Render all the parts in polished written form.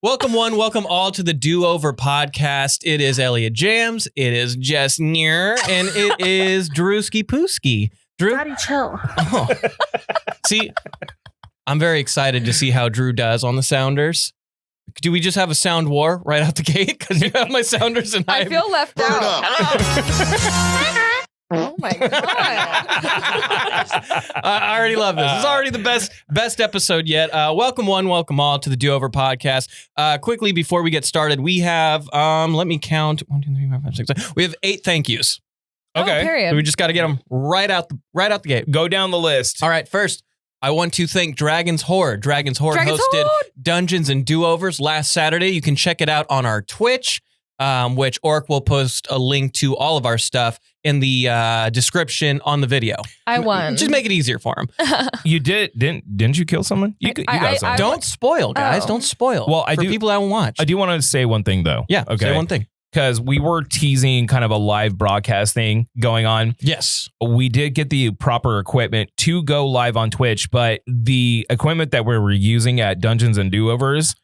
Welcome welcome all to the Do-Over podcast. It is Elliott Jams, it is Jess Near, and it is Drewski Pooski. Drew? Daddy, chill. Oh. See, I'm very excited to see how Drew does on the sounders. Do we just have a sound war right out the gate? Because you have my sounders and I feel left out. Oh my God. I already love this. It's already the best episode yet. Welcome welcome all to the Do-Over podcast. Quickly, before we get started, we have, let me count, 1, 2, 3, 4, 5, 6, 7. We have 8 thank yous. Okay. Period. So we just got to get them right out the gate. Go down the list. All right, first, I want to thank Dragon's Horde. Dragon's Horde hosted Dungeons and Do-Overs last Saturday. You can check it out on our Twitch, which Orc will post a link to all of our stuff in the description on the video. I won. Just make it easier for him. You didn't you kill someone? You got someone. Don't spoil, guys. Don't spoil. Well, for people that won't watch. I do want to say one thing though. Yeah. Okay. Say one thing. Because we were teasing kind of a live broadcast thing going on. Yes. We did get the proper equipment to go live on Twitch, but the equipment that we were using at Dungeons and Do-Overs,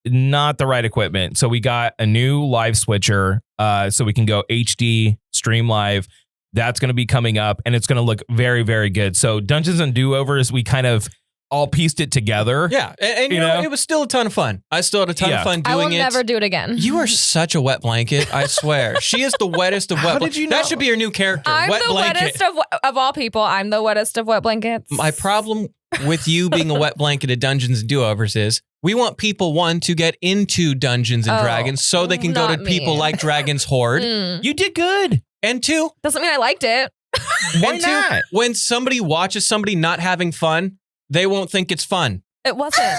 not the right equipment. So we got a new live switcher so we can go HD, stream live. That's going to be coming up and it's going to look very, very good. So Dungeons and Do-Overs, we kind of all pieced it together. Yeah. And you know, it was still a ton of fun. I still had a ton of fun doing it. I will never do it again. You are such a wet blanket, I swear. She is the wettest of wet blankets. Did you know? That should be your new character, I'm wet the blanket. wettest of all people. I'm the wettest of wet blankets. My problem with you being a wet blanket at Dungeons and Do-Overs is we want people, one, to get into Dungeons and Dragons so they can go to people like Dragon's Horde. You did good. And 2, doesn't mean I liked it. Why not? When somebody watches somebody not having fun, they won't think it's fun. It wasn't.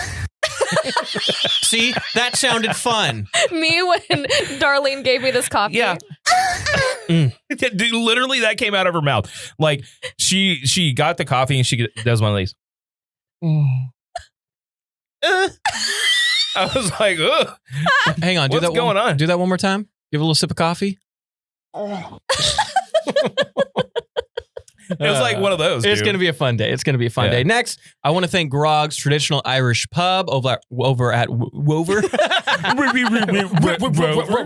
See, that sounded fun. Me when Darleen gave me this coffee. Yeah. Dude, literally, that came out of her mouth. Like she got the coffee and she does one of these. I was like, ugh. Hang on. What's going on? Do that one more time. Give a little sip of coffee. It was like one of those. It's going to be a fun day. It's going to be a fun day. Next, I want to thank Grog's Traditional Irish Pub over at Wover.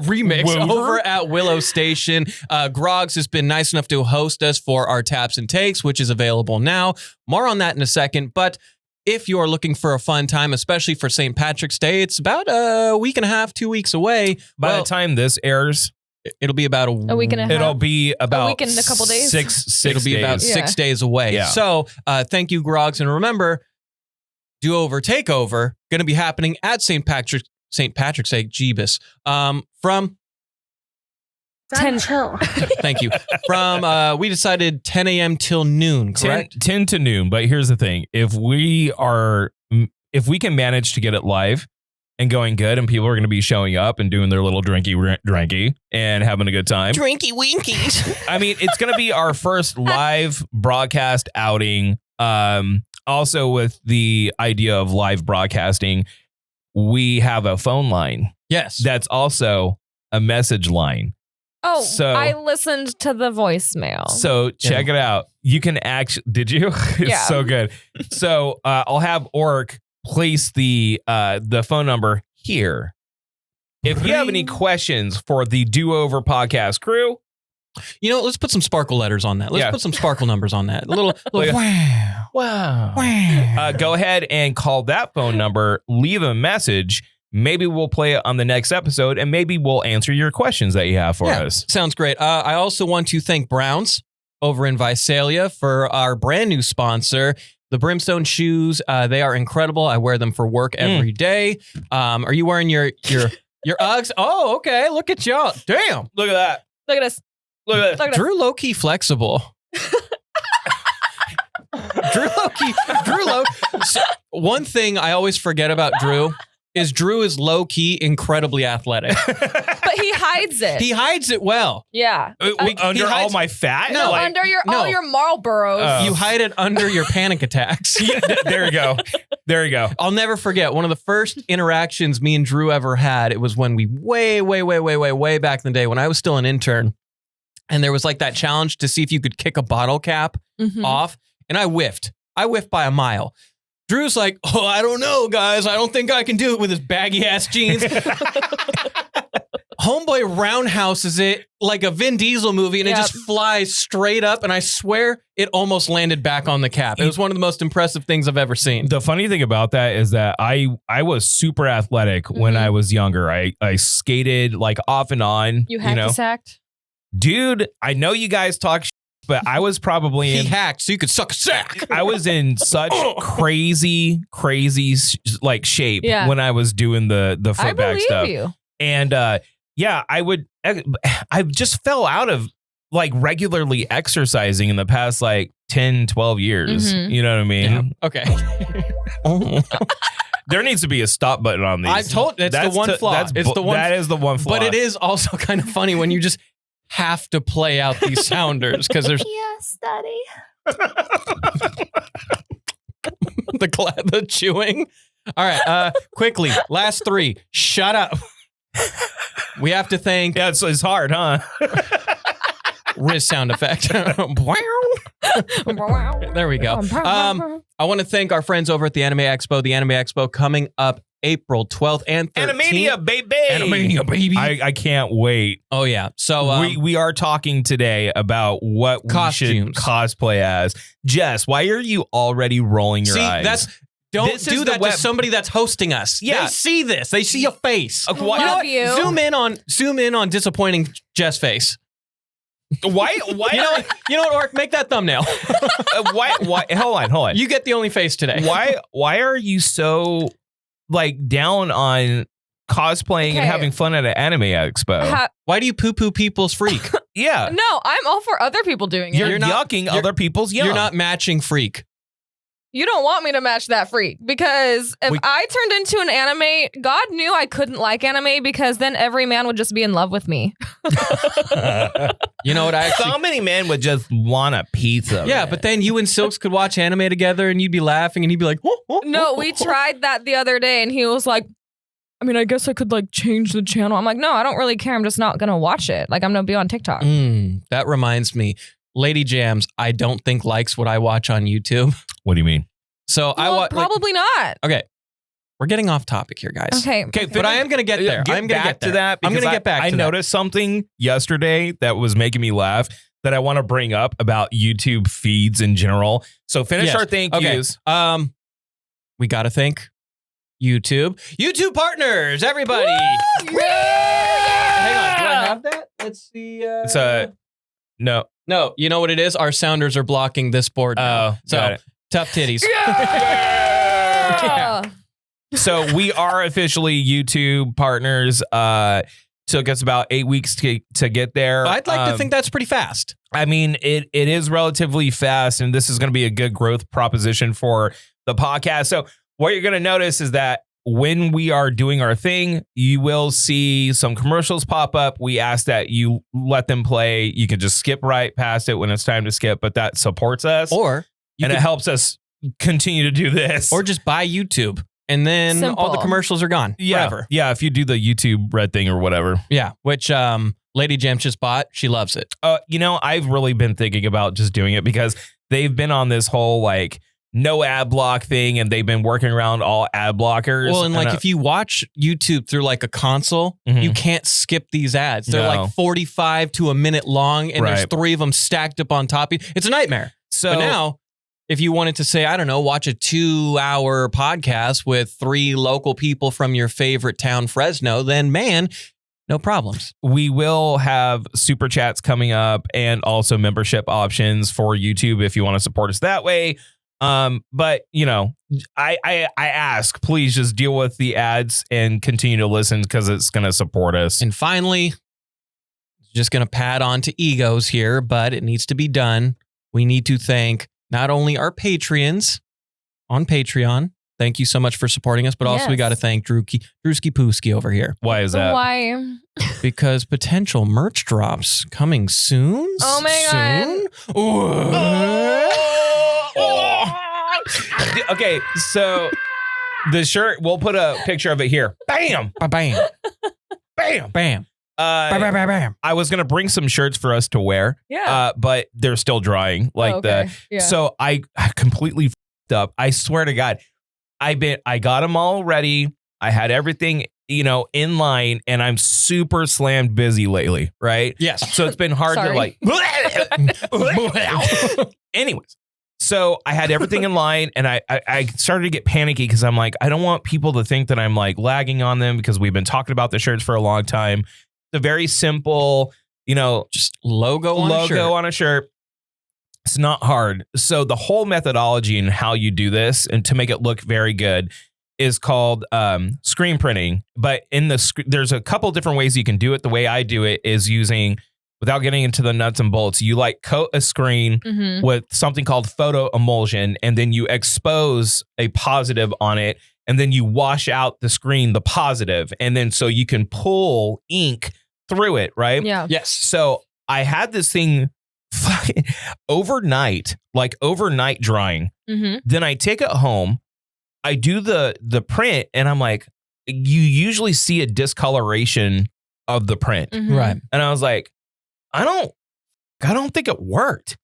Remix over at Willow Station. Grog's has been nice enough to host us for our Taps and Takes, which is available now. More on that in a second. But if you're looking for a fun time, especially for St. Patrick's Day, it's about a week and a half, 2 weeks away. By the time this airs, it'll be about a week and a half. It'll be about a week and a couple days. Six It'll be days. about 6 days away. Yeah. So thank you, Grogs. And remember, Do-Over Takeover going to be happening at St. Patrick's Day, Jeebus. From 10 chill. Thank you. From we decided 10 a.m. till noon, correct? 10 to noon. But here's the thing: if we can manage to get it live and going good, and people are going to be showing up and doing their little drinky and having a good time. Drinky winkies. I mean, it's going to be our first live broadcast outing. Also, with the idea of live broadcasting, we have a phone line. Yes. That's also a message line. Oh, so, I listened to the voicemail. So check it out. You can actually, did you? It's so good. So I'll have Orc place the phone number here. If you have any questions for the Do-Over podcast crew, let's put some sparkle letters on that. Let's put some sparkle numbers on that. A little wow. Go ahead and call that phone number, leave a message. Maybe we'll play it on the next episode, and maybe we'll answer your questions that you have for us. Sounds great. I also want to thank Browns over in Visalia for our brand new sponsor. The Brimstone shoes, they are incredible. I wear them for work every day. Are you wearing your Uggs? Oh, okay. Look at y'all. Damn. Look at that. Look at this. Look at that. Drew low-key flexible. Drew low. So, one thing I always forget about Drew is low-key incredibly athletic. But he hides it. He hides it well. Yeah. Under all my fat? No, under all your Marlboros. You hide it under your panic attacks. There you go. I'll never forget one of the first interactions me and Drew ever had. It was when we way back in the day when I was still an intern. And there was like that challenge to see if you could kick a bottle cap off. And I whiffed by a mile. Drew's like, oh, I don't know, guys. I don't think I can do it with his baggy ass jeans. Homeboy roundhouses it like a Vin Diesel movie, and it just flies straight up. And I swear it almost landed back on the cap. It was one of the most impressive things I've ever seen. The funny thing about that is that I was super athletic when I was younger. I skated like off and on. You hacky-sacked? Dude, I know you guys talk but I was probably he hacked so you could suck a sack. I was in such crazy like shape when I was doing the foot back stuff. You. And I just fell out of like regularly exercising in the past like 10, 12 years. You know what I mean? Yeah. Okay. There needs to be a stop button on these. I told it's the one flaw. It's the one. That is the one flaw. But it is also kind of funny when you just have to play out these sounders because there's yes, Daddy. the chewing. All right, quickly, last three. Shut up. We have to thank. Yeah, it's hard, huh? Riz sound effect. There we go. I want to thank our friends over at the Anime Expo. The Anime Expo coming up April 12th and 13th. Animania, baby. Animania, baby. I can't wait. Oh, yeah. So we are talking today about what costumes. We should cosplay as. Jess, why are you already rolling your eyes? Don't do that to somebody that's hosting us. Yeah. They see this. They see your face. Love you. Zoom in on disappointing Jess face. Why? You know what, Orc? Make that thumbnail. Why? Hold on. You get the only face today. Why are you so like down on cosplaying and having fun at an anime expo? Why do you poo-poo people's freak? Yeah. No, I'm all for other people doing it. You're yucking other people's yum. You're not matching freak. You don't want me to match that freak because if I turned into an anime, God knew I couldn't like anime because then every man would just be in love with me. You know what? So many men would just want a piece of it. But then you and Silks could watch anime together and you'd be laughing and he'd be like, no, we tried that the other day and he was like, I mean, I guess I could like change the channel. I'm like, no, I don't really care. I'm just not going to watch it. Like I'm going to be on TikTok. That reminds me. Lady Jams, I don't think likes what I watch on YouTube. What do you mean? So probably not. Okay. We're getting off topic here, guys. Okay. But I am going to get there. I'm going to get to that. I'm going to get back to that. I noticed something yesterday that was making me laugh that I want to bring up about YouTube feeds in general. So finish our thank yous. We got to thank YouTube. YouTube partners, everybody. Woo! Yeah! Hang on. Do I have that? Let's see. It's no. No, you know what it is? Our sounders are blocking this board now. Oh, got it. Tough titties. Yeah! So we are officially YouTube partners. Took us about 8 weeks to get there. I'd like to think that's pretty fast. I mean, it is relatively fast, and this is going to be a good growth proposition for the podcast. So what you're going to notice is that when we are doing our thing, you will see some commercials pop up. We ask that you let them play. You can just skip right past it when it's time to skip, but that supports us. It helps us continue to do this. Or just buy YouTube, and then all the commercials are gone forever. Yeah, if you do the YouTube red thing or whatever. Yeah, which Lady Jam just bought. She loves it. I've really been thinking about just doing it because they've been on this whole like no ad block thing, and they've been working around all ad blockers. Well, and like if you watch YouTube through like a console, you can't skip these ads. They're like 45 to a minute long, and there's 3 of them stacked up on top. It's a nightmare. But now, if you wanted to say, I don't know, watch a 2-hour podcast with 3 local people from your favorite town, Fresno, then man, no problems. We will have super chats coming up and also membership options for YouTube if you want to support us that way. But I ask, please just deal with the ads and continue to listen because it's going to support us. And finally, just going to pad on to egos here, but it needs to be done. We need to thank not only our Patreons on Patreon. Thank you so much for supporting us, but also we got to thank Drewski Pooski over here. Why is that? Why? Because potential merch drops coming soon. Oh my God. Okay, so the shirt, we'll put a picture of it here. Bam! Bam! Bam! Bam! I was gonna bring some shirts for us to wear, but they're still drying. So I completely f***ed up. I swear to God, I got them all ready. I had everything, in line, and I'm super slammed busy lately, right? Yes. So it's been hard to like. Anyways, so I had everything in line, and I started to get panicky because I'm like, I don't want people to think that I'm like lagging on them because we've been talking about the shirts for a long time. It's a very simple, just logo on a shirt. It's not hard. So the whole methodology and how you do this and to make it look very good is called screen printing. But there's a couple different ways you can do it. The way I do it is using, without getting into the nuts and bolts, you like coat a screen with something called photo emulsion, and then you expose a positive on it, and then you wash out the screen, the positive, and then so you can pull ink through it, right? Yeah. Yes. So I had this thing overnight drying. Then I take it home. I do the print, and I'm like, you usually see a discoloration of the print. Right. And I was like, I don't think it worked.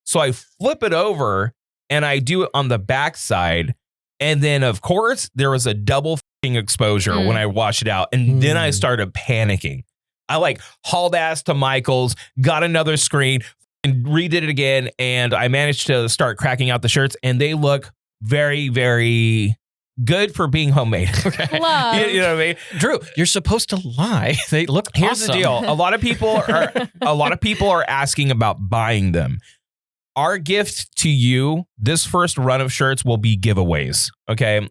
So I flip it over and I do it on the back side. And then of course there was a double exposure when I washed it out. And then I started panicking. I like hauled ass to Michael's, got another screen and redid it again. And I managed to start cracking out the shirts, and they look very, very good for being homemade. Okay. Love. You know what I mean? Drew, you're supposed to lie. They look Here's awesome. the deal. A lot of people are asking about buying them. Our gift to you, this first run of shirts will be giveaways. Okay.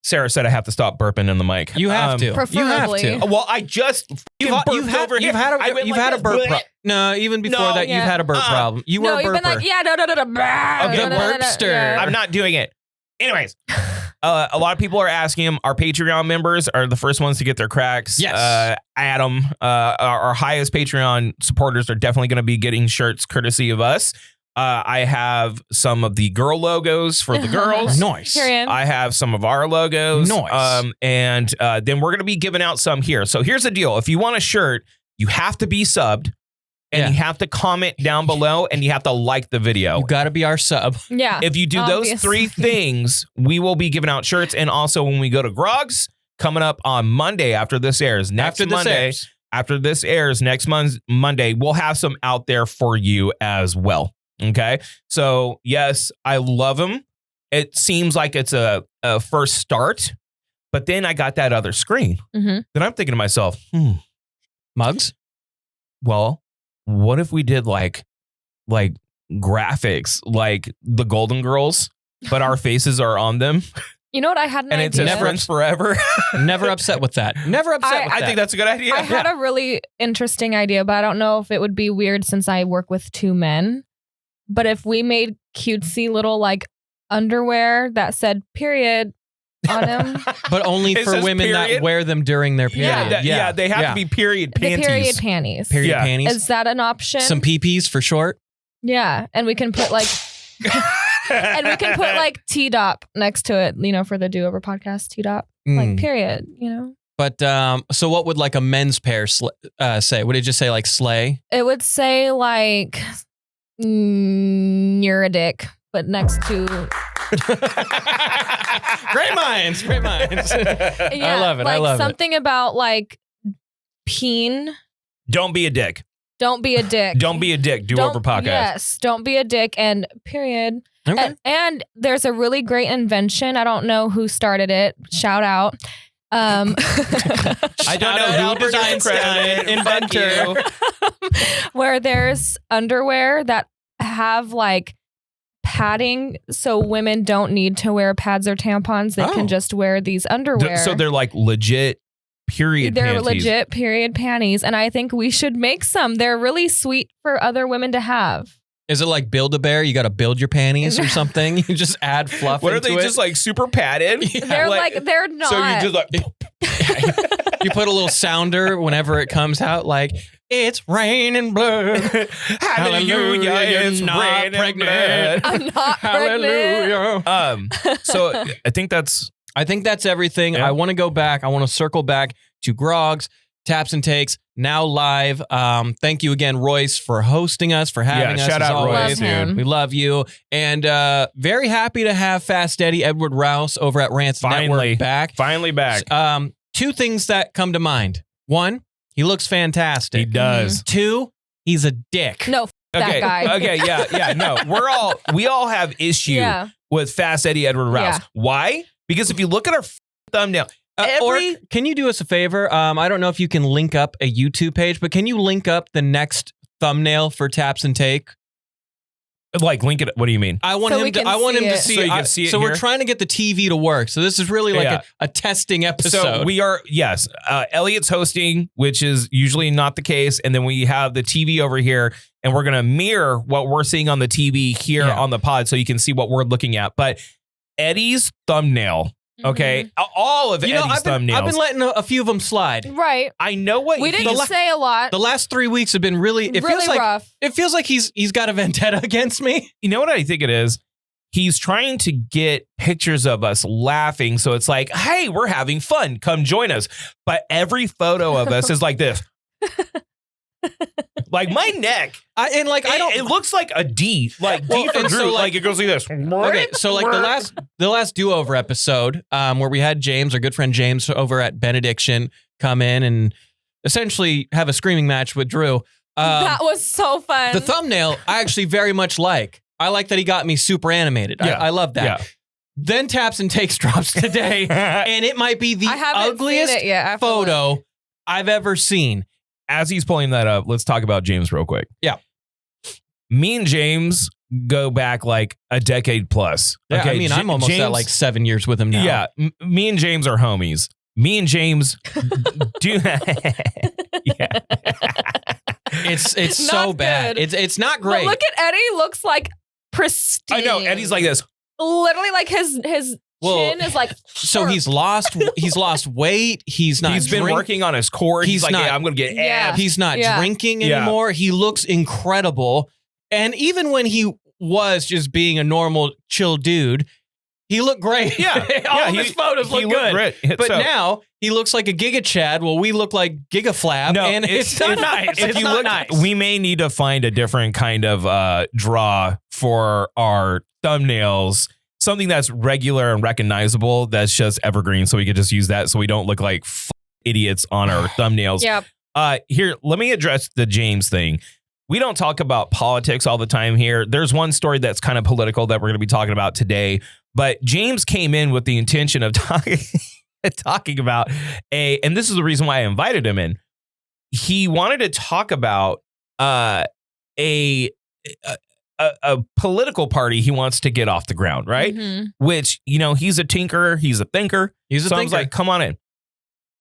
Sarah said I have to stop burping in the mic. You have to. Preferably. You have to. Well, I just You've had a burp problem. No, even before that, you've had a burp problem. You were a burper. You've been like, Okay, burpster. I'm not doing it. Anyways, a lot of people are asking him. Our Patreon members are the first ones to get their cracks. Yes. Adam, our highest Patreon supporters are definitely going to be getting shirts courtesy of us. I have some of the girl logos for the girls. Nice. I have some of our logos. Nice. And then we're going to be giving out some here. So here's the deal. If you want a shirt, you have to be subbed. And you have to comment down below, and you have to like the video. You got to be our sub. Yeah. If you do those three things, we will be giving out shirts. And also when we go to Grog's, coming up on Monday after this airs, next Monday, we'll have some out there for you as well. Okay. So yes, I love them. It seems like it's a first start, but then I got that other screen. Then I'm thinking to myself, Mugs? Well, what if we did like graphics, like the Golden Girls, but our faces are on them? You know what? I had an idea. And it's a Friends Forever. Never upset with that. Never upset with that. I think that's a good idea. I had a really interesting idea, but I don't know if it would be weird since I work with two men. But if we made cutesy little like underwear that said period on them. But only for women that wear them during their period. Yeah, they have to be period panties. The period panties. Period panties. Is that an option? Some PPs for short. Yeah, and we can put like T-Dop next to it, for the Do Over podcast, T-Dop. Like period, But so what would like a men's pair say? Would it just say like slay? It would say like you're a dick, but next to Great minds. Yeah, I love it. I love something about like peen. Don't be a dick. Don't be a dick. Don't be a dick. Do Over podcast. Yes. Don't be a dick and period. Okay. And there's a really great invention. I don't know who started it. Shout out. I don't know who Albert Einstein, inventor. Where there's underwear that have like padding, so women don't need to wear pads or tampons. They can just wear these underwear. So they're like legit period panties. They're legit period panties. And I think we should make some. They're really sweet for other women to have. Is it like Build-A-Bear? You got to build your panties or something? You just add fluff into it? What are they, just like super padded? Yeah. They're not. So you just like... You put a little sounder whenever it comes out, like, it's raining blood. Hallelujah, it's not pregnant. I'm not pregnant. Hallelujah. So I think that's everything. Yeah. I want to go back. I want to circle back to Grog's. Taps and Takes, now live. Thank you again, Royce, for hosting us, for having us. Shout out, always. Royce, dude. We love you. And very happy to have Fast Eddie Edward Rouse over at Rants Network back. Finally back. Two things that come to mind. One, he looks fantastic. He does. Two, he's a dick. No, that guy. Okay, yeah. No, we all have issue with Fast Eddie Edward Rouse. Yeah. Why? Because if you look at our thumbnail, Or can you do us a favor? I don't know if you can link up a YouTube page, but can you link up the next thumbnail for Taps and Take? Like link it. What do you mean? I want him to see So it. you can see it So we're here? trying to get the TV to work. So this is really like a testing episode. So we are, yes, Elliott's hosting, which is usually not the case. And then we have the TV over here, and we're going to mirror what we're seeing on the TV here on the pod so you can see what we're looking at. But Eddie's thumbnail, okay, all of Eddie's thumbnails. I've been letting a few of them slide. Right. I know what We didn't say a lot. The last 3 weeks have been really rough. It feels like he's got a vendetta against me. You know what I think it is? He's trying to get pictures of us laughing. So it's like, hey, we're having fun. Come join us. But every photo of us is like this. Like my neck. It looks like a D. Like D for Drew. So like it goes like this. Okay, so like the last do-over episode, where we had James, our good friend James, over at Benediction, come in and essentially have a screaming match with Drew. That was so fun. The thumbnail I actually very much like. I like that he got me super animated. Yeah. I love that. Yeah. Then Taps and Takes drops today, and it might be the I haven't ugliest seen it yet, photo I've ever seen. As he's pulling that up, let's talk about James real quick. Yeah. Me and James go back like a decade plus. Yeah, Okay, I mean, I'm almost at like 7 years with him now. Yeah. Me and James are homies. Me and James do yeah. It's so Not bad. good. It's not But great. look at Eddie. Looks like pristine. I know. Eddie's like this. Literally, like his chin is like. So he's lost weight. He's been working on his core. He's like, I'm going to get abs. He's not drinking anymore. He looks incredible. And even when he was just being a normal, chill dude, he looked great. Yeah. All of his photos look good. Great. But now he looks like a Giga Chad. Well, we look like Giga Flab. No, and it's not nice. If It's you not look, nice. we may need to find a different kind of draw for our thumbnails. Something that's regular and recognizable, that's just evergreen, so we could just use that so we don't look like idiots on our thumbnails. Yep. Here, let me address the James thing. We don't talk about politics all the time here. There's one story that's kind of political that we're going to be talking about today, but James came in with the intention of talking about and this is the reason why I invited him in. He wanted to talk about a political party he wants to get off the ground, right? Mhm. Which, you know, he's a tinkerer, he's a thinker. So I was like, come on in.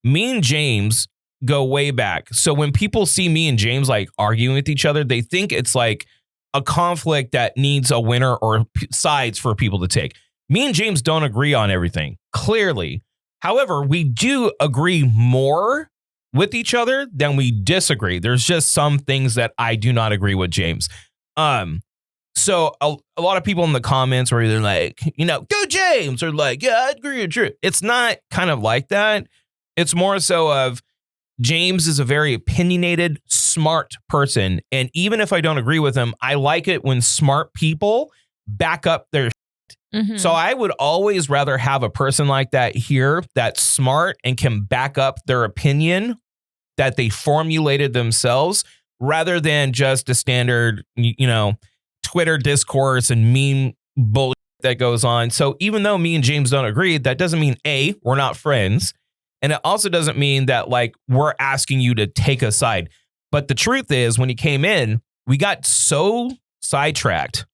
Me and James go way back. So when people see me and James like arguing with each other, they think it's like a conflict that needs a winner or sides for people to take. Me and James don't agree on everything, clearly. However, we do agree more with each other than we disagree. There's just some things that I do not agree with James. So a lot of people in the comments were either like, you know, go James, or like, yeah, I agree with you. It's not kind of like that. It's more so of James is a very opinionated, smart person. And even if I don't agree with him, I like it when smart people back up their Mhm. So I would always rather have a person like that here that's smart and can back up their opinion that they formulated themselves rather than just a standard, you know, Twitter discourse and meme bullshit that goes on. So even though me and James don't agree, that doesn't mean A, we're not friends. And it also doesn't mean that like we're asking you to take a side. But the truth is when he came in, we got so sidetracked.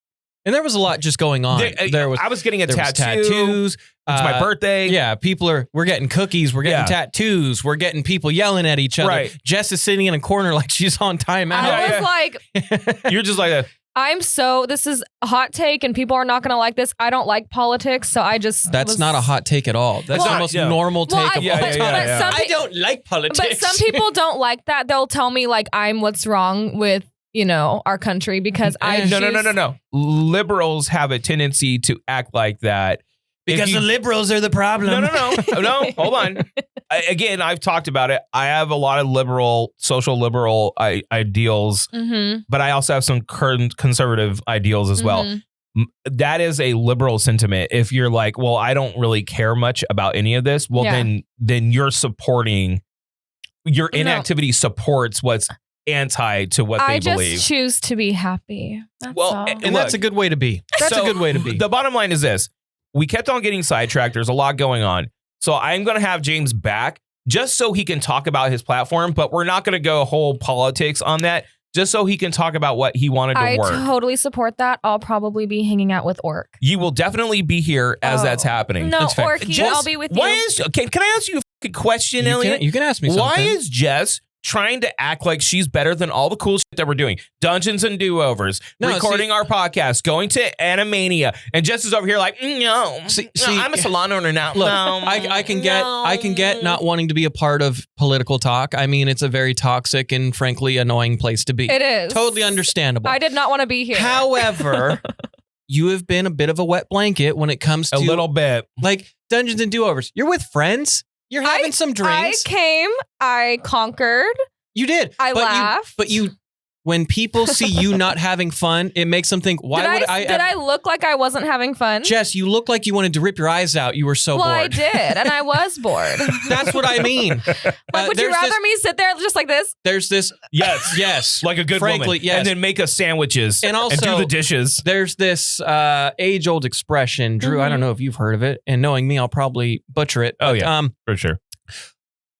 And there was a lot just going on. I was getting a tattoo. Tattoos. It's my birthday. Yeah, we're getting cookies. We're getting tattoos. We're getting people yelling at each other. Right. Jess is sitting in a corner like she's on timeout. I was like, You're just like this is a hot take and people are not going to like this. I don't like politics. So I just. That's not a hot take at all. That's Well, the most normal take of all time. I don't like politics. But some people don't like that. They'll tell me like I'm what's wrong with, you know, our country because I No. Liberals have a tendency to act like that. Because the liberals are the problem. No, hold on. again, I've talked about it. I have a lot of social liberal ideals, but I also have some conservative ideals as well. That is a liberal sentiment. If you're like, well, I don't really care much about any of this, well, then you're supporting, your inactivity supports what's anti to what they believe. I just choose to be happy. That's all. And that's a good way to be. That's a good way to be. The bottom line is this. We kept on getting sidetracked. There's a lot going on. So I'm going to have James back just so he can talk about his platform, but we're not going to go whole politics on that. Just so he can talk about what he wanted to work. I totally support that. I'll probably be hanging out with Orc. You will definitely be here as that's happening. No, Orky, I'll be with you. Can I ask you a fucking question, Elliott? You can ask me something. Why is Jess trying to act like she's better than all the cool shit that we're doing? Dungeons and Do-Overs, recording our podcast, going to Animania, and Jess is over here like, no, I'm a salon owner now. Look, I can get not wanting to be a part of political talk. I mean, it's a very toxic and frankly annoying place to be. It is. Totally understandable. I did not want to be here. However, you have been a bit of a wet blanket when it comes to... A little bit. Like Dungeons and Do-Overs. You're with friends. You're having some drinks. I came. I conquered. You did. I laughed. But when people see you not having fun, it makes them think, why would I... Did I look like I wasn't having fun? Jess, you looked like you wanted to rip your eyes out. You were so bored. Well, I did, and I was bored. That's what I mean. Like, would you rather me sit there just like this? There's this... Yes. Like a good woman. Yes. And then make us sandwiches and do the dishes. There's this age-old expression, Drew, I don't know if you've heard of it, and knowing me, I'll probably butcher it. Oh, yeah, for sure.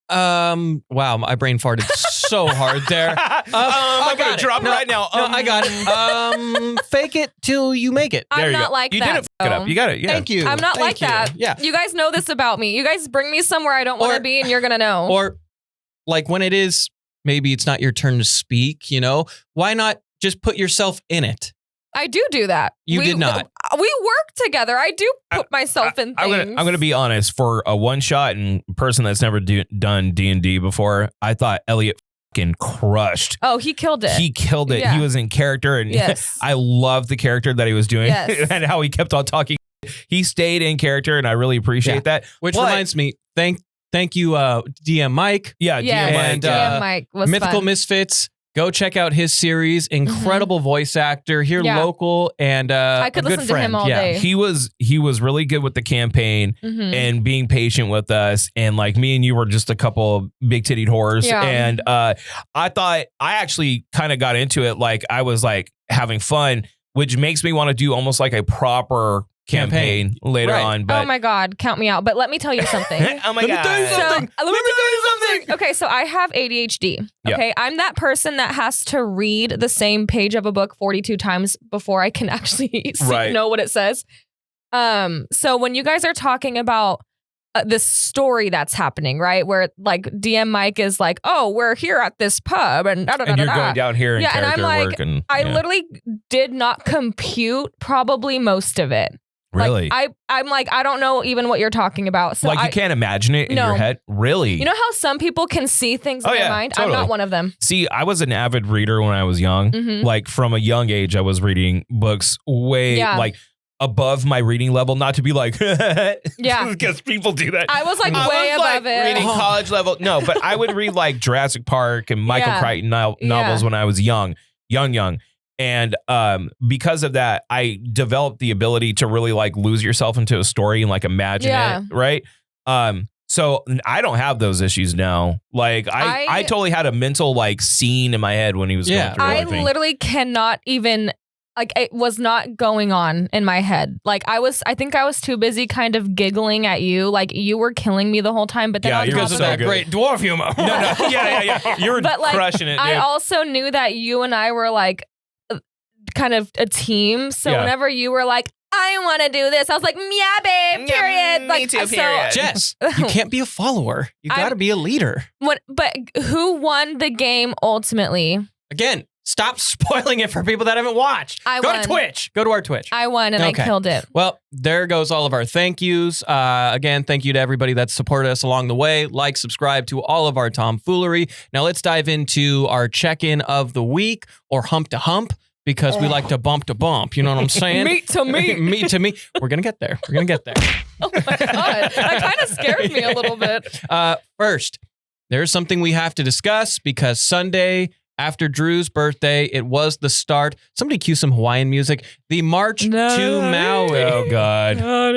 Wow, my brain farted so hard there. I'm gonna drop it right now. No, I got it. Fake it till you make it. I'm not like that. You didn't fuck it up. You got it. Yeah. Thank you. I'm not like that. Yeah. You guys know this about me. You guys bring me somewhere I don't want to be, and you're gonna know. Or like when it is, maybe it's not your turn to speak. Why not just put yourself in it? I do that. You did not. We work together. I do put myself in things. I'm gonna be honest. For a one shot and person that's never done D&D before, I thought Elliott fucking crushed. Oh, he killed it. He killed it. Yeah. He was in character, and I loved the character that he was doing and how he kept on talking. He stayed in character, and I really appreciate that. Which reminds me, thank you, DM Mike. Yeah, DM Mike. And DM Mike was Mythical fun. Misfits. Go check out his series. Incredible voice actor here, local, and I could a good listen friend. to him all day. He was really good with the campaign and being patient with us. And like me and you were just a couple of big tittied whores. Yeah. And I thought I actually kind of got into it. Like I was like having fun, which makes me want to do almost like a proper campaign later on. But oh my God, count me out. But let me tell you something. Oh my God. Let me tell you something. Okay, so I have ADHD. Yeah. Okay, I'm that person that has to read the same page of a book 42 times before I can actually know what it says. So when you guys are talking about this story that's happening, right, where like DM Mike is like, oh, we're here at this pub and and you're going down here and character and I'm like, work and I literally did not compute probably most of it. Really? Like, I'm like, I don't know even what you're talking about. So like you can't imagine it in your head? Really? You know how some people can see things in their mind? Totally. I'm not one of them. See, I was an avid reader when I was young. Like from a young age, I was reading books way like above my reading level. Not to be like, because people do that. I was like way above it. Reading college level. No, but I would read like Jurassic Park and Michael Crichton novels when I was young. And because of that, I developed the ability to really like lose yourself into a story and like imagine it, right? So I don't have those issues now. Like I totally had a mental like scene in my head when he was going through everything. I literally cannot even, like, it was not going on in my head. Like I think I was too busy kind of giggling at you. Like you were killing me the whole time. But then on top of that great dwarf humor. Yeah. You were crushing it, dude. I also knew that you and I were like kind of a team. So whenever you were like, I want to do this, I was like, yeah, babe, period. Me too, period. Jess, you can't be a follower. You got to be a leader. But who won the game ultimately? Again, stop spoiling it for people that haven't watched. I Go won. to Twitch. Go to our Twitch. I won and I killed it. Well, there goes all of our thank yous. Again, thank you to everybody that's supported us along the way. Like, subscribe to all of our tomfoolery. Now let's dive into our check-in of the week or hump to hump, because we like to bump. You know what I'm saying? Meat to meat. Meat to meat. We're going to get there. Oh my God. That kind of scared me a little bit. First, there's something we have to discuss because Sunday after Drew's birthday, it was the start. Somebody cue some Hawaiian music. The March to Maui. Oh, God. Oh,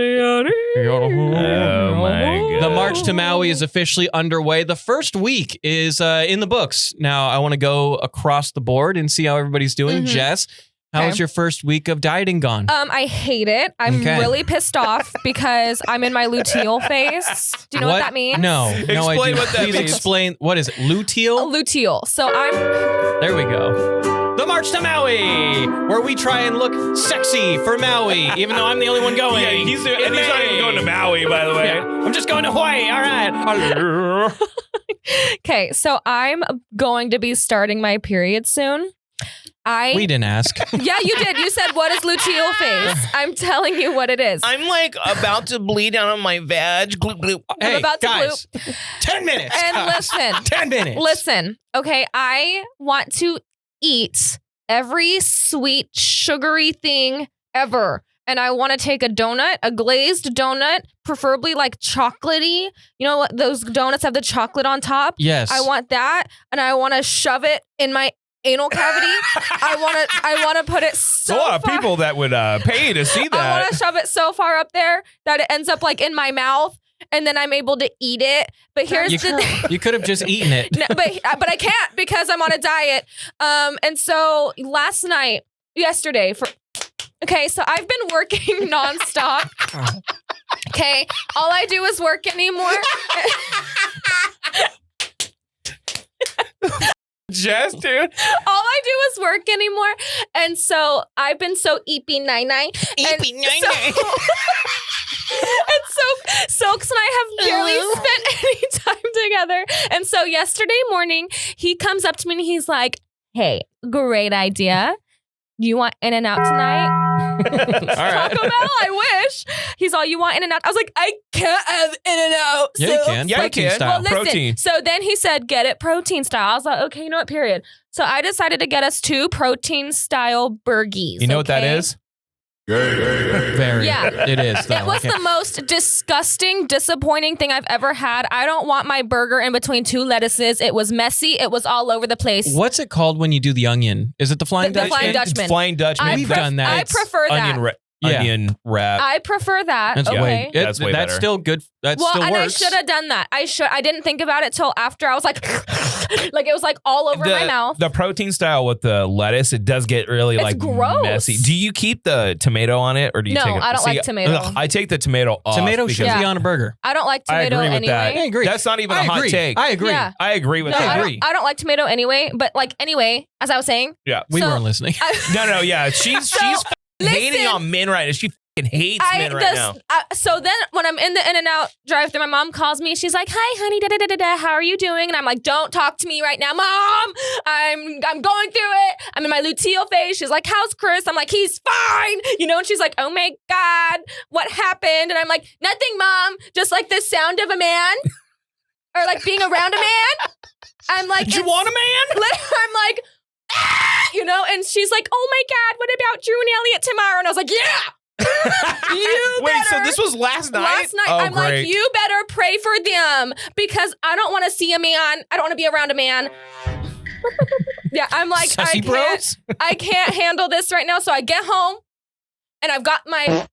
my God. The March to Maui is officially underway. The first week is in the books. Now, I want to go across the board and see how everybody's doing. Jess, how was your first week of dieting gone? I hate it. I'm really pissed off because I'm in my luteal phase. Do you know what that means? No, Explain what that Please means. explain. What is it? Luteal? Luteal. So There we go. The March to Maui, where we try and look sexy for Maui, even though I'm the only one going. Yeah, he's not even going to Maui, by the way. Yeah, I'm just going to Hawaii. All right. Okay, so I'm going to be starting my period soon. We didn't ask. Yeah, you did. You said, what is luteal phase? I'm telling you what it is. I'm like about to bleed out on my vag. Gloop, gloop. Hey, about to guys, 10 minutes. And listen. 10 minutes. Listen, okay, I want to eat every sweet, sugary thing ever. And I want to take a donut, a glazed donut, preferably like chocolatey. You know what? Those donuts have the chocolate on top. Yes. I want that. And I want to shove it in my anal cavity. I want to put it so a lot of far. people that would pay to see I want that. to shove it so far up there that it ends up like in my mouth. And then I'm able to eat it. But here's the thing. You could have just eaten it. No, but I can't because I'm on a diet. And so yesterday, okay, so I've been working nonstop. Okay, all I do is work anymore. Jess, dude. All I do is work anymore. And so I've been so eepy nine-nine. And so Silks and I have barely spent any time together. And so yesterday morning, he comes up to me and he's like, hey, great idea. You want In-N-Out tonight? All right. Taco Bell, I wish. He's all, you want In-N-Out? I was like, I can't have In-N-Out. Yeah, you can. Yeah, Protein you can. style. Well, listen, Protein. so then he said, get it protein style. I was like, okay, you know what, period. So I decided to get us 2 protein style burgies. You know what that is? Very. Yeah. It is, though. It was the most disgusting, disappointing thing I've ever had. I don't want my burger in between 2 lettuces. It was messy. It was all over the place. What's it called when you do the onion? Is it the Flying The Dutchman? Flying Dutchman. Flying Dutchman. We've done that. I prefer that. Onion wrap. I prefer that. That's okay. way, That's way that's better. still good. That Well, still and works. I should have done that. I didn't think about it till after. I was like, like it was like all over my mouth. The protein style with the lettuce, it does get really It's like gross. messy. Do you keep the tomato on it, or do you No, take it? I don't like tomato. I take the tomato off. Tomato because should Yeah. be on a burger. I don't like I tomato agree with anyway. that. I agree. That's not even a hot agree. take. I agree. Yeah. I agree with No, that. I agree. don't like tomato anyway. But like anyway, as I was saying, Yeah. We So- weren't listening. No, yeah. She's hating listen. on men right now. She fucking hates men right now. So then when I'm in the In-N-Out drive-thru, my mom calls me. She's like, "Hi, honey, how are you doing?" And I'm like, "Don't talk to me right now, Mom. I'm going through it. I'm in my luteal phase." She's like, "How's Chris?" I'm like, "He's fine." You know, and she's like, "Oh my God, what happened?" And I'm like, "Nothing, Mom. Just like the sound of a man or like being around a man." I'm like, Do you want a man? I'm like, "Ah," you know, and she's like, "Oh my God, what about Drew and Elliott tomorrow?" And I was like, "Yeah." You Wait, so better- this was last night? Last night, Oh, I'm great. like, you better pray for them because I don't want to see a man. I don't want to be around a man. Yeah, I'm like, Sussy bros? I can't handle this right now. So I get home and I've got my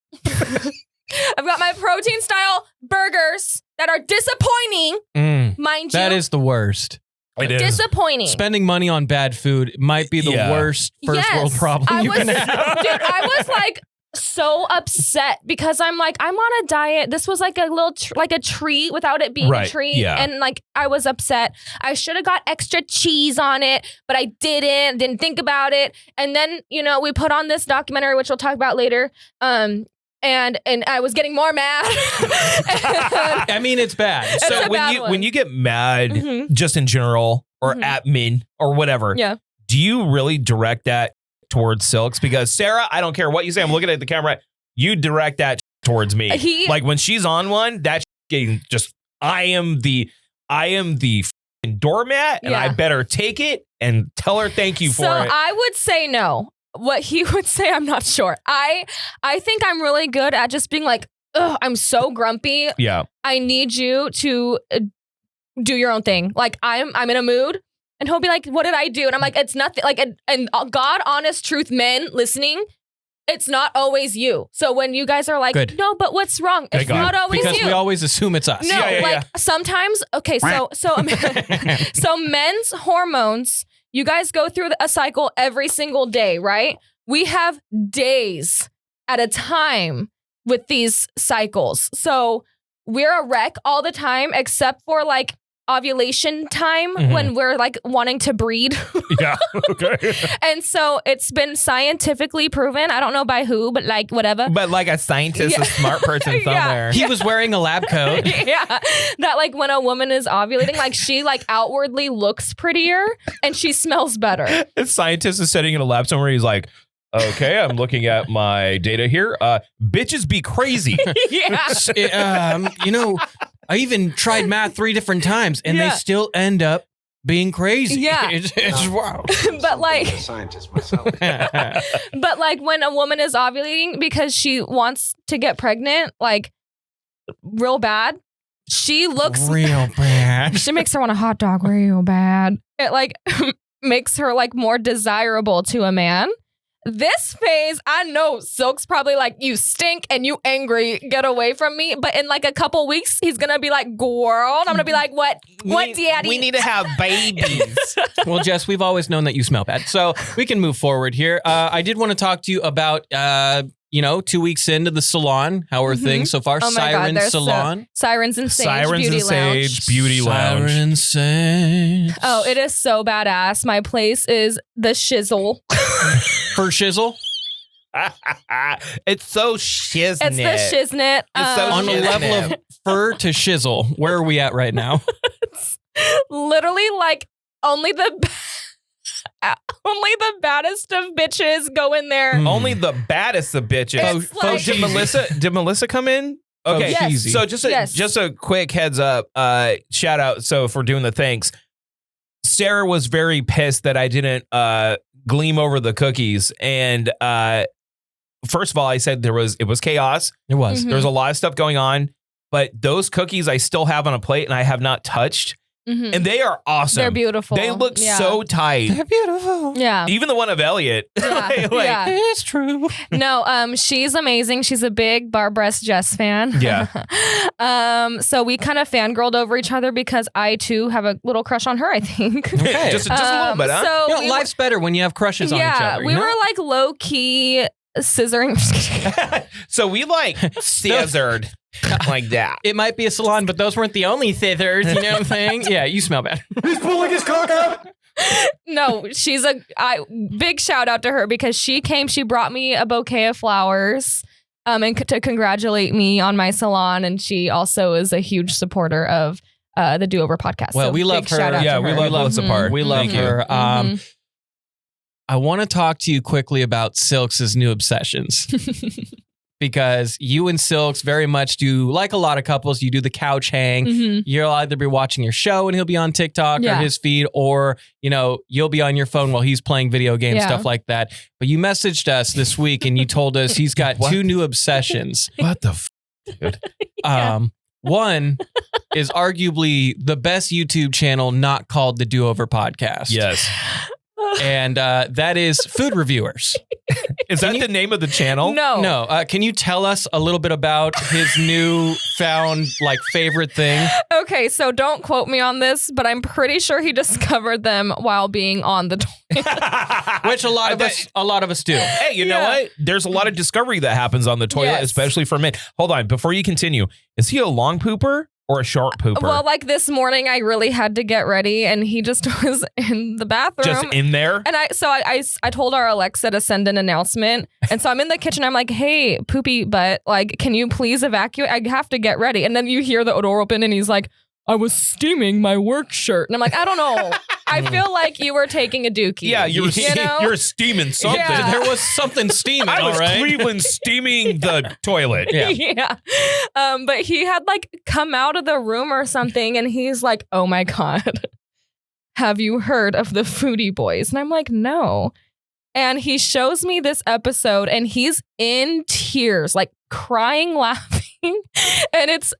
protein style burgers that are disappointing, mind you. That is the worst. It is. disappointing. Spending money on bad food might be the Yeah. worst first Yes. world problem I you was, can have. Dude, I was like so upset because I'm like, I'm on a diet. This was like a little like a treat without it being Right, a treat. yeah. And like I was upset. I should have got extra cheese on it, but I didn't think about it. And then, you know, we put on this documentary, which we'll talk about later. And I was getting more mad. I mean, it's bad. It's So a bad one. when you get mad Mhm. just in general or Mhm. at men or whatever, Yeah. do you really direct that towards Silks? Because Sarah, I don't care what you say. I'm looking at the camera. You direct that towards me. Like when she's on one, that's getting just. I am the f***ing doormat, and I Yeah. better take it and tell her thank you for So it. I would say no. what he would say, I'm not sure. I think I'm really good at just being like, ugh, I'm so grumpy. Yeah. I need you to do your own thing. Like I'm in a mood, and he'll be like, what did I do? And I'm like, it's nothing. Like, and God, honest truth, men listening, it's not always you. So when you guys are like, Good. no, but what's wrong? It's not always because you. we always assume it's us. No, sometimes, okay, so so men's hormones, you guys go through a cycle every single day, right? We have days at a time with these cycles. So we're a wreck all the time, except for like ovulation time when we're like wanting to breed. Yeah. Okay. And so it's been scientifically proven. I don't know by who, but like whatever. But like a scientist, a smart person somewhere. He was wearing a lab coat. Yeah. That like when a woman is ovulating, like she like outwardly looks prettier and she smells better. A scientist is sitting in a lab somewhere. He's like, okay, I'm looking at my data here. Bitches be crazy. Yeah. I even tried math 3 different times and they still end up being crazy. Yeah. It's wow. But like, I'm a scientist myself. but like when a woman is ovulating because she wants to get pregnant, like real bad, she looks real bad. She makes her want a hot dog real bad. It like makes her like more desirable to a man. This phase, I know Silk's probably like, you stink and you angry, get away from me. But in like a couple weeks, he's going to be like, girl. And I'm going to be like, what, daddy? We need to have babies. Well, Jess, we've always known that you smell bad. So we can move forward here. I did want to talk to you about, 2 weeks into the salon. How are things so far? Oh my Siren God, Salon. Sirens and Sage Sirens Beauty and Sage Lounge. Beauty Lounge. Siren Sage. Oh, it is so badass. My place is the shizzle. For shizzle? It's so shiznit. It's the shiznit. It's so On a shiznit. level of fur to shizzle, where are we at right now? Literally like only the baddest of bitches go in there. Only the baddest of bitches. It's like- Did Melissa come in? Okay, Yes. so just a quick heads up, shout out. So for doing the thanks, Sarah was very pissed that I didn't gleam over the cookies, and first of all, I said it was chaos. It was. There was a lot of stuff going on, but those cookies I still have on a plate and I have not touched, and they are awesome. They're beautiful. They look so tight. They're beautiful. Yeah. Even the one of Elliott. Yeah. Yeah. It's true. No, she's amazing. She's a big Barbreast Jess fan. Yeah. So we kind of fangirled over each other because I too have a little crush on her, I think. Okay. just a little bit, huh? So we Life's better when you have crushes on each other. we were like low key scissoring. So we like scissored like that. It might be a salon, but those weren't the only thithers. You know what I'm saying? Yeah, you smell bad. He's pulling his cock out. No, she's big shout out to her because she brought me a bouquet of flowers and to congratulate me on my salon, and she also is a huge supporter of the Do Over podcast. Well, so we love big her. shout out Yeah, to we her. love Melissa Park. We love Thank you. her. I want to talk to you quickly about Silk's new obsessions. Because you and Silks very much do, like a lot of couples, you do the couch hang. You'll either be watching your show and he'll be on TikTok or his feed, or, you'll be on your phone while he's playing video games, stuff like that. But you messaged us this week and you told us he's got 2 new obsessions. What the dude? One is arguably the best YouTube channel not called the Do Over Podcast. Yes. And that is food reviewers. Is that the name of the channel? No. Can you tell us a little bit about his new found favorite thing? Okay, so don't quote me on this, but I'm pretty sure he discovered them while being on the toilet. Which a lot of us do. Hey, you know what? There's a lot of discovery that happens on the toilet, especially for men. Hold on, before you continue, is he a long pooper or a short pooper? Well, this morning I really had to get ready, and he just was in the bathroom. Just in there? And I told our Alexa to send an announcement. And so I'm in the kitchen. I'm like, hey, poopy butt, can you please evacuate? I have to get ready. And then you hear the door open and he's like, I was steaming my work shirt. And I'm like, I don't know. I feel like you were taking a dookie. Yeah, you're steaming something. Yeah. There was something steaming, I was all right? Cleveland steaming the toilet. Yeah. But he had come out of the room or something, and he's like, oh my God, have you heard of the Foodie Boys? And I'm like, no. And he shows me this episode and he's in tears, like crying, laughing. And it's,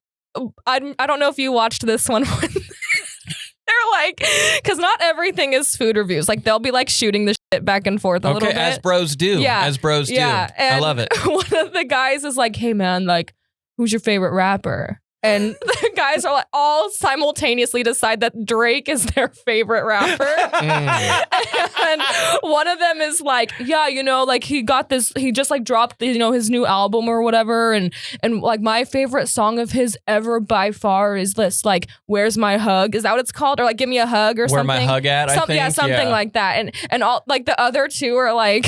I don't know if you watched this one. They're like, because not everything is food reviews. Like they'll be like shooting the shit back and forth a little bit. As bros do. Yeah. As bros do. And I love it. One of the guys is like, hey man, like, who's your favorite rapper? And the guys are like all simultaneously decide that Drake is their favorite rapper. And one of them is like, yeah, you know, like he just like dropped, you know, his new album or whatever. And like my favorite song of his ever by far is this, like, Where's My Hug? Is that what it's called? Or like, Give Me a Hug or something. Where my hug at, I think. Yeah, something like that. And all like the other two are like,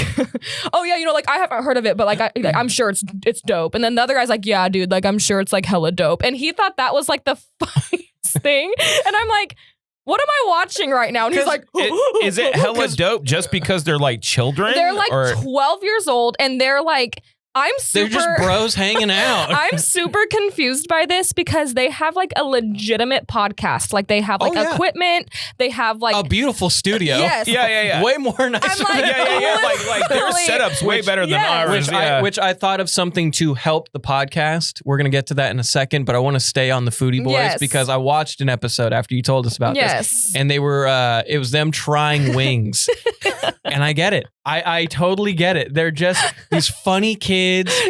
oh yeah, you know, like I haven't heard of it, but like I'm sure it's dope. And then the other guy's like, yeah, dude, like I'm sure it's like hella dope. And he thought that was like the funniest thing. And I'm like, what am I watching right now? And he's like, is it hella dope just because they're like children? They're like 12 years old and they're like, they're just bros hanging out. I'm super confused by this because they have like a legitimate podcast. Like they have like equipment. They have like a beautiful studio. Yes. Yeah. Way more nice. Like, Like their setup's way better than ours. Which I thought of something to help the podcast. We're going to get to that in a second, but I want to stay on the Foodie Boys because I watched an episode after you told us about this. And they were, it was them trying wings. And I get it. I totally get it. They're just these funny kids,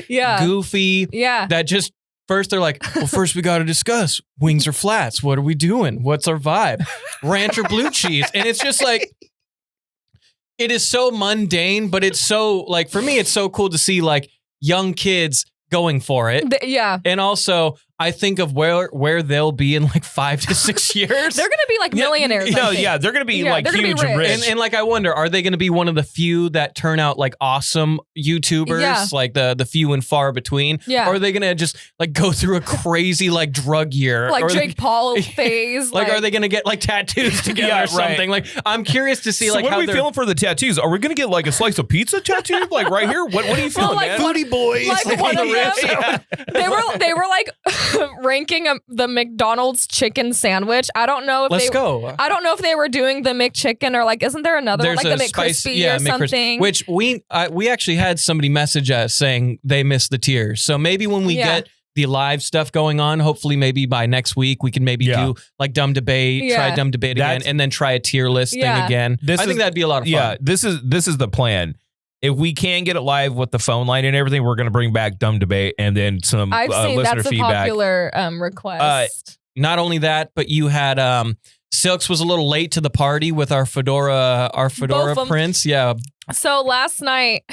goofy, that just first they're like, well, first we got to discuss wings or flats. What are we doing? What's our vibe? Ranch or blue cheese? And it's just like, it is so mundane, but it's so like, for me, it's so cool to see like young kids going for it. And also I think of where they'll be in like 5 to 6 years. They're going to be like millionaires. They're going to be like huge and rich. And like, I wonder, are they going to be one of the few that turn out like awesome YouTubers, like the few and far between? Yeah. Or are they going to just like go through a crazy like drug year? Like or Jake Paul phase. Like, are they going to get like tattoos together or something? Like, I'm curious to see like what how are we feeling for the tattoos? Are we going to get like a slice of pizza tattooed like right here? What are you feeling, like, man? Foodie Boys. Like one of them, they were like ranking the McDonald's chicken sandwich. I don't know if I don't know if they were doing the McChicken or like, isn't there another one, like the McCrispy or something? Which we actually had somebody message us saying they missed the tiers. So maybe when we get the live stuff going on, hopefully maybe by next week we can maybe do like dumb debate, try dumb debate again, and then try a tier list thing again. I think that'd be a lot of fun. Yeah, this is the plan. If we can get it live with the phone line and everything, we're going to bring back dumb debate and then some listener that's feedback. A popular request. Not only that, but you had Silks was a little late to the party with our fedora prince. Yeah. So last night,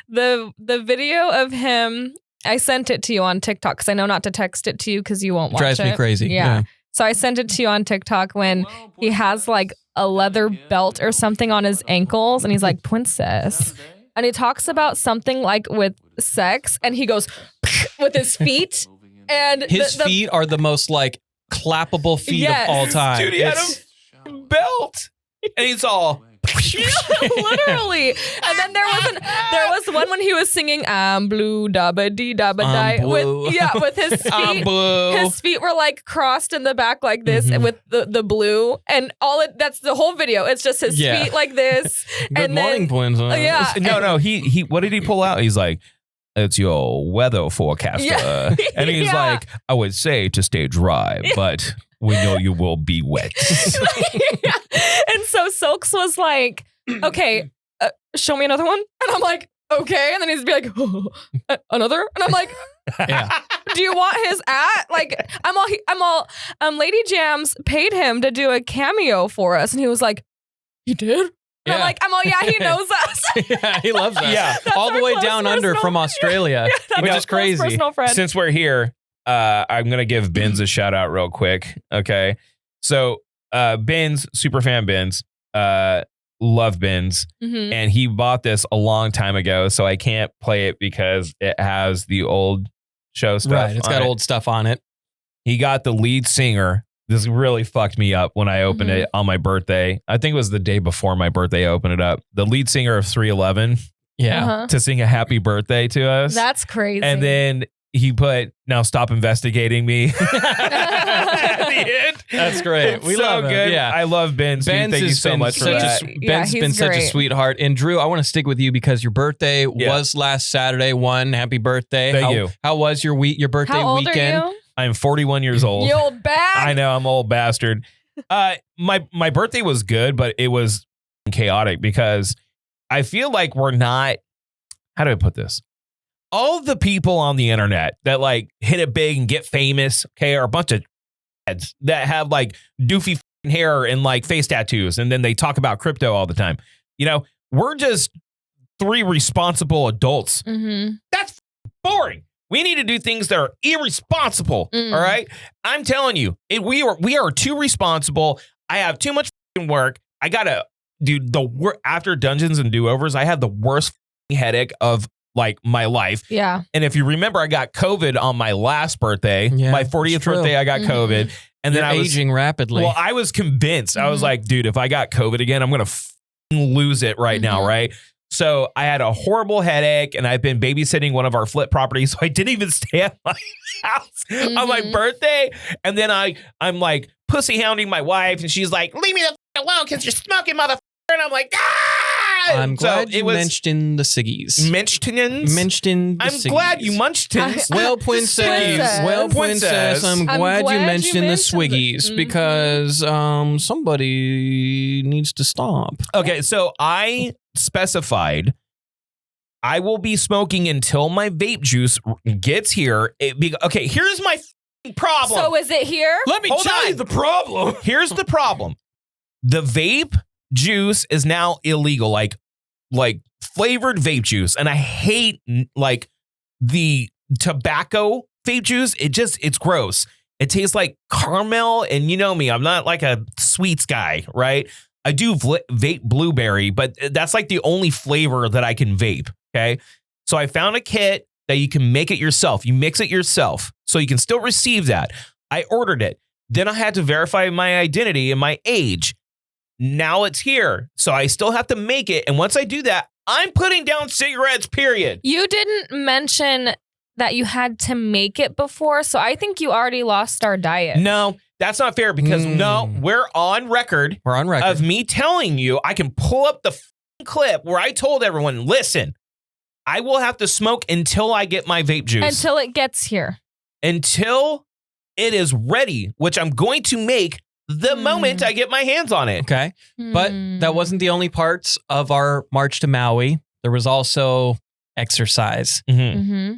the video of him, I sent it to you on TikTok because I know not to text it to you because you won't watch it. Drives me crazy. Yeah. So I sent it to you on TikTok when he has like a leather belt or something on his ankles and he's like, princess. And he talks about something like with sex and he goes with his feet. And his feet are the most like clappable feet of all time. Dude, he had a belt. And he's all... Literally. And then there was one when he was singing I'm blue dabba dee dabba die with his feet. His feet were like crossed in the back like this with the blue and that's the whole video. It's just his feet like this. Good morning, Twins. No, he what did he pull out? He's like, it's your weather forecaster. And he's like, I would say to stay dry, but we know you will be wet. And so Silks was like, okay, show me another one. And I'm like, okay. And then he's be like, oh, another. And I'm like, do you want his at? Like, I'm all, Lady Jams paid him to do a cameo for us. And he was like, he did? And I'm all, he knows us. Yeah, he loves us. Yeah. All the way down under from Australia, which is crazy. Since we're here, I'm going to give Benz a shout out real quick. Okay. So, Benz, super fan Benz, love Benz. And he bought this a long time ago. So I can't play it because it has the old show stuff. Right. It's got old stuff on it. He got the lead singer. This really fucked me up when I opened it on my birthday. I think it was the day before my birthday I opened it up. The lead singer of 311. Yeah. To sing a happy birthday to us. That's crazy. And then he put, now stop investigating me at the end. That's great. We so love him. good. Yeah. I love Ben. Thank you so much for that. Ben's been such a sweetheart. And Drew, I want to stick with you because your birthday was last Saturday. Happy birthday. Thank you. How was your birthday How old weekend? Are you? I'm 41 years old. You old bag. I know, I'm an old bastard. My birthday was good, but it was chaotic because I feel like we're not, how do I put this? All the people on the internet that like hit it big and get famous, okay, are a bunch of heads that have like doofy hair and like face tattoos, and then they talk about crypto all the time. You know, we're just 3 responsible adults. Mm-hmm. That's boring. We need to do things that are irresponsible. All right. I'm telling you, we are too responsible. I have too much work. I gotta do after Dungeons and Do-Overs. I had the worst headache of like my life. Yeah. And if you remember, I got COVID on my last birthday, my 40th birthday. I got COVID, and then I was aging rapidly. Well, I was convinced. I was like, dude, if I got COVID again, I'm gonna lose it right now, right? So I had a horrible headache, and I've been babysitting one of our flip properties, so I didn't even stay at my house on my birthday. And then I'm like pussy hounding my wife, and she's like, "Leave me the f- alone, because you're smoking, motherfucker." And I'm like, "Ah!" I'm glad you mentioned the ciggies. Mentioned. I'm glad you munchtins. Well, princess. I'm glad you mentioned the swiggies because somebody needs to stop. Okay, so I specified I will be smoking until my vape juice gets here. Okay, here's my problem. So is it here? Let me tell you the problem. Here's the problem. The vape juice is now illegal, like flavored vape juice. And I hate like the tobacco vape juice. It's gross. It tastes like caramel. And you know me, I'm not like a sweets guy, right? I do vape blueberry, but that's like the only flavor that I can vape. Okay. So I found a kit that you can make it yourself. You mix it yourself so you can still receive that. I ordered it. Then I had to verify my identity and my age. Now it's here. So I still have to make it. And once I do that, I'm putting down cigarettes, period. You didn't mention that you had to make it before. So I think you already lost our diet. No, that's not fair because we're on record. We're on record of me telling you, I can pull up the clip where I told everyone, listen, I will have to smoke until I get my vape juice. Until it gets here. Until it is ready, which I'm going to make the moment I get my hands on it. Okay. But that wasn't the only parts of our march to Maui. There was also exercise.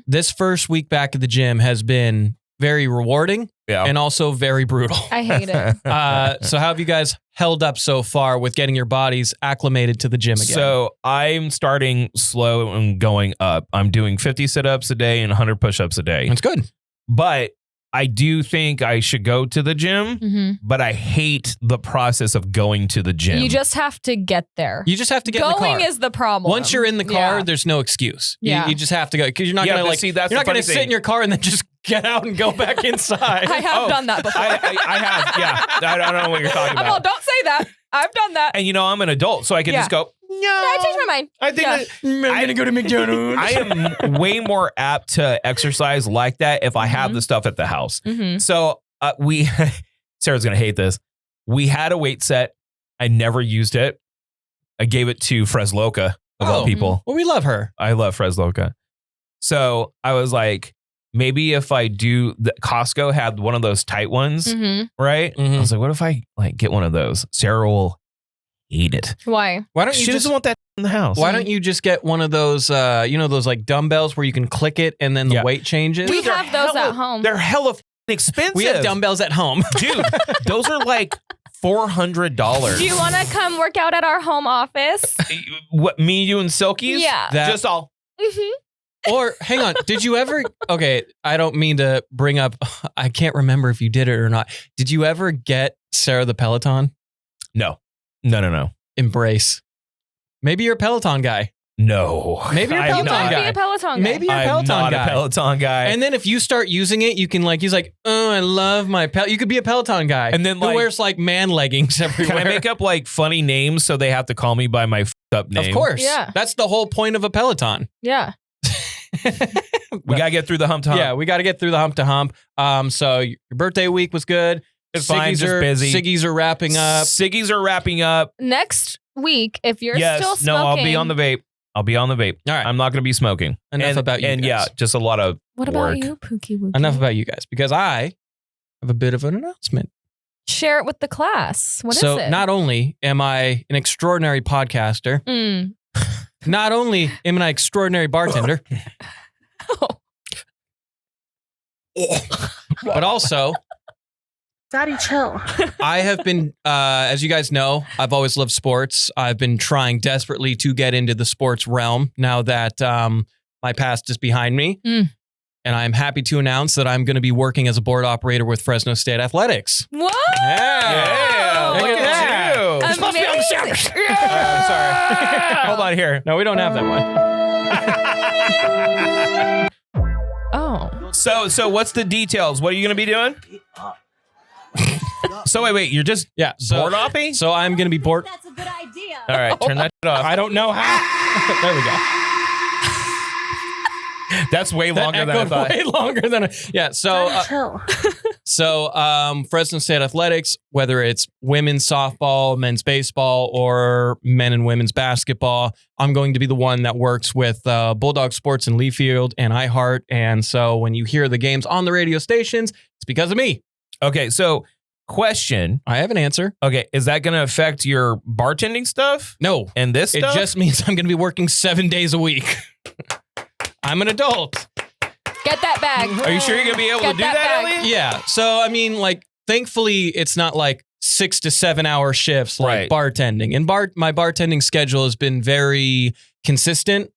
This first week back at the gym has been very rewarding and also very brutal. I hate it. So how have you guys held up so far with getting your bodies acclimated to the gym again? So I'm starting slow and going up. I'm doing 50 sit-ups a day and 100 push-ups a day. That's good. But I do think I should go to the gym, but I hate the process of going to the gym. You just have to get there. You just have to get in the car. Going is the problem. Once you're in the car, there's no excuse. You just have to go because you're not going to see, that's you're not going to sit in your car and then just get out and go back inside. I have done that before. I have, yeah. I don't know what you're talking about. Well, don't say that. I've done that. And I'm an adult, so I can just go, no. I changed my mind. I think I'm going to go to McDonald's. I am way more apt to exercise like that if I have the stuff at the house. So Sarah's going to hate this. We had a weight set. I never used it. I gave it to Fresloka of all people. Well, we love her. I love Fresloka. So I was like, maybe if I do, Costco had one of those tight ones, right? I was like, what if I like get one of those? Sarah will hate it. Why? Why don't you She doesn't want that in the house. Why don't you just get one of those, those like dumbbells where you can click it and then the weight changes? We have those at home. They're hella expensive. We have dumbbells at home. Dude, those are like $400. Do you want to come work out at our home office? What, me, you, and Silkies? Yeah. Just all. Or hang on, did you ever, okay, I don't mean to bring up, I can't remember if you did it or not. Did you ever get Sarah the Peloton? No. Embrace. Maybe you're a Peloton guy. No. Maybe you're a Peloton guy. Be a Peloton guy. Maybe you're a Peloton I'm not guy. a Peloton guy. And then if you start using it, you can he's like, oh, I love my Peloton. You could be a Peloton guy. And then who wears like man leggings everywhere. Can I make up like funny names so they have to call me by my up name? Of course. Yeah. That's the whole point of a Peloton. Yeah. We got to get through the hump to hump. Yeah, we got to get through the hump to hump. So your birthday week was good. It's fine, just busy. Siggies are wrapping up. Siggies are wrapping up. Next week, if you're Yes, still smoking. no, I'll be on the vape. All right. I'm not going to be smoking. Enough about you And guys. yeah, just a lot of What work. about you, Pookie Wookie? Enough about you guys, because I have a bit of an announcement. Share it with the class. What is So it? not only am I an extraordinary podcaster, not only am I an extraordinary bartender, but also Daddy, chill. I have been, as you guys know, I've always loved sports. I've been trying desperately to get into the sports realm now that my past is behind me. And I'm happy to announce that I'm going to be working as a board operator with Fresno State Athletics. Whoa! Yeah, Look look at at you. This must be on the sound. I'm sorry. Hold on here. No, we don't have that one. Oh. So what's the details? What are you going to be doing? So wait, you're just board opping? So I'm going to be board. That's a good idea. All right, turn that off. I don't know how. There we go. That's way longer than I echoed thought. way longer than Chill. So Fresno State Athletics, whether it's women's softball, men's baseball, or men and women's basketball, I'm going to be the one that works with Bulldog Sports in Leafield and iHeart. And so when you hear the games on the radio stations, it's because of me. Okay, so question. I have an answer. Okay, is that going to affect your bartending stuff No, and this it stuff? just means I'm going to be working 7 days a week. I'm an adult. Get that bag. Are you sure you're going to be able to Get do that that, bag. Elliot? Yeah. So, I mean, like, thankfully, it's not like 6 to 7 hour shifts like Right. bartending. And my bartending schedule has been very consistent.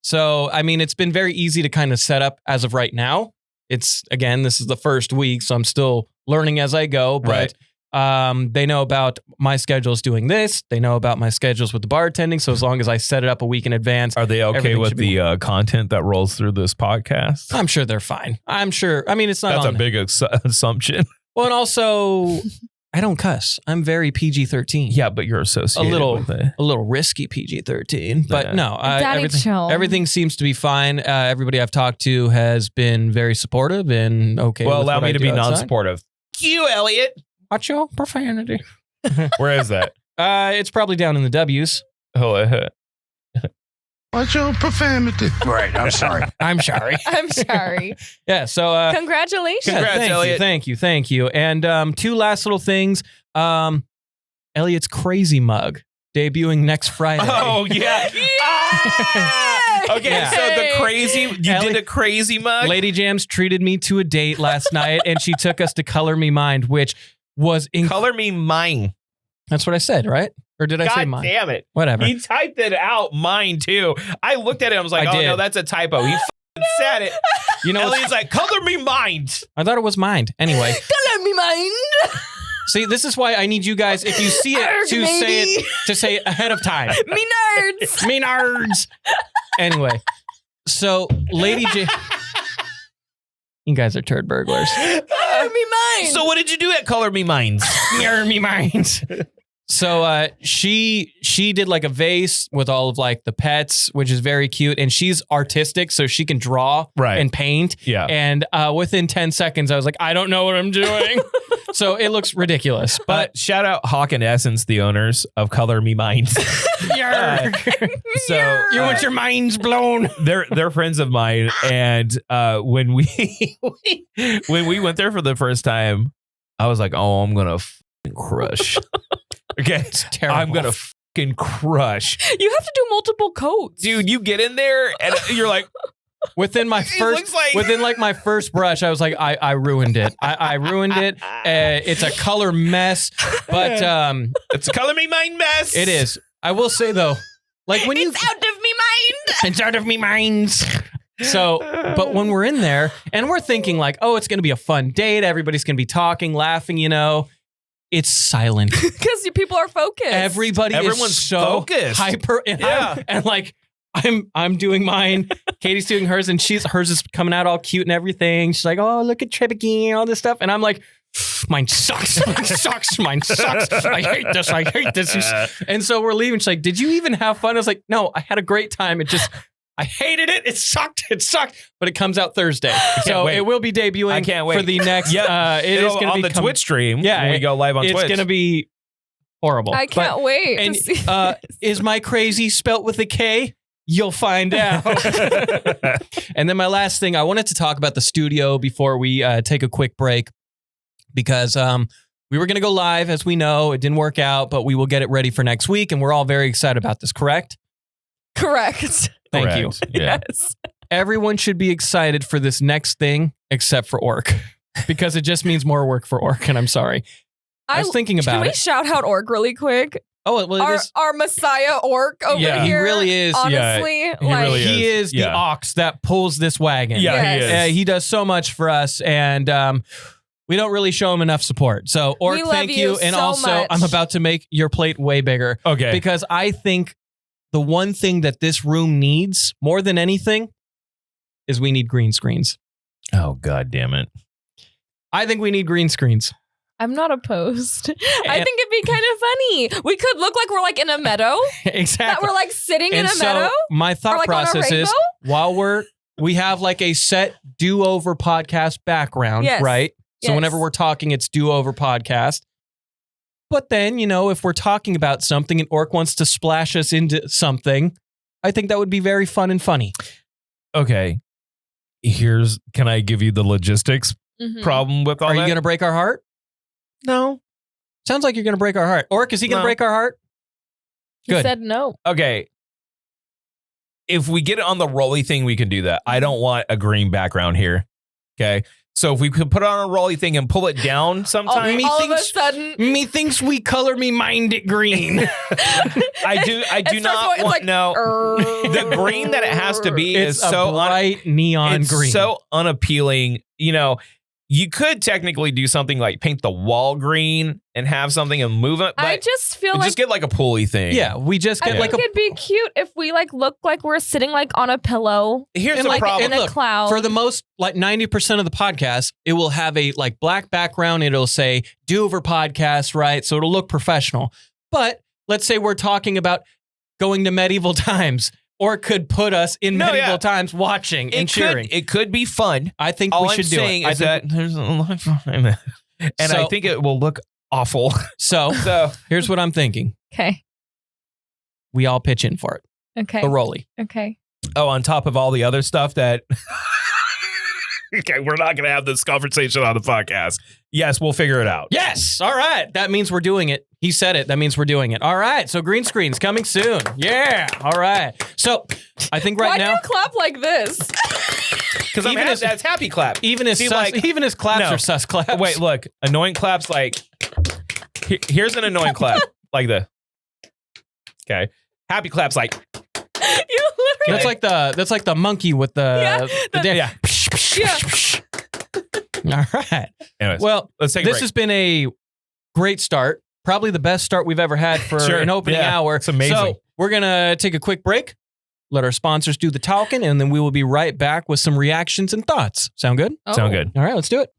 So, I mean, it's been very easy to kind of set up as of right now. It's, again, this is the first week, so I'm still learning as I go. But they know about my schedules doing this. They know about my schedules with the bartending. So as long as I set it up a week in advance, Are they okay Everything with should be the content that rolls through this podcast? I'm sure they're fine. I'm sure. I mean, it's not That's a on big assumption. Well, and also, I don't cuss. I'm very PG-13. Yeah, but you're associated with it. A little risky PG-13. But Yeah. no, Daddy, chill. everything seems to be fine. Everybody I've talked to has been very supportive and okay. Well, with allow what me I to do be outside. non-supportive. You, Elliot. Watch your profanity. Where is that? It's probably down in the W's. What's your profanity? Right, I'm sorry. I'm sorry. I'm sorry. Yeah, so Congratulations. Congrats, thank Elliot. Thank you. And two last little things. Elliott's Crazy Mug debuting next Friday. Oh, yeah. Okay, Yeah. so the crazy, you did a crazy mug? Lady Jams treated me to a date last night, and she took us to Color Me Mind, which was Color me mine. That's what I said, right? Or did I say God mine? damn it. Whatever. He typed it out, mine too. I looked at it, I was like, I oh did. no, that's a typo. He said it. You know, Elliot's like, color me mind. I thought it was mind. Anyway, Color me mine. see, this is why I need you guys, if you see it, to say it ahead of time. Me nerds. Me nerds. Anyway, so Lady J. You guys are turd burglars. Color me mine. So what did you do at Color Me Minds? Me minds. So she did like a vase with all of like the pets, which is very cute, and she's artistic, so she can draw Right. and paint. Yeah. And within 10 seconds, I was like, I don't know what I'm doing. So it looks ridiculous. But shout out Hawk and Essence, the owners of Color Me Minds. So You want your minds blown? they're friends of mine, and when we went there for the first time, I was like, oh, I'm gonna fucking crush. Okay, terrible. I'm gonna fucking crush, You have to do multiple coats. dude. You get in there and you're like, Within my looks like- my first brush, I was like, I ruined it. I ruined it. It's a color mess, but it's a Color Me Mind mess. it is. I will say though, like when you It's out of me mind. it's out of me minds. So, but when we're in there and we're thinking like, oh, it's gonna be a fun date. Everybody's gonna be talking, laughing. You know, it's silent. Because people are focused. Everyone's Everyone's so focused. hyper, and Yeah. and like. I'm doing mine. Katie's doing hers, and hers is coming out all cute and everything. She's like, "Oh, look at Tribicky and all this stuff," and I'm like, "Mine sucks. Mine sucks. Mine sucks. I hate this. I hate this." And so we're leaving. She's like, "Did you even have fun?" I was like, "No, I had a great time. It just I hated it. It sucked. But it comes out Thursday. So wait. it will be debuting I can't wait. for the next. it is going to on be the Twitch stream. Yeah, when we go live on Twitch. It's going to be horrible. I can't wait And to see is my crazy spelt with a K? You'll find out. And then my last thing, I wanted to talk about the studio before we take a quick break because we were going to go live, as we know. It didn't work out, but we will get it ready for next week, and we're all very excited about this, correct? Correct. Thank you. Yeah. Yes. Everyone should be excited for this next thing, except for Orc, because it just means more work for Orc, and I'm sorry. I was thinking Can about we it. shout out Orc really quick? Oh, well, it is. Our Messiah Orc over Yeah, he here. really is. Honestly, he like, really is. He is the Yeah. ox that pulls this wagon. Yeah, Yes. he is. He does so much for us, and we don't really show him enough support. So, Orc, We love thank you. you And so also, much. I'm about to make your plate way bigger Okay. because I think the one thing that this room needs more than anything is we need green screens. Oh, God damn it. I think we need green screens. I'm not opposed. I And- think it'd be kind of funny. We could look like we're like in a meadow. That Exactly. we're like sitting in And a so meadow. my thought Or like on a process is rainbow? while we have like a set do-over podcast background, Yes. right? So Yes. whenever we're talking, it's do-over podcast. But then, if we're talking about something and Orc wants to splash us into something, I think that would be very fun and funny. Okay. Can I give you the logistics Mhm. problem with all Are that? you going to break our heart? No. Sounds like you're going to break our heart. Orc, is he going to No. break our heart? He Good. said no. Okay. If we get it on the rolly thing, we can do that. I don't want a green background here. Okay. So if we could put it on a rolly thing and pull it down All, sometime, all of a Methinks- sudden, Methinks we color me mind it green. I do It not starts going- it's want like, no. The green that it has to be It's is a so bright neon it's green. so unappealing. You could technically do something like paint the wall green and have something and move it, but I just feel like just get like a pulley thing. yeah, we just I get think like a it'd be cute if we like look like we're sitting like on a pillow, Here's And the like- problem. in a look, cloud. for the most, like 90% of the podcast, it will have a like black background. It'll say do-over podcast, right? So it'll look professional. But let's say we're talking about going to medieval times, or it could put us in No, medieval yeah. times watching and cheering. It could be fun. I think All we I'm should do saying it. is that there's a lot of fun. And I So- think it will look awful. So So here's what I'm thinking. okay, We all pitch in for it. okay, The rolly. okay. on top of all the other stuff that okay, we're not gonna have this conversation on the podcast. Yes, we'll figure it out. Yes. All right. That means we're doing it. He said it. That means we're doing it. All right. So green screen's coming soon. Yeah. All right. So I think right Why now, do you clap like this? Because Even as- that's happy clap. even his See, sus, like- even his claps No. are sus claps. Wait, look, annoying claps like here's an annoying clap like this. Okay, happy claps like You literally. That's like the monkey with the yeah. All right. Anyways, Well, let's take a this break. has been a great start. Probably the best start we've ever had for Sure. an opening Yeah. hour. It's amazing. So we're gonna take a quick break. Let our sponsors do the talking, and then we will be right back with some reactions and thoughts. Sound good? Sound good. All right, let's do it.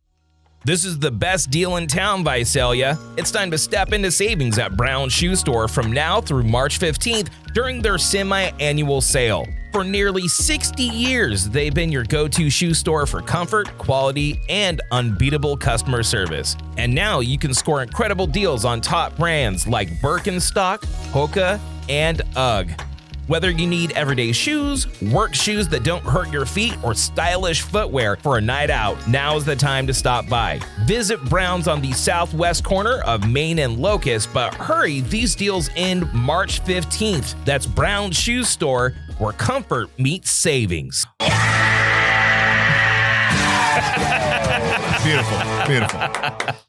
This is the best deal in town, Visalia. It's time to step into savings at Brown Shoe Store from now through March 15th during their semi-annual sale. For nearly 60 years, they've been your go-to shoe store for comfort, quality, and unbeatable customer service. And now you can score incredible deals on top brands like Birkenstock, Hoka, and UGG. Whether you need everyday shoes, work shoes that don't hurt your feet, or stylish footwear for a night out, now's the time to stop by. Visit Brown's on the southwest corner of Main and Locust, but hurry, these deals end March 15th. That's Brown's Shoe Store, where comfort meets savings. Beautiful.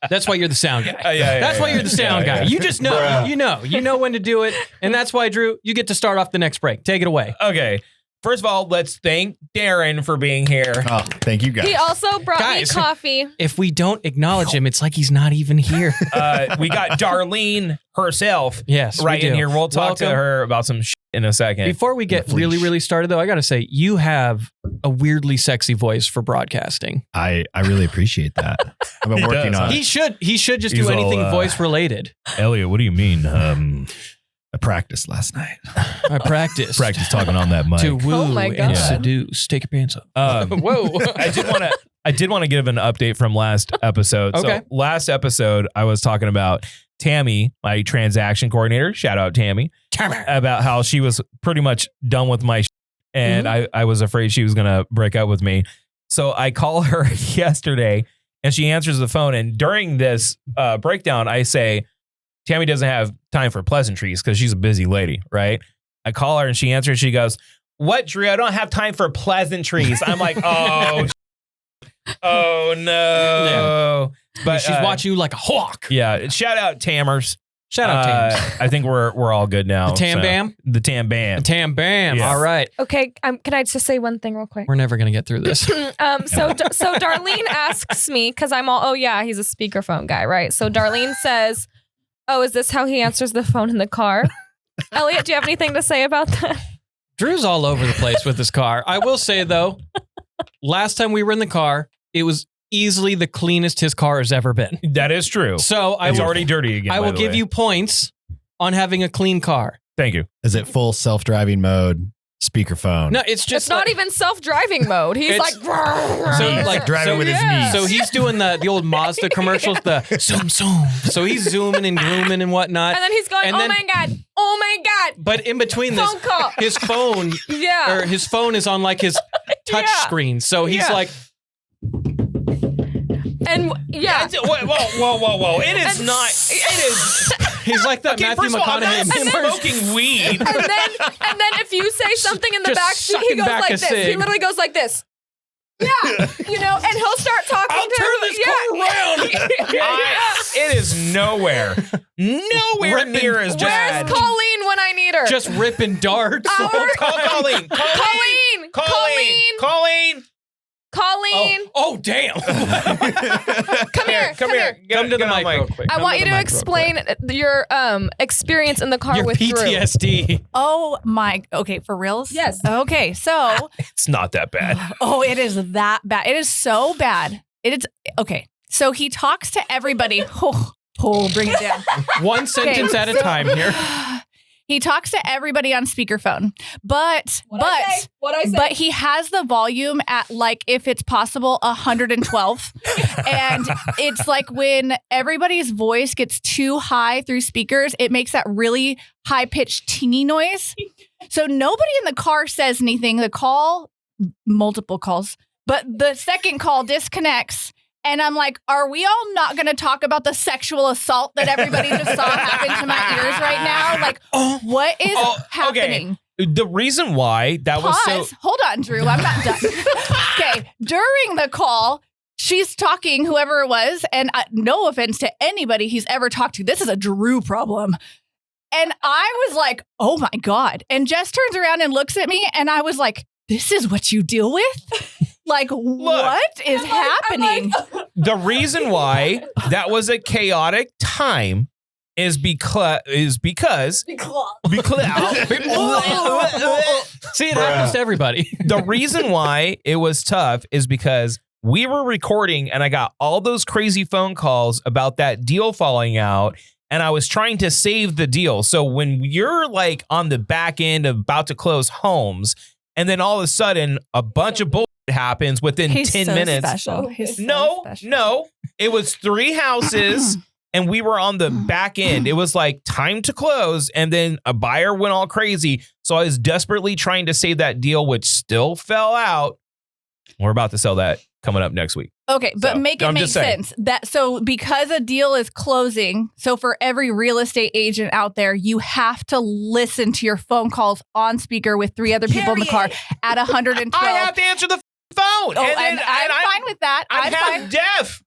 That's why you're the sound guy. Yeah, That's why you're the sound guy. You just know. Bruh. You know when to do it, and that's why, Drew, you get to start off the next break. Take it away. Okay, first of all, let's thank Darren for being here. Oh, thank you guys. He also brought Guys. me coffee. If we don't acknowledge him, it's like he's not even here. We got Darleen herself Yes, right we in do. here. We'll talk to Welcome. her about some shit in a second. Before we get The fleece. really started, though, I got to say, you have a weirdly sexy voice for broadcasting. I really appreciate that. I've been He working does, on huh? He should just He's do anything all, voice related. Elliott, what do you mean? I practiced last night. I practiced. Practice talking on that mic. To woo Oh my and God. seduce. Take your pants off. Whoa! I did want to give an update from last episode. Okay. So last episode, I was talking about Tammy, my transaction coordinator. Shout out Tammy. About how she was pretty much done with my and I was afraid she was gonna break up with me. So I call her yesterday, and she answers the phone. And during this breakdown, I say, Tammy doesn't have time for pleasantries because she's a busy lady, right? I call her and she answers. She goes, "What, Drew? I don't have time for pleasantries." I'm like, oh, oh no. But she's watching you like a hawk. Yeah. Shout out Tammers. Shout out Tams. I think we're all good now. The Tam Bam? The Tam Bam. The Tam Bam. Yes. All right. Okay, can I just say one thing real quick? We're never going to get through this. So Darleen asks me, because I'm all, oh yeah, he's a speakerphone guy, right? So Darleen says, oh, is this how he answers the phone in the car? Elliott, do you have anything to say about that? Drew's all over the place with his car. I will say, though, last time we were in the car, it was easily the cleanest his car has ever been. That is true. So It's already dirty again. I by will the give way. you points on having a clean car. Thank you. Is it full self-driving mode, speakerphone? No, it's just It's not even self-driving mode. He's like, So, He's like, driving so- with his yeah. knees. So he's doing the old Mazda commercials, the zoom zoom. So he's zooming and grooming and whatnot. and then he's going, And oh then- my God, But in between this, phone call. his phone Yeah. or his phone is on like his touch Yeah. screen. So he's Yeah. like, And yeah. Whoa. It is And- not. It is. he's like that Okay, Matthew first of all, I'm not McConaughey. smoking weed. And then if you say something in the Just back seat, he sucking goes back like a this. He cig. literally goes like this. Yeah. You know, and he'll start talking I'll to turn him. this car around. It is nowhere Ripping- near as Where's bad. Colleen when I need her? Just ripping darts. the whole Our- time. Colleen. Colleen. Oh, damn. Come here. Come here. Come to the Get on mic real quick. I Come want to you the to mic real quick. explain your experience in the car Your with Drew. PTSD. Oh my, okay, for reals? Yes. Okay, so, It's not that bad. oh, it is that bad. It is so bad. It is, okay, so he talks to everybody. Oh, bring it down. One sentence at a time here. He talks to everybody on speakerphone, but he has the volume at like, if it's possible, 112. And it's like when everybody's voice gets too high through speakers, it makes that really high pitched tingy noise. So nobody in the car says anything. The call, multiple calls, but the second call disconnects. And I'm like, are we all not going to talk about the sexual assault that everybody just saw happen to my ears right now? Like, what is happening? The reason why that was Pause. so. Hold on, Drew. I'm not done. Okay. During the call, she's talking, whoever it was, and no offense to anybody he's ever talked to, this is a Drew problem. And I was like, oh my God. And Jess turns around and looks at me, and I was like, this is what you deal with? Like, what is happening? The reason why that was a chaotic time is because See, it happens to everybody. the reason why it was tough is because we were recording and I got all those crazy phone calls about that deal falling out, and I was trying to save the deal. So when you're like on the back end about to close homes, and then all of a sudden a bunch of bullshit happens within 10 minutes. Special. He's so No, special. no. It was 3 houses and we were on the back end. It was like time to close, and then a buyer went all crazy. So I was desperately trying to save that deal, which still fell out. We're about to sell that coming up next week. Okay, but So, make it I'm make just saying. sense. So because a deal is closing, so for every real estate agent out there, you have to listen to your phone calls on speaker with 3 other people in the car at 112. I have to answer the phone. Oh, and I'm fine with that. I'm half fine. deaf.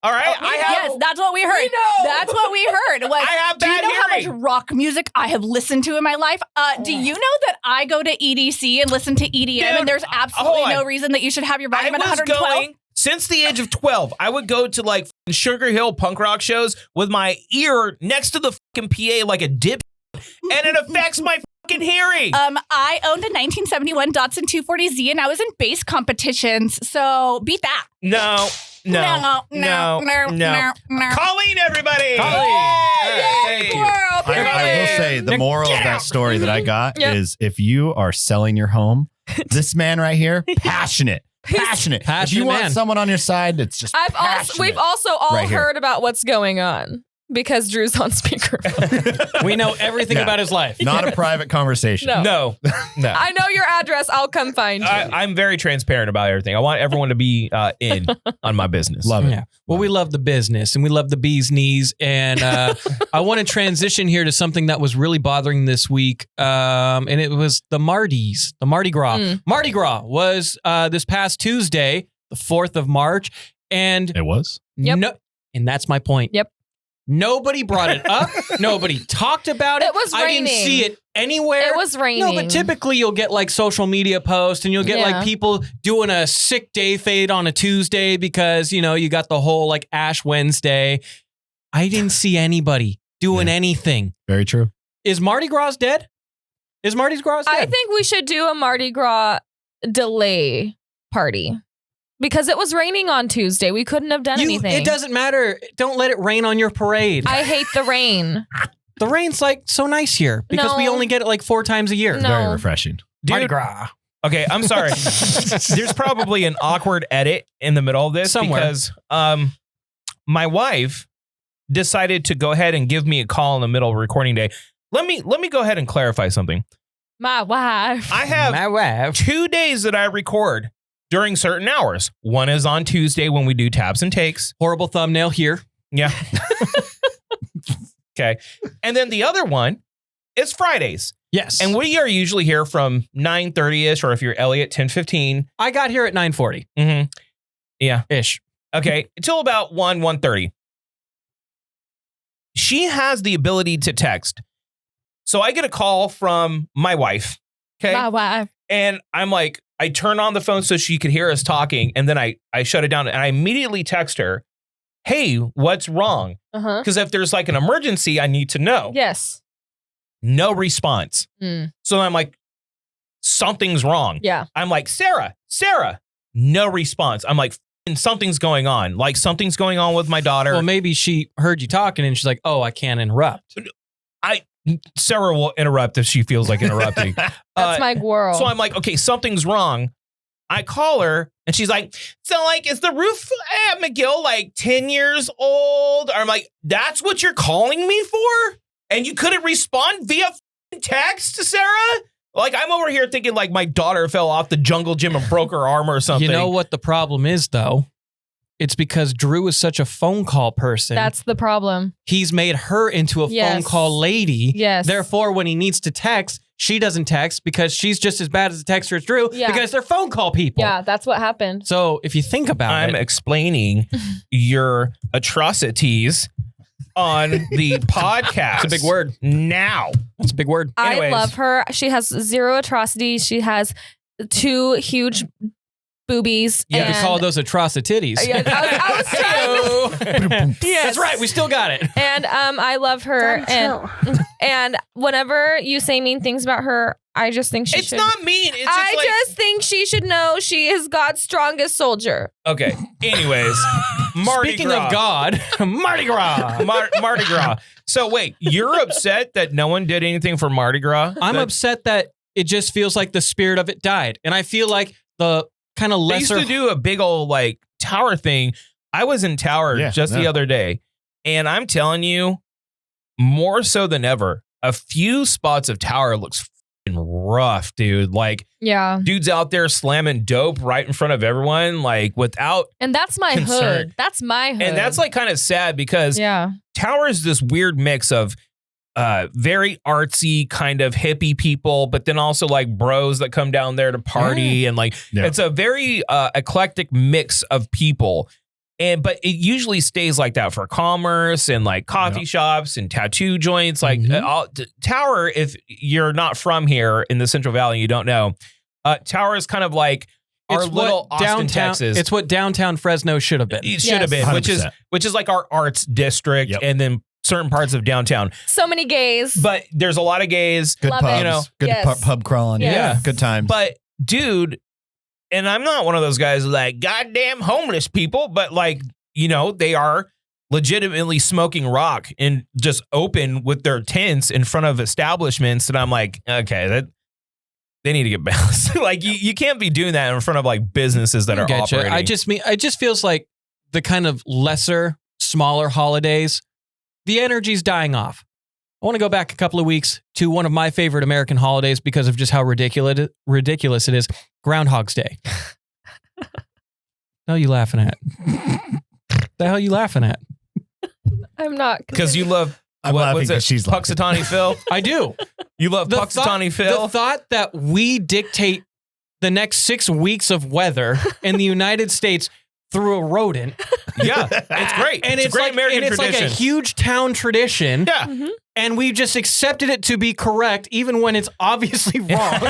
All right. Yes, that's what we heard. That's what we heard. Was, I have do you bad know hearing. how much rock music I have listened to in my life? Do you know that I go to EDC and listen to EDM, Dude, and there's absolutely hold on. no reason that you should have your volume at I was 112? going since the age of 12. I would go to like Sugar Hill punk rock shows with my ear next to the fucking PA like a dip, and it affects my fucking hearing. I owned a 1971 Datsun 240Z, and I was in bass competitions. So beat that. No. No. Colleen, everybody. Colleen. Hey. Squirrel I will say the moral of that story that I got is if you are selling your home, this man right here, passionate. If you want someone on your side, it's just we've also all right here. heard about what's going on because Drew's on speakerphone. We know everything about his life. Not a private conversation. No. I know your address. I'll come find you. I'm very transparent about everything. I want everyone to be in on my business. Love it. Yeah. Well, we love the business and we love the bee's knees. And I want to transition here to something that was really bothering this week. And it was the Mardi Gras. Mardi Gras was this past Tuesday, the 4th of March. And It was? And that's my point. Yep. Nobody brought it up. Nobody talked about it. It was I didn't raining. see it anywhere. It was raining. No, but typically you'll get like social media posts and you'll get like people doing a sick day fade on a Tuesday because, you know, you got the whole like Ash Wednesday. I didn't see anybody doing anything. Very true. Is Mardi Gras dead? Is Mardi Gras dead? I think we should do a Mardi Gras delay party. Because it was raining on Tuesday. We couldn't have done anything. It doesn't matter. Don't let it rain on your parade. I hate the rain. The rain's like so nice here because we only get it like 4 times a year. No. Very refreshing. Mardi Dude, Gras. Okay, I'm sorry. There's probably an awkward edit in the middle of this Somewhere. because my wife decided to go ahead and give me a call in the middle of recording day. Let me go ahead and clarify something. My wife. I have My wife. 2 days that I record during certain hours. One is on Tuesday when we do taps and takes. Horrible thumbnail here. Yeah. Okay. And then the other one is Fridays. Yes. And we are usually here from 9:30ish, or if you're Elliott, 10:15. I got here at 9:40 Mm-hmm. Yeah. ish. Okay. Until about 1:30. She has the ability to text. So I get a call from my wife. Okay. My wife. And I'm like, I turn on the phone so she could hear us talking. And then I shut it down and I immediately text her, hey, what's wrong? Uh-huh. Because if there's like an emergency, I need to know. Yes. No response. So I'm like, something's wrong. Yeah. I'm like, Sarah, no response. I'm like, something's going on. Like something's going on with my daughter. Well, maybe she heard you talking and she's like, oh, I can't interrupt. Sarah will interrupt if she feels like interrupting. That's my girl. So I'm like, okay, something's wrong. I call her and she's like, so like, is the roof at McGill like 10 years old? Or I'm like, that's what you're calling me for? And you couldn't respond via text, Sarah? Like, I'm over here thinking like my daughter fell off the jungle gym and broke her arm or something. You know what the problem is, though? It's because Drew is such a phone call person. That's the problem. He's made her into a phone call lady. Yes. Therefore, when he needs to text, she doesn't text because she's just as bad as the texter as Drew because they're phone call people. Yeah, that's what happened. So if you think about I'm it. explaining your atrocities on the podcast. It's a big word. Now. That's a big word. Anyways. I love her. She has 0 atrocities. She has 2 huge boobies. Yeah, and we call those atrocities. Yeah, I was trying. Yes. That's right. We still got it. And I love her. And whenever you say mean things about her, I just think she It's should. not mean. It's just I like, just think she should know she is God's strongest soldier. okay. Anyways, Mardi Speaking Gras. of God, Mardi Gras. Mardi Gras. So wait, you're upset that no one did anything for Mardi Gras? I'm upset that it just feels like the spirit of it died. And I feel like the kind of They used lesser. to do a big old like tower thing. I was in Tower the other day, and I'm telling you, more so than ever, a few spots of Tower looks f***ing rough, dude. Like, Yeah. dudes out there slamming dope right in front of everyone, like without. And that's my concern. hood. That's my hood. And that's like kind of sad because Tower is this weird mix of very artsy kind of hippie people, but then also like bros that come down there to party and like it's a very eclectic mix of people. But it usually stays like that for commerce and like coffee shops and tattoo joints. Like Tower, if you're not from here in the Central Valley, you don't know. Tower is kind of like our little Austin, Texas. It's what downtown Fresno should have been. It should have been, 100%. which is like our arts district, and then certain parts of downtown. So many gays. But there's a lot of gays. Good Love pubs. it. You know, Good Yes. pub crawling. Yes. Yeah. Good times. But dude, and I'm not one of those guys like goddamn homeless people, but like, you know, they are legitimately smoking rock and just open with their tents in front of establishments. And I'm like, okay, they need to get balanced. Like you can't be doing that in front of like businesses that are operating. I just feels like the kind of lesser, smaller holidays, the energy's dying off. I want to go back a couple of weeks to one of my favorite American holidays because of just how ridiculous it is. Groundhog's Day. The hell are you laughing at? The hell are you laughing at? I'm not. Because you love, I'm laughing because she's Puxatawny Phil? I do. You love Puxatawny Phil? The thought that we dictate the next 6 weeks of weather in the United States through a rodent. Yeah, it's great. And it's a great like, American and it's tradition. like a huge town tradition. Yeah. Mm-hmm. And we've just accepted it to be correct, even when it's obviously wrong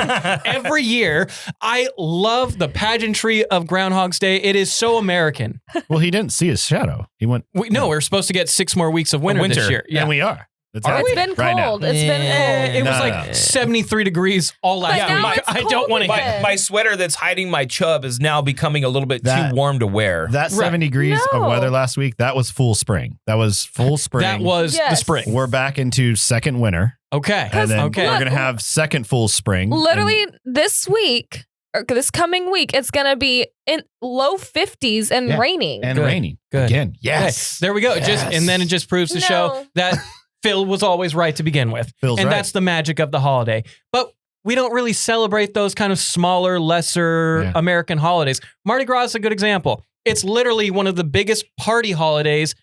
every year. I love the pageantry of Groundhog's Day. It is so American. Well, he didn't see his shadow. He went. We're supposed to get 6 more weeks of winter this year. Yeah, and we are. It's been cold. It's been cold. It was like 73 degrees all last week. I don't want to. My sweater that's hiding my chub is now becoming a little bit too warm to wear. That 7 degrees of weather last week, that was full spring. That was full spring. That was the spring. We're back into second winter. Okay. And then we're going to have second full spring. Literally this week, or this coming week, it's going to be in low 50s and raining. And raining. Good. Again. Yes. Okay. There we go. Yes. And then it just proves to show that Phil was always right to begin with. That's the magic of the holiday. But we don't really celebrate those kind of smaller, lesser American holidays. Mardi Gras is a good example. It's literally one of the biggest party holidays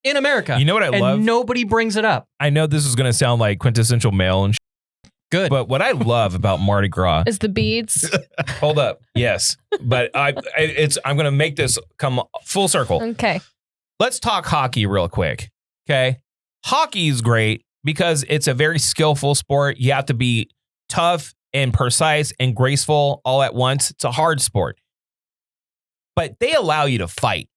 in America. You know what I love? Nobody brings it up. I know this is going to sound like quintessential male and good. But what I love about Mardi Gras is the beads. Hold up. Yes. But I'm going to make this come full circle. Okay. Let's talk hockey real quick. Okay. Hockey is great because it's a very skillful sport. You have to be tough and precise and graceful all at once. It's a hard sport. But they allow you to fight.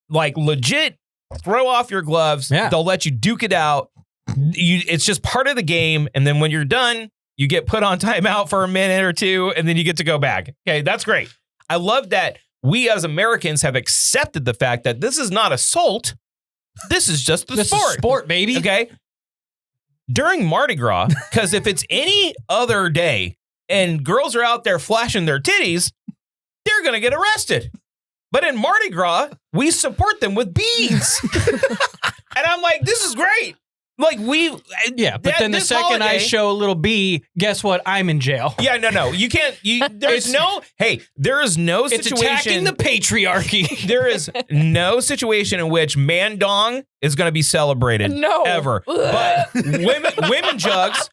Like legit, throw off your gloves. Yeah. They'll let you duke it out. It's just part of the game. And then when you're done, you get put on timeout for a minute or two, and then you get to go back. Okay, that's great. I love that we as Americans have accepted the fact that this is not assault. This is just the sport. Is sport, baby. Okay. During Mardi Gras, because if it's any other day and girls are out there flashing their titties, they're going to get arrested. But in Mardi Gras, we support them with beads. And I'm like, this is great. Like but then the second I show a little B, guess what? I'm in jail. Yeah, no. You can't. There is no situation. It's attacking the patriarchy. There is no situation in which man dong is going to be celebrated. No. Ever. But women jugs.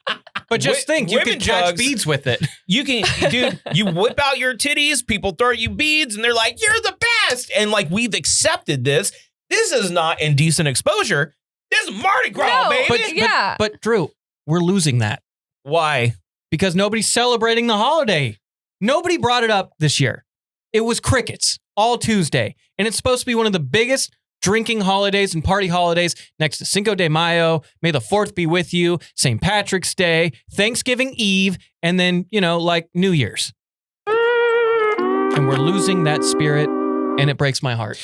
But just think, you can catch beads with it. You can, dude, you whip out your titties, people throw you beads, and they're like, you're the best. And like, we've accepted this. This is not indecent exposure. This is Mardi Gras, baby. But Drew, we're losing that. Why? Because nobody's celebrating the holiday. Nobody brought it up this year. It was crickets all Tuesday. And it's supposed to be one of the biggest drinking holidays and party holidays next to Cinco de Mayo, May the 4th be with you, St. Patrick's Day, Thanksgiving Eve, and then, like New Year's. And we're losing that spirit, and it breaks my heart.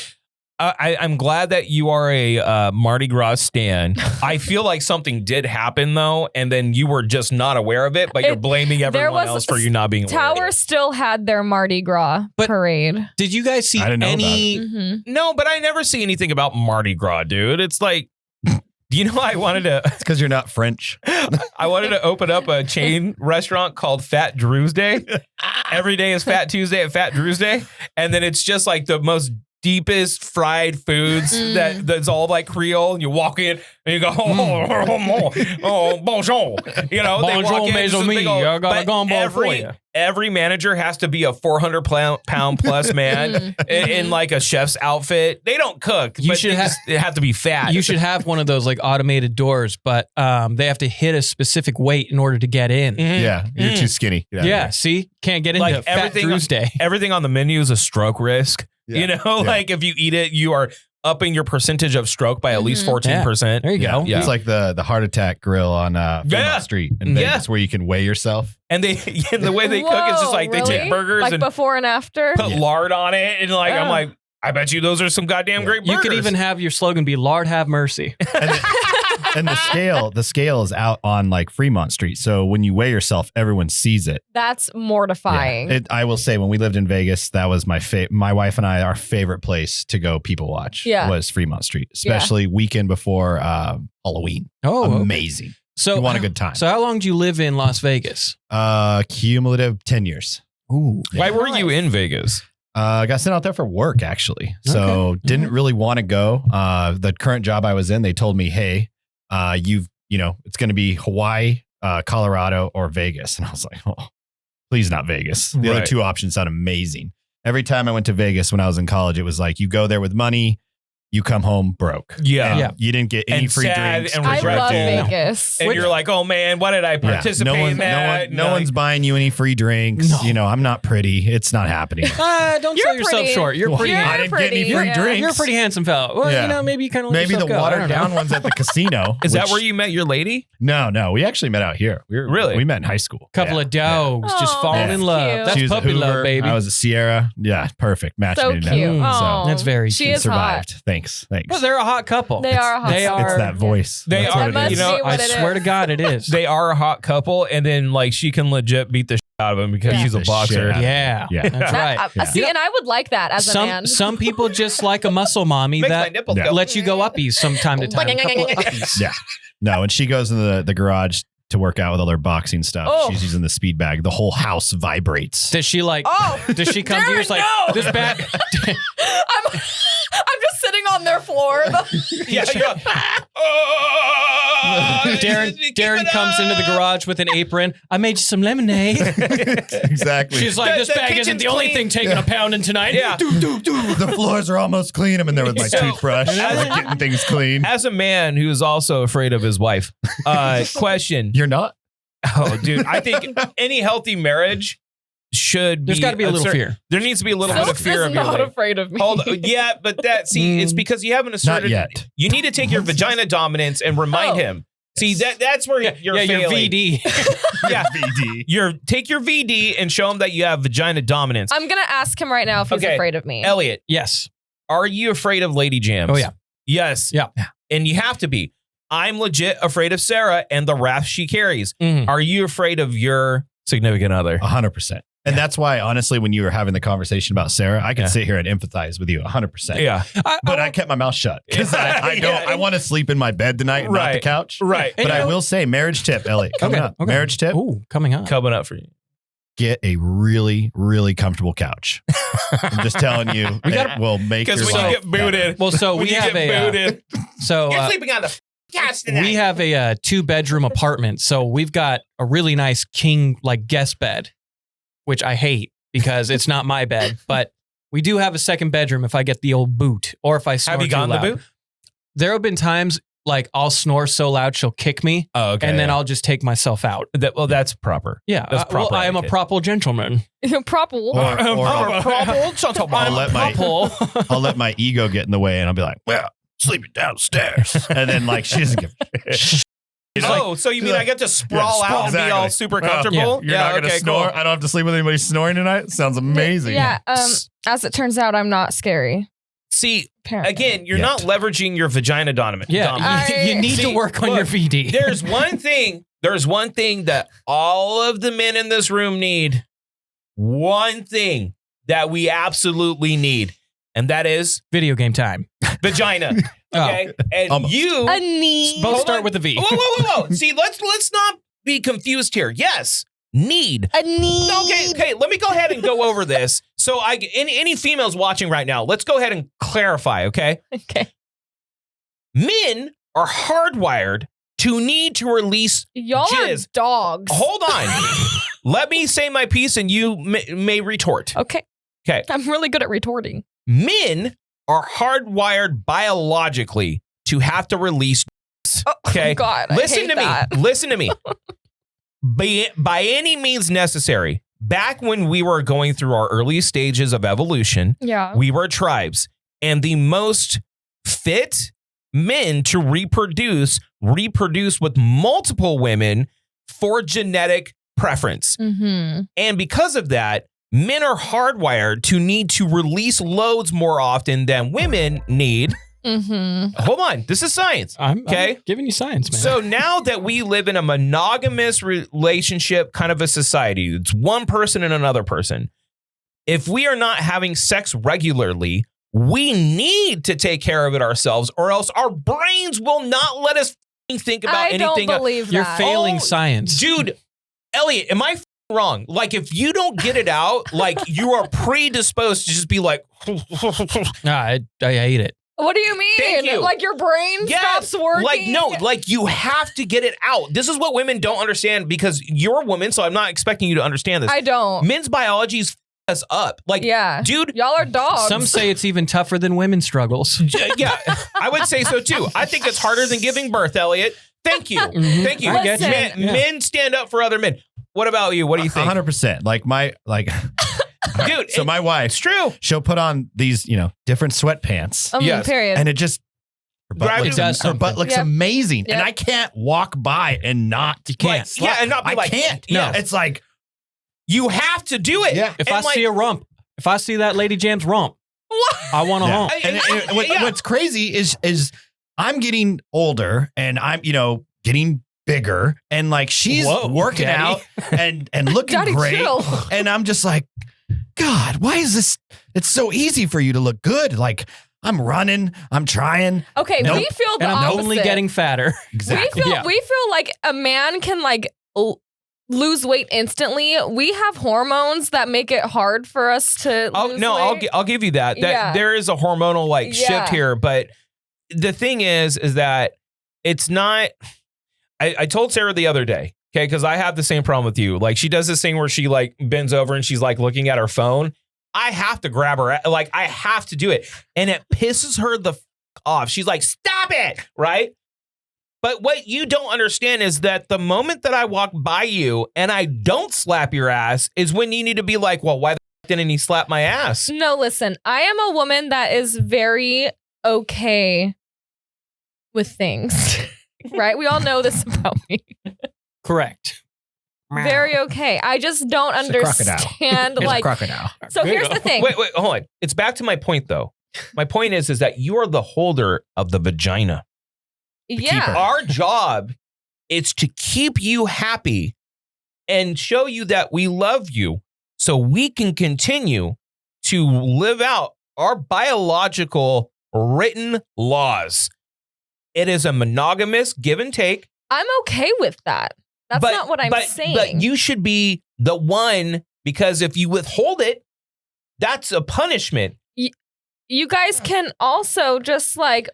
I'm glad that you are a Mardi Gras stan. I feel like something did happen, though, and then you were just not aware of it, but you're blaming everyone else for you not being aware of it. Tower still had their Mardi Gras parade. Did you guys see any? Mm-hmm. No, but I never see anything about Mardi Gras, dude. It's like, I wanted to... It's because you're not French. I wanted to open up a chain restaurant called Fat Drew's Day. Every day is Fat Tuesday at Fat Drew's Day. And then it's just like the most deepest fried foods that's all like Creole, and you walk in and you go, oh, bonjour. They walk in, mes amis. I got a gumbo for you. Every manager has to be a 400-pound plus man in like a chef's outfit. They don't cook. They have to be fat. You should have one of those like automated doors, but they have to hit a specific weight in order to get in. Mm-hmm. Yeah, you're too skinny. Yeah, see? Can't get into Fat Drew's Day. Everything on the menu is a stroke risk. Yeah. Like if you eat it, you are upping your percentage of stroke by at least 14%. There you go. Yeah. It's like the heart attack grill on Fremont Street in Vegas where you can weigh yourself. And the way they cook is just like they take burgers like and before and after. Put lard on it, and like I'm like, I bet you those are some goddamn great burgers. You could even have your slogan be "Lord have mercy." And the scale is out on like Fremont Street. So when you weigh yourself, everyone sees it. That's mortifying. Yeah. I will say, when we lived in Vegas, that was my wife and I, our favorite place to go people watch was Fremont Street, especially weekend before Halloween. Oh, amazing. Okay. So you want a good time. So how long do you live in Las Vegas? Cumulative 10 years. Ooh. Why were you in Vegas? I got sent out there for work, actually. So didn't really want to go. The current job I was in, they told me, hey, it's going to be Hawaii, Colorado, or Vegas. And I was like, oh, please not Vegas. The other two options sound amazing. Every time I went to Vegas when I was in college, it was like, you go there with money, you come home broke. Yeah. You didn't get any free drinks. And I love Vegas. And you're like, oh man, why did I participate in that? No one's buying you any free drinks. No. I'm not pretty. It's not happening. Don't sell yourself short. You're pretty. I didn't get any free drinks. You're a pretty handsome fellow. Well, maybe you kind of maybe the watered down ones at the casino. Is that where you met your lady? No. We actually met out here. We met in high school. Couple of dogs just falling in love. Cute. That's puppy love, baby. I was a Sierra. Yeah, perfect. Match So made in cute. heaven. Oh, that's very she cute. is Survived. hot. Thanks. Well, they're a hot couple. They are a hot couple. It's that voice. They That's are. what it is. I swear to God, it is. They are a hot couple, and then like she can legit beat the shit out of him because she's a boxer. Yeah, that's right. See, and I would like that as a man. Some people just like a muscle mommy that lets you go uppies from time to time. Yeah. No, and she goes into the garage to work out with all her boxing stuff. Oh. She's using the speed bag. The whole house vibrates. Does she like? Does she come to you? It's like this bad. I'm just sitting on their floor. Darren comes into the garage with an apron. I made you some lemonade. Exactly. She's like, this bag isn't the only thing taking a pounding tonight. Yeah. The floors are almost clean. I'm in there with my toothbrush, getting things clean. As a man who is also afraid of his wife, question. You're not? Oh, dude. I think any healthy marriage should There's got to be a little fear. There needs to be a little bit of fear of your not life. afraid of me. Hold on. Yeah, but it's because you haven't asserted. Not yet. You need to take your vagina dominance and remind him. See, that's where you're failing. Your VD. Yeah, VD. Take your VD and show him that you have vagina dominance. I'm going to ask him right now if he's afraid of me. Elliott. Yes. Are you afraid of Lady Jams? Oh, yeah. Yes. Yeah. And you have to be. I'm legit afraid of Sarah and the wrath she carries. Mhm. Are you afraid of your significant other? 100%. And that's why, honestly, when you were having the conversation about Sarah, I could sit here and empathize with you 100%. Yeah. But I kept my mouth shut because I want to sleep in my bed tonight, not the couch. Right. But I will say, marriage tip, Elliott, coming up. Okay. Marriage tip. Ooh, coming up For you. Get a really, really comfortable couch. I'm just telling you, it will make your Because when life you get booted. Well, so when we you have get booted. You're sleeping on the couch tonight. we have a 2-bedroom apartment. So we've got a really nice king guest bed, which I hate because it's not my bed. But we do have a second bedroom if I get the old boot or if I snore Have you too gotten the loud. boot? There have been times I'll snore so loud she'll kick me. Oh, okay. And then I'll just take myself out. That's proper. Yeah. That's proper. I am a proper gentleman. Proper. Or I'll let my ego get in the way and I'll be like, well, sleeping downstairs. And then she doesn't give a shit. So you mean I get to sprawl out and be all super comfortable? You're not going to snore? Cool. I don't have to sleep with anybody snoring tonight? Sounds amazing. Yeah. As it turns out, I'm not scary. See, Apparently. again, you're not leveraging your vagina dominance. Yeah, you need to work on your VD. There's one thing that all of the men in this room need. One thing that we absolutely need, and that is video game time. Vagina. Okay, and Almost. you A need. Both start with a V. Whoa. See, let's not be confused here. Yes, need. A need. Okay. Let me go ahead and go over this. So, any females watching right now, let's go ahead and clarify. Okay. Okay. Men are hardwired to need to release Y'all jizz. are dogs. Hold on. Let me say my piece, and you may retort. Okay. Okay. I'm really good at retorting. Men are hardwired biologically to have to release. Okay. Oh, God. Listen to that. me. Listen to me. By any means necessary, back when we were going through our early stages of evolution, Yeah. we were tribes, and the most fit men to reproduce with multiple women for genetic preference. Mm-hmm. And because of that, men are hardwired to need to release loads more often than women need. Mm-hmm. Hold on. This is science. I'm Okay. giving you science, man. So now that we live in a monogamous relationship kind of a society, it's one person and another person. If we are not having sex regularly, we need to take care of it ourselves, or else our brains will not let us think about anything. I don't believe You're that. failing Oh, science. Dude, Elliott, am I wrong? Like, if you don't get it out, like, you are predisposed to just be like, I hate it. What do you mean? Thank you. Like your brain stops working? Like, no, like you have to get it out. This is what women don't understand, because you're a woman, so I'm not expecting you to understand this. I don't. Men's biology is us up. Like, Yeah. dude, Y'all are dogs. Some say it's even tougher than women's struggles. yeah, I would say so too. I think it's harder than giving birth, Elliott. Thank you. Mhm. Thank you. I get you. Listen. Men stand up for other men. What about you? What do you think? 100%. Dude, So my wife, it's true. she'll put on these, different sweatpants, Yes. Period. and it just her butt Right, looks, it does her butt something. looks Yep. amazing, and Yep. I can't walk by and not. You can't. like, slap. Yeah, and not be I like, can't. no. It's like, You have to do it. Yeah. If And I like, see a rump, if I see that Lady Jams rump, I want a yeah. hump. And Yeah. what's crazy is I'm getting older, and I'm getting bigger, and like she's Whoa, working Daddy. out and looking Daddy, great, chill. and I'm just like, God, why is this? It's so easy for you to look good. Like, I'm running, I'm trying. Okay, Nope. we feel the And I'm opposite. only getting fatter. Exactly. We feel Yeah. we feel like a man can lose weight instantly. We have hormones that make it hard for us to lose weight. I'll give you that. That Yeah. there is a hormonal Yeah. shift here, but the thing is that it's not. I told Sarah the other day, okay, because I have the same problem with you. Like, she does this thing where she like bends over and she's like looking at her phone. I have to grab her, like I have to do it, and it pisses her the off. She's like, "Stop it!" Right? But what you don't understand is that the moment that I walk by you and I don't slap your ass is when you need to be like, "Well, why the didn't he slap my ass?" No, listen, I am a woman that is very okay with things. Right? We all know this about me. Correct. Very okay. I just don't It's a crocodile. understand It's a like crocodile. so here's the thing. Wait, hold on. It's back to my point, though. My point is that you are the holder of the vagina. Yeah. Our job is to keep you happy and show you that we love you so we can continue to live out our biological written laws. It is a monogamous give and take. I'm okay with that. That's not what I'm saying. But you should be the one, because if you withhold it, that's a punishment. You guys can also just like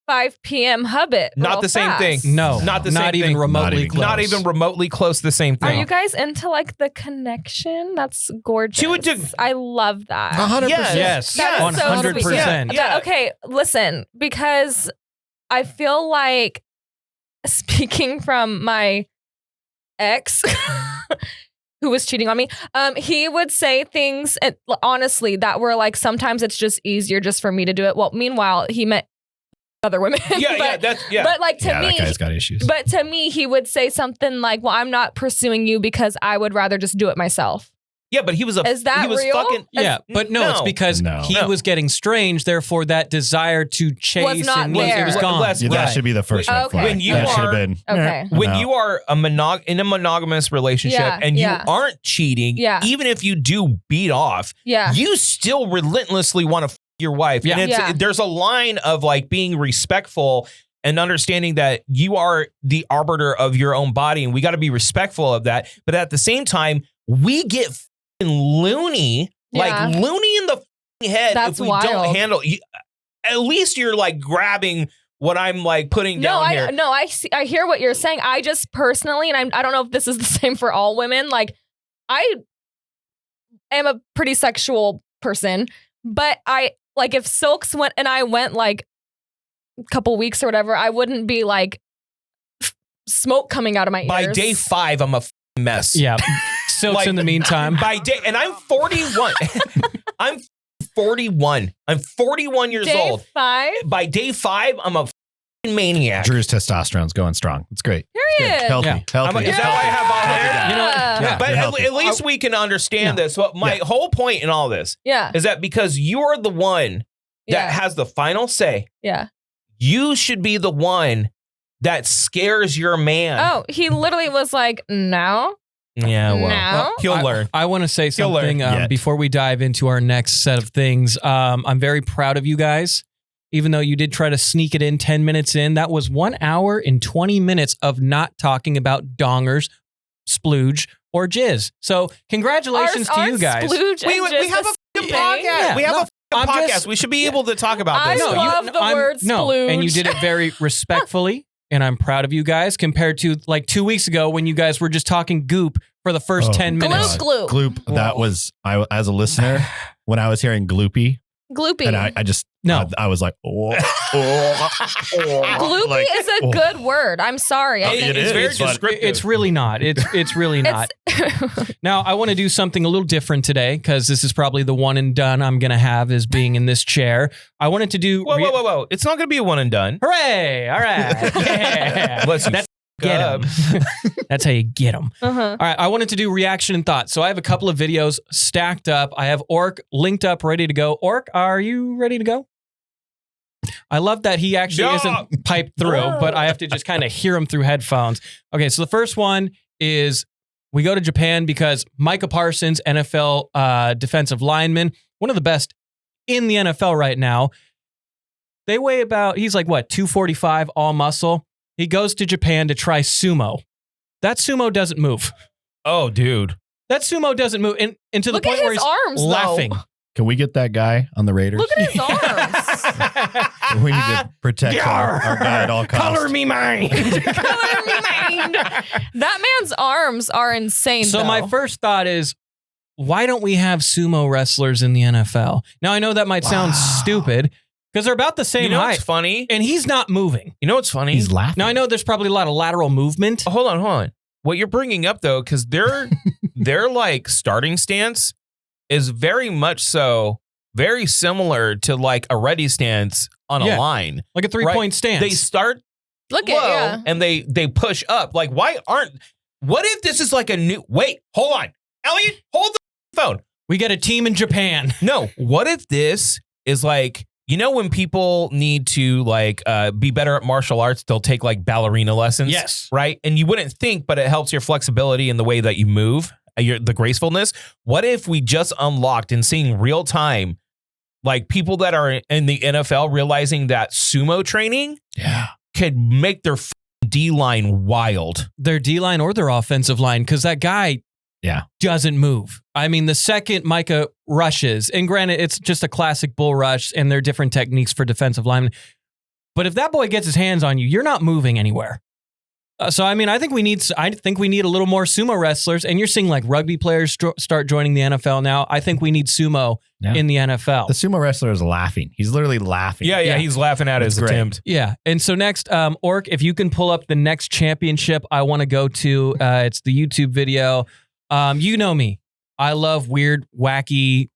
5 p.m. hub it. Not real the same fast. thing. No, Not the same not even thing. remotely Not even close. Not even remotely close to the same Are thing. you guys into like the connection? That's gorgeous. To a degree. I love that. 100%. Yes, That is so 100%. sweet. Yeah. Okay, listen, because I feel like, speaking from my ex who was cheating on me, he would say things, and honestly, that were like, sometimes it's just easier just for me to do it. Well, meanwhile, he met other women. But like to Yeah, me, that guy's got issues. but to me, he would say something like, well, I'm not pursuing you because I would rather just do it myself. Yeah, but he was Is that he was real? fucking Yeah, but no, it's because No. he was getting strange. Therefore, that desire to chase not and there. it was gone. Less- Yeah, that Right. should be the first red Okay. flag. When you that should are- have been. Okay. when No. you are in a monogamous relationship Yeah, and you yeah. aren't cheating, Yeah. even if you do beat off, Yeah. you still relentlessly want to your wife. Yeah. And it's, Yeah. there's a line of like being respectful and understanding that you are the arbiter of your own body, and we got to be respectful of that. But at the same time, we get f***ing loony, Yeah. like loony in the f***ing head That's if we wild. don't handle. At least you're like grabbing what I'm like putting down here. I hear what you're saying. I just personally, and I don't know if this is the same for all women. Like, I am a pretty sexual person, but I like if Silks went and I went like a couple weeks or whatever, I wouldn't be like smoke coming out of my ears. By day 5, I'm a f***ing mess. Yeah. Silks Like, in the meantime. By day, and I'm 41. I'm 41. I'm 41 years Day old. 5. By day 5, I'm a maniac. Drew's testosterone's going strong. It's great. Period. Healthy. Yeah. Healthy. Is that why I have all hair? You know what? Yeah. But You're at, healthy. at least we can understand this. So my whole point in all this Yeah. is that because you're the one that Yeah. has the final say, Yeah. you should be the one that scares your man. Oh, he literally was like, no. Yeah, well, No. he'll learn. I want to say He'll learn. something Yet. before we dive into our next set of things. I'm very proud of you guys. Even though you did try to sneak it in 10 minutes in, that was 1 hour and 20 minutes of not talking about dongers, splooge, or jizz. So congratulations to you guys. Splooge We and have a just f***ing thing. podcast. Yeah, we have no, a f***ing I'm podcast. just- We should be able to talk about I this. love the word No, and you splooge. did it very respectfully, and I'm proud of you guys compared to like 2 weeks ago when you guys were just talking goop for the first Oh, 10 minutes. Gloop, gloop. Gloop. That was as a listener when I was hearing gloopy, Gloopy. and I just No. I was like, oh, Gloopy like, is a oh. good word. I'm sorry. I It think is, very but- descriptive. It's really not. It's really not. Now, I want to do something a little different today because this is probably the one and done I'm going to have is being in this chair. I wanted to do. Whoa. It's not going to be a one and done. Hooray! All right. Yeah. Unless you That's get up. 'em. That's how you get them. Uh-huh. All right. I wanted to do reaction and thoughts. So I have a couple of videos stacked up. I have Orc linked up, ready to go. Orc, are you ready to go? I love that he actually Yeah. isn't piped through, but I have to just kind of hear him through headphones. Okay, so the first one is we go to Japan because Micah Parsons, NFL defensive lineman, one of the best in the NFL right now. They weigh about, he's like what, 245 all muscle. He goes to Japan to try sumo. That sumo doesn't move. Oh, dude. That sumo doesn't move. And to the Look point at where his he's arms, though. laughing. Can we get that guy on the Raiders? Look at his arms. We need to protect our guy at all costs. Color me mine. Color me mind. That man's arms are insane. So though. my first thought is, why don't we have sumo wrestlers in the NFL? Now I know that might sound stupid because they're about the same You know height, what's funny? and he's not moving. You know what's funny? He's laughing. Now I know there's probably a lot of lateral movement. Oh, hold on. What you're bringing up though, because their like starting stance is very much so very similar to like a ready stance on Yeah. a line. Like a 3-point stance. They start Look low at and they push up. Like, why aren't? What if this is like a new? Wait, hold on, Elliot, hold the phone. We get a team in Japan. No, what if this is like, you know, when people need to like be better at martial arts, they'll take like ballerina lessons. Yes. Right. And you wouldn't think, but it helps your flexibility in the way that you move, the gracefulness. What if we just unlocked and seeing real time, like people that are in the NFL realizing that sumo training could make their D-line wild. Their D-line or their offensive line, because that guy doesn't move. I mean, the second Micah rushes, and granted, it's just a classic bull rush, and there are different techniques for defensive linemen. But if that boy gets his hands on you, you're not moving anywhere. So, I mean, I think we need a little more sumo wrestlers, and you're seeing like rugby players start joining the NFL now. I think we need sumo in the NFL. The sumo wrestler is laughing. He's literally laughing. Yeah. He's laughing at his That's great. attempt. Yeah. And so next, Orc, if you can pull up the next championship I want to go to, it's the YouTube video. You know me. I love weird, wacky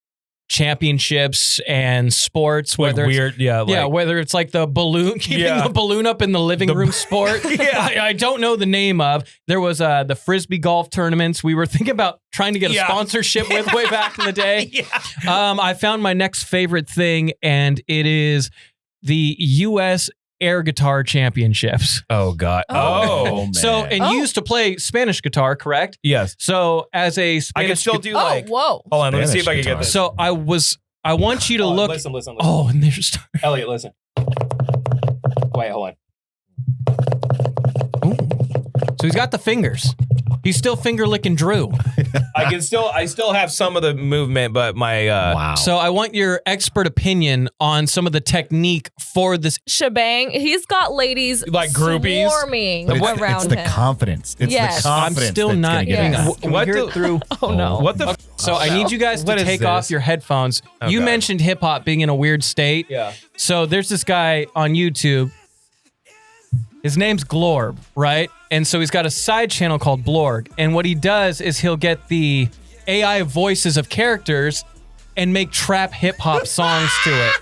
championships and sports. Like Whether weird, whether it's like the balloon, keeping the balloon up in the living room sport. I don't know the name of. There was the Frisbee golf tournaments we were thinking about trying to get a sponsorship with way back in the day. I found my next favorite thing, and it is the U.S. air guitar championships. Oh God. Oh man. So, and you used to play Spanish guitar, correct? Yes. So, as a Spanish, I can still do like. whoa. Hold on, let me see Spanish if I can get guitar. this. So I want you to look. Listen. Oh, and there's. Elliot, listen. Wait, hold on. So he's got the fingers. He's still finger licking Drew. I still have some of the movement, but my Wow. So I want your expert opinion on some of the technique for this. Shebang. He's got ladies Like groupies? swarming But around it's the him. confidence. It's Yes. the I'm confidence. still that's not gonna get getting Yes. us. Can we What hear the- it through. Oh no. what the? So I need you guys to What is take this? off your headphones. You Okay. mentioned hip hop being in a weird state. Yeah. So there's this guy on YouTube. His name's Glorb, right? And so he's got a side channel called Blorg. And what he does is he'll get the AI voices of characters and make trap hip hop songs to it.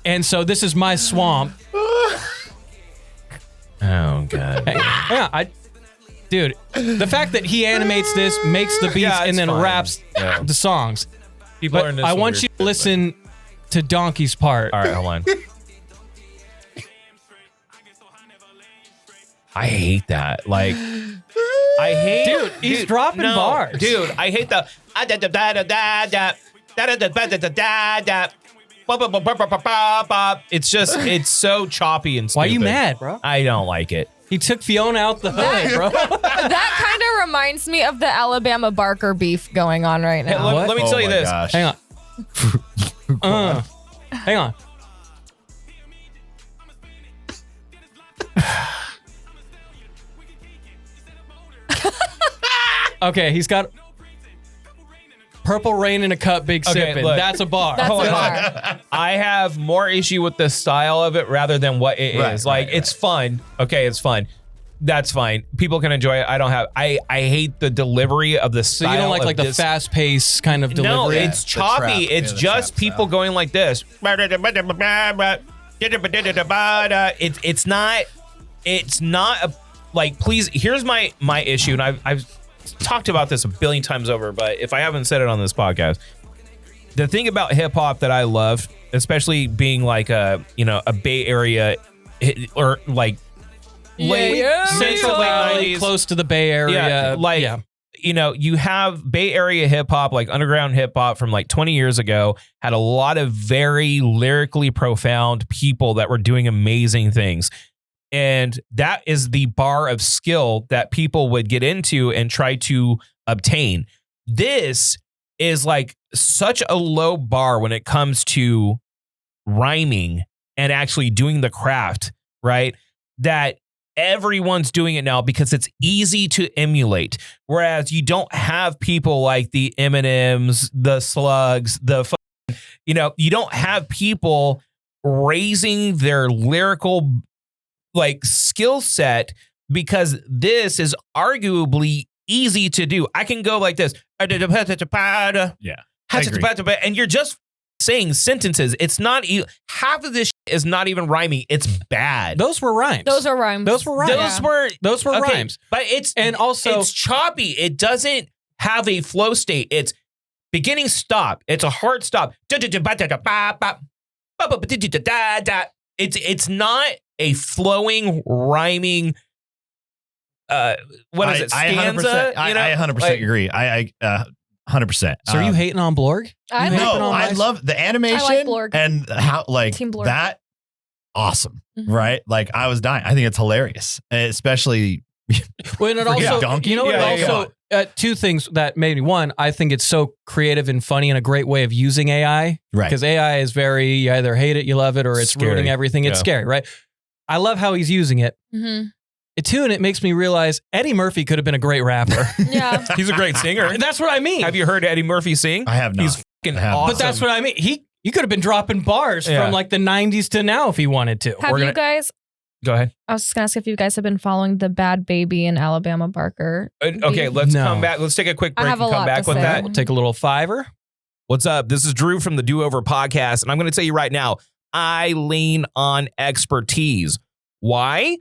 And so this is my swamp. Oh God. Yeah, dude, the fact that he animates this, makes the beats, and then raps the songs. People But I want you to listen to Donkey's part. All right, hold on. I hate that. Like, I hate. Dude, he's dropping bars. Dude, I hate the. It's just, it's so choppy and stupid. Why are you mad, bro? I don't like it. He took Fiona out the hood, bro. That kind of reminds me of the Alabama Barker beef going on right Hey, now. let me tell you this. Gosh. Hang on. Hang on. Okay, he's got Purple Rain in a Cup, Big Okay, Sippin'. look. That's a bar. That's Hold a on. bar. I have more issue with the style of it rather than what it is. Like, it's fun. Okay, it's fun. That's fine. People can enjoy it. I don't have. I hate the delivery of the So style. you don't like the this. fast paced kind of No, delivery? it's choppy. trap. It's Yeah, the just trap people style. going like this. It's not. It's not a, like. Please, here's my issue, and I've talked about this a billion times over, but if I haven't said it on this podcast, the thing about hip hop that I love, especially being like a Bay Area or like central late 90s, close to the Bay Area. You have Bay Area hip hop, like underground hip hop from like 20 years ago, had a lot of very lyrically profound people that were doing amazing things. And that is the bar of skill that people would get into and try to obtain. This is like such a low bar when it comes to rhyming and actually doing the craft, right? That everyone's doing it now because it's easy to emulate. Whereas you don't have people like the Eminems, the Slugs, you don't have people raising their lyrical like skill set because this is arguably easy to do. I can go like this. Yeah. I agree. And you're just saying sentences. It's not half of this is not even rhyming. It's bad. Those were rhymes. Those are rhymes. Those were rhymes. Those were okay, rhymes. But it's choppy. It doesn't have a flow state. It's beginning stop. It's a hard stop. It's not a flowing rhyming what is it? Stanza? I 100% agree. I 100%. So are you hating on Blorg? I You like hating No, on I Rice? love the animation I like Blorg. and how like Team Blorg. that. Awesome, Mhm. right? Like I was dying. I think it's hilarious, especially Well, and it Forget also, Donkey. you know what? Yeah, It also, two things that made me. One, I think it's so creative and funny and a great way of using AI. right. Because AI is very, you either hate it, you love it, or it's Scary. ruining everything. It's Yeah. scary, right? I love how he's using it. Mm-hmm. Too, and it makes me realize Eddie Murphy could have been a great rapper. Yeah. He's a great singer. And that's what I mean. Have you heard Eddie Murphy sing? I have not. He's fucking I have. awesome. But that's what I mean. You could have been dropping bars Yeah. from like the 90s to now if he wanted to. Have you guys? Go ahead. I was just gonna ask if you guys have been following the Bad Baby and Alabama Barker. Okay, let's No. come back. Let's take a quick I break have and a come lot back to with say. that. We'll take a little fiver. What's up? This is Drew from the Do Over podcast, and I'm going to tell you right now, I lean on expertise. Why?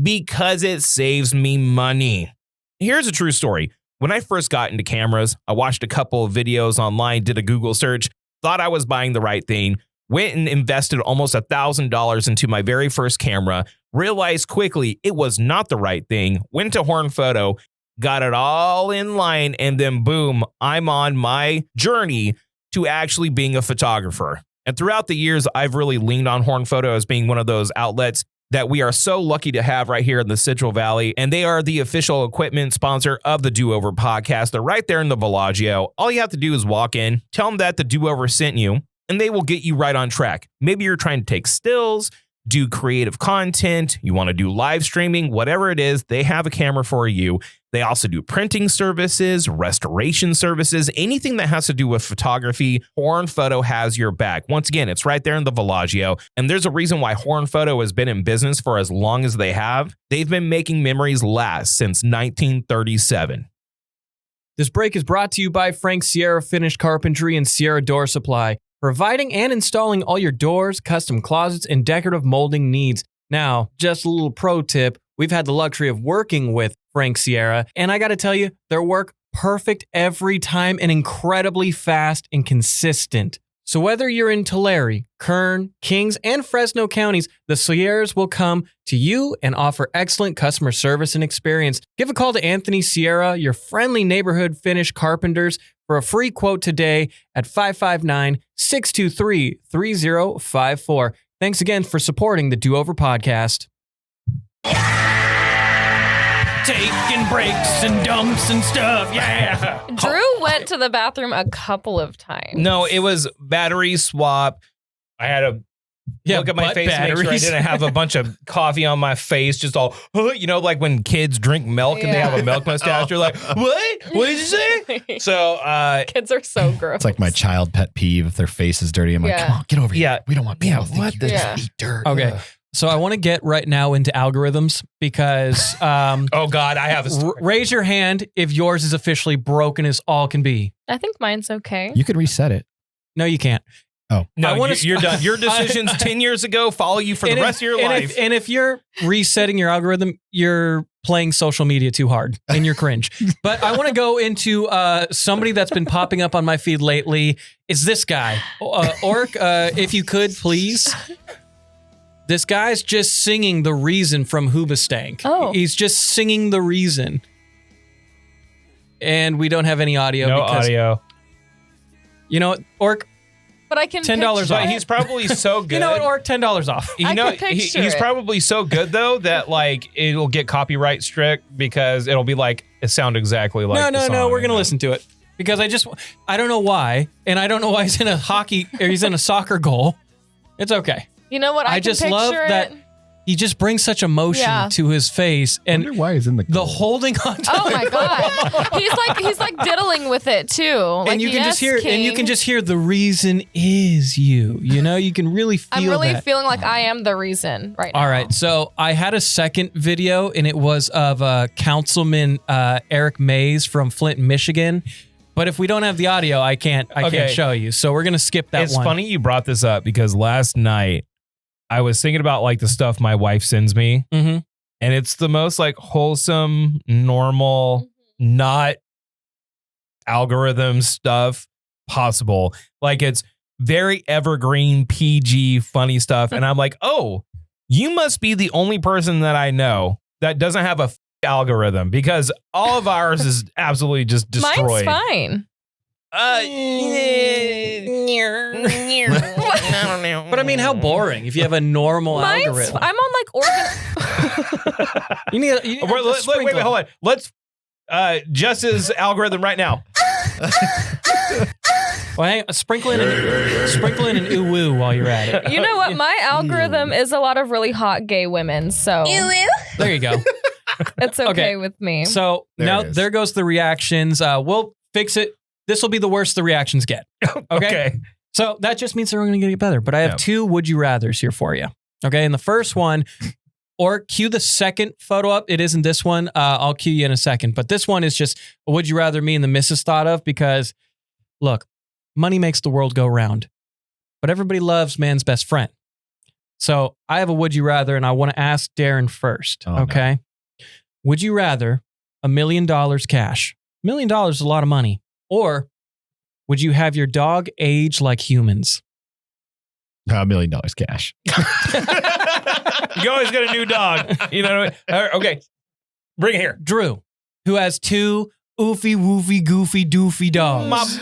Because it saves me money. Here's a true story. When I first got into cameras, I watched a couple of videos online, did a Google search, thought I was buying the right thing, went and invested almost $1,000 into my very first camera, realized quickly it was not the right thing, went to Horn Photo, got it all in line, and then boom, I'm on my journey to actually being a photographer. And throughout the years, I've really leaned on Horn Photo as being one of those outlets that we are so lucky to have right here in the Central Valley. And they are the official equipment sponsor of the Do Over podcast. They're right there in the Bellagio. All you have to do is walk in, tell them that the Do Over sent you, and they will get you right on track. Maybe you're trying to take stills, do creative content, you want to do live streaming, whatever it is, they have a camera for you. They also do printing services, restoration services, anything that has to do with photography. Horn Photo has your back. Once again, it's right there in the Bellagio. And there's a reason why Horn Photo has been in business for as long as they have. They've been making memories last since 1937. This break is brought to you by Frank Sierra Finished Carpentry and Sierra Door Supply, providing and installing all your doors, custom closets, and decorative molding needs. Now, just a little pro tip, We've had the luxury of working with Frank Sierra, and I got to tell you, their work perfect every time and incredibly fast and consistent. So whether you're in Tulare, Kern, Kings, and Fresno counties, the Sierras will come to you and offer excellent customer service and experience. Give a call to Anthony Sierra, your friendly neighborhood finish carpenters, for a free quote today at 559-623-3054. Thanks again for supporting the Do Over podcast. Taking breaks and dumps and stuff, yeah. Drew went to the bathroom a couple of times. No, it was battery swap. I had to look at my face to make sure I didn't have a bunch of coffee on my face, just all, like when kids drink milk and they have a milk mustache. You're like, what? What did you say? So kids are so gross. It's like my child pet peeve if their face is dirty. I'm like, come on, get over here. We don't want people to think you just eat dirt. Okay. So I want to get right now into algorithms because oh God, I have a raise your hand if yours is officially broken as all can be. I think mine's okay. You can reset it. No, you can't. Oh. No, you're done. Your decisions 10 years ago follow you for the rest of your life. And if you're resetting your algorithm, you're playing social media too hard and you're cringe. But I want to go into somebody that's been popping up on my feed lately. It's this guy. Orc, if you could, please. This guy's just singing The Reason from Hoobastank. Oh. He's just singing The Reason. And we don't have any audio. No because, audio. You know what, Orc? But I can $10 picture off. it. He's probably so good. You know what, Orc? $10 off. You I know, can picture he's it. probably so good though that like it'll get copyright strict because it'll be like it sound exactly like No, we're gonna listen to it because I don't know why, and I don't know why he's in a he's in a soccer goal. It's okay. You know what? I just can love picture that it. he just brings such emotion to his face, I and wonder why he's in the the goal. holding on to Oh my god, he's like diddling with it too. Like, and you can just hear, King. and you can just hear the reason is you. You know, you can really feel. I'm really that. feeling like I am the reason right now. All right, so I had a second video, and it was of Councilman Eric Mays from Flint, Michigan. But if we don't have the audio, I can't show you. So we're gonna skip that one. It's funny you brought this up because last night I was thinking about like the stuff my wife sends me, Mm-hmm. and it's the most like wholesome, normal, not algorithm stuff possible. Like it's very evergreen, PG, funny stuff, and I'm like, oh, you must be the only person that I know that doesn't have a algorithm because all of ours is absolutely just destroyed. Mine's fine. But I mean, how boring if you have a normal algorithm. I'm on like organ. You need Wait, hold on. Let's Jess's algorithm right now. Well, hang on, sprinkle in an ooh woo while you're at it. You know what? My algorithm is a lot of really hot gay women, so There you go. it's okay with me. So there goes the reactions. We'll fix it. This will be the worst the reactions get. Okay. So that just means they're going to get better. But I have two would you rathers here for you. Okay. And the first one, or cue the second photo up. It isn't this one. I'll cue you in a second. But this one is just a would you rather me and the missus thought of because, look, money makes the world go round. But everybody loves man's best friend. So I have a would you rather, and I want to ask Darren first. Oh, okay. No. Would you rather $1 million cash? $1 million is a lot of money. Or would you have your dog age like humans? $1 million cash. You always get a new dog. You know what I mean? Okay. Bring it here. Drew, who has two oofy, woofy, goofy, doofy dogs.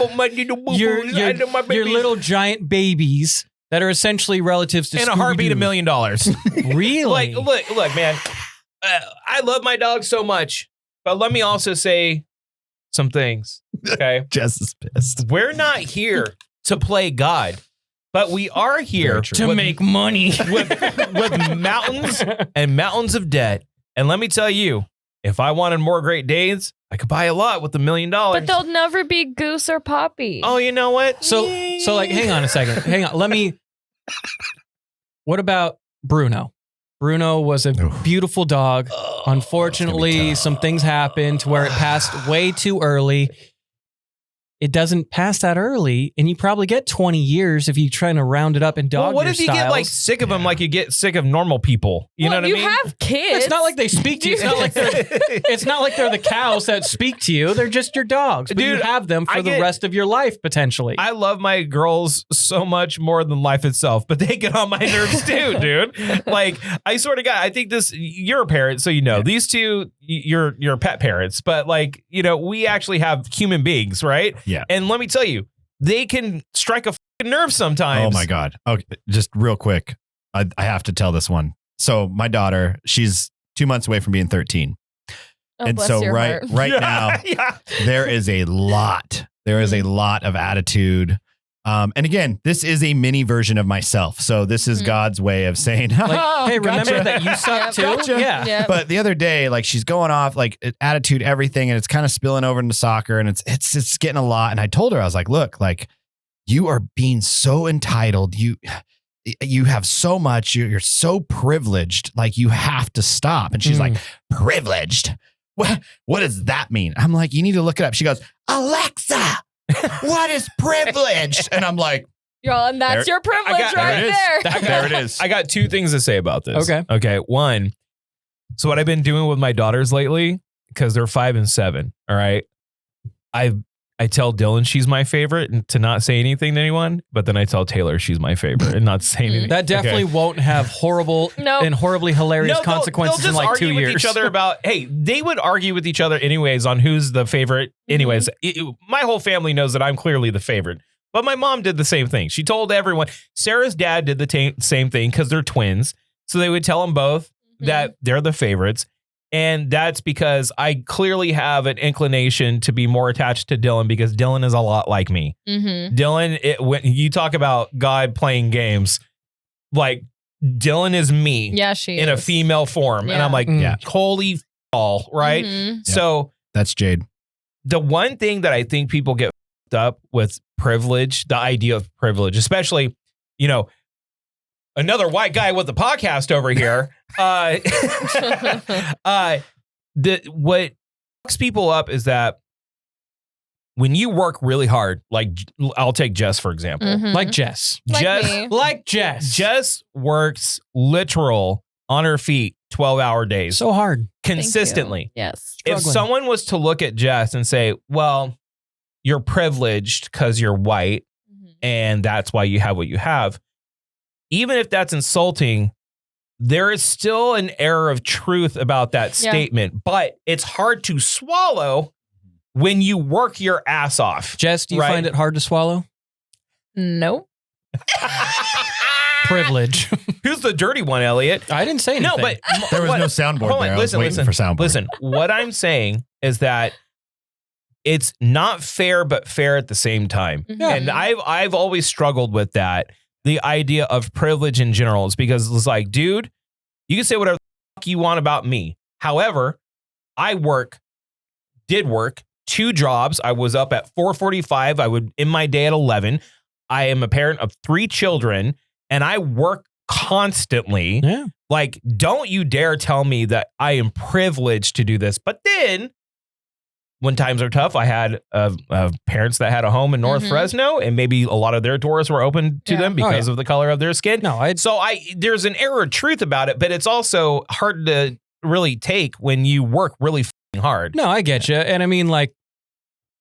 Your little giant babies that are essentially relatives to and a heartbeat $1 million. Really? Look, man. I love my dog so much, but let me also say some things. Okay. Jess is pissed. We're not here to play God, but we are here to make money with mountains and mountains of debt. And let me tell you, if I wanted more great days, I could buy a lot with $1 million. But they'll never be Goose or Poppy. Oh, you know what? So like, hang on a second. Hang on. What about Bruno? Bruno was a beautiful dog. Unfortunately, some things happened to where it passed way too early. it doesn't pass that early, and you probably get 20 years if you're trying to round it up in dog. Well, what year if you get like styles. sick of them, like you get sick of normal people? You know what I mean? You have kids. It's not like they speak to you. It's not like they're the cows that speak to you. They're just your dogs. But you Dude, have them for the rest of your life, potentially. I love my girls so much more than life itself, but they get on my nerves too, dude. Like, I sort of I think you're a parent, so you know. These two, you're pet parents, but like, you know, we actually have human beings, right? Yeah. And let me tell you, they can strike a fucking nerve sometimes. Oh my God. Okay. Just real quick. I have to tell this one. So my daughter, she's 2 months away from being 13. And bless so your right heart. now, there is a lot. There is a lot of attitude. And again, this is a mini version of myself. So this is God's way of saying, like, hey, remember that you suck too? Gotcha. Yeah. Yep. But the other day, like she's going off like attitude, everything, and it's kind of spilling over into soccer, and it's getting a lot. And I told her, I was like, look, like you are being so entitled. You have so much. You're so privileged. Like you have to stop. And she's like, privileged? What does that mean? I'm like, you need to look it up. She goes, Alexa, what is privileged? And I'm like, Y'all, and that's your privilege right there. there it is. I got two things to say about this. Okay. One, so what I've been doing with my daughters lately, because they're 5 and 7. All right. I tell Dylan she's my favorite and to not say anything to anyone, but then I tell Taylor she's my favorite and not to say anything. That definitely won't have horrible and horribly hilarious consequences they'll in just like 2 argue years. with each other about, hey, they would argue with each other anyways on who's the favorite. Anyways, my whole family knows that I'm clearly the favorite. But my mom did the same thing. She told everyone. Sarah's dad did the same thing because they're twins. So they would tell them both that they're the favorites. And that's because I clearly have an inclination to be more attached to Dylan because Dylan is a lot like me. Dylan, when you talk about God playing games, like Dylan is me in a female form. And I'm like, holy all right. So that's Jade. The one thing that I think people get up with privilege, the idea of privilege, especially, you know, another white guy with the podcast over here. What fucks people up is that when you work really hard, like I'll take Jess, for example. Like Jess. Like Jess. Jess works literal on her feet 12-hour days. So hard. Consistently. Yes. If someone was to look at Jess and say, well, you're privileged because you're white and that's why you have what you have. Even if that's insulting, there is still an air of truth about that statement, but it's hard to swallow when you work your ass off. Jess, do you find it hard to swallow? No. Privilege. Who's the dirty one, Elliott? I didn't say anything. No, but there was no soundboard there. I was waiting for soundboard. Listen, what I'm saying is that it's not fair, but fair at the same time. And I've always struggled with that. The idea of privilege in general is because it's like, dude, you can say whatever the fuck you want about me. However, I did work 2 jobs. I was up at 4:45. I would end my day at 11. I am a parent of 3 children and I work constantly. Yeah. Like, don't you dare tell me that I am privileged to do this. But then when times are tough, I had parents that had a home in North Fresno, and maybe a lot of their doors were open to them because of the color of their skin. There's an air of truth about it, but it's also hard to really take when you work really f***ing hard. No, I get you. And I mean, like,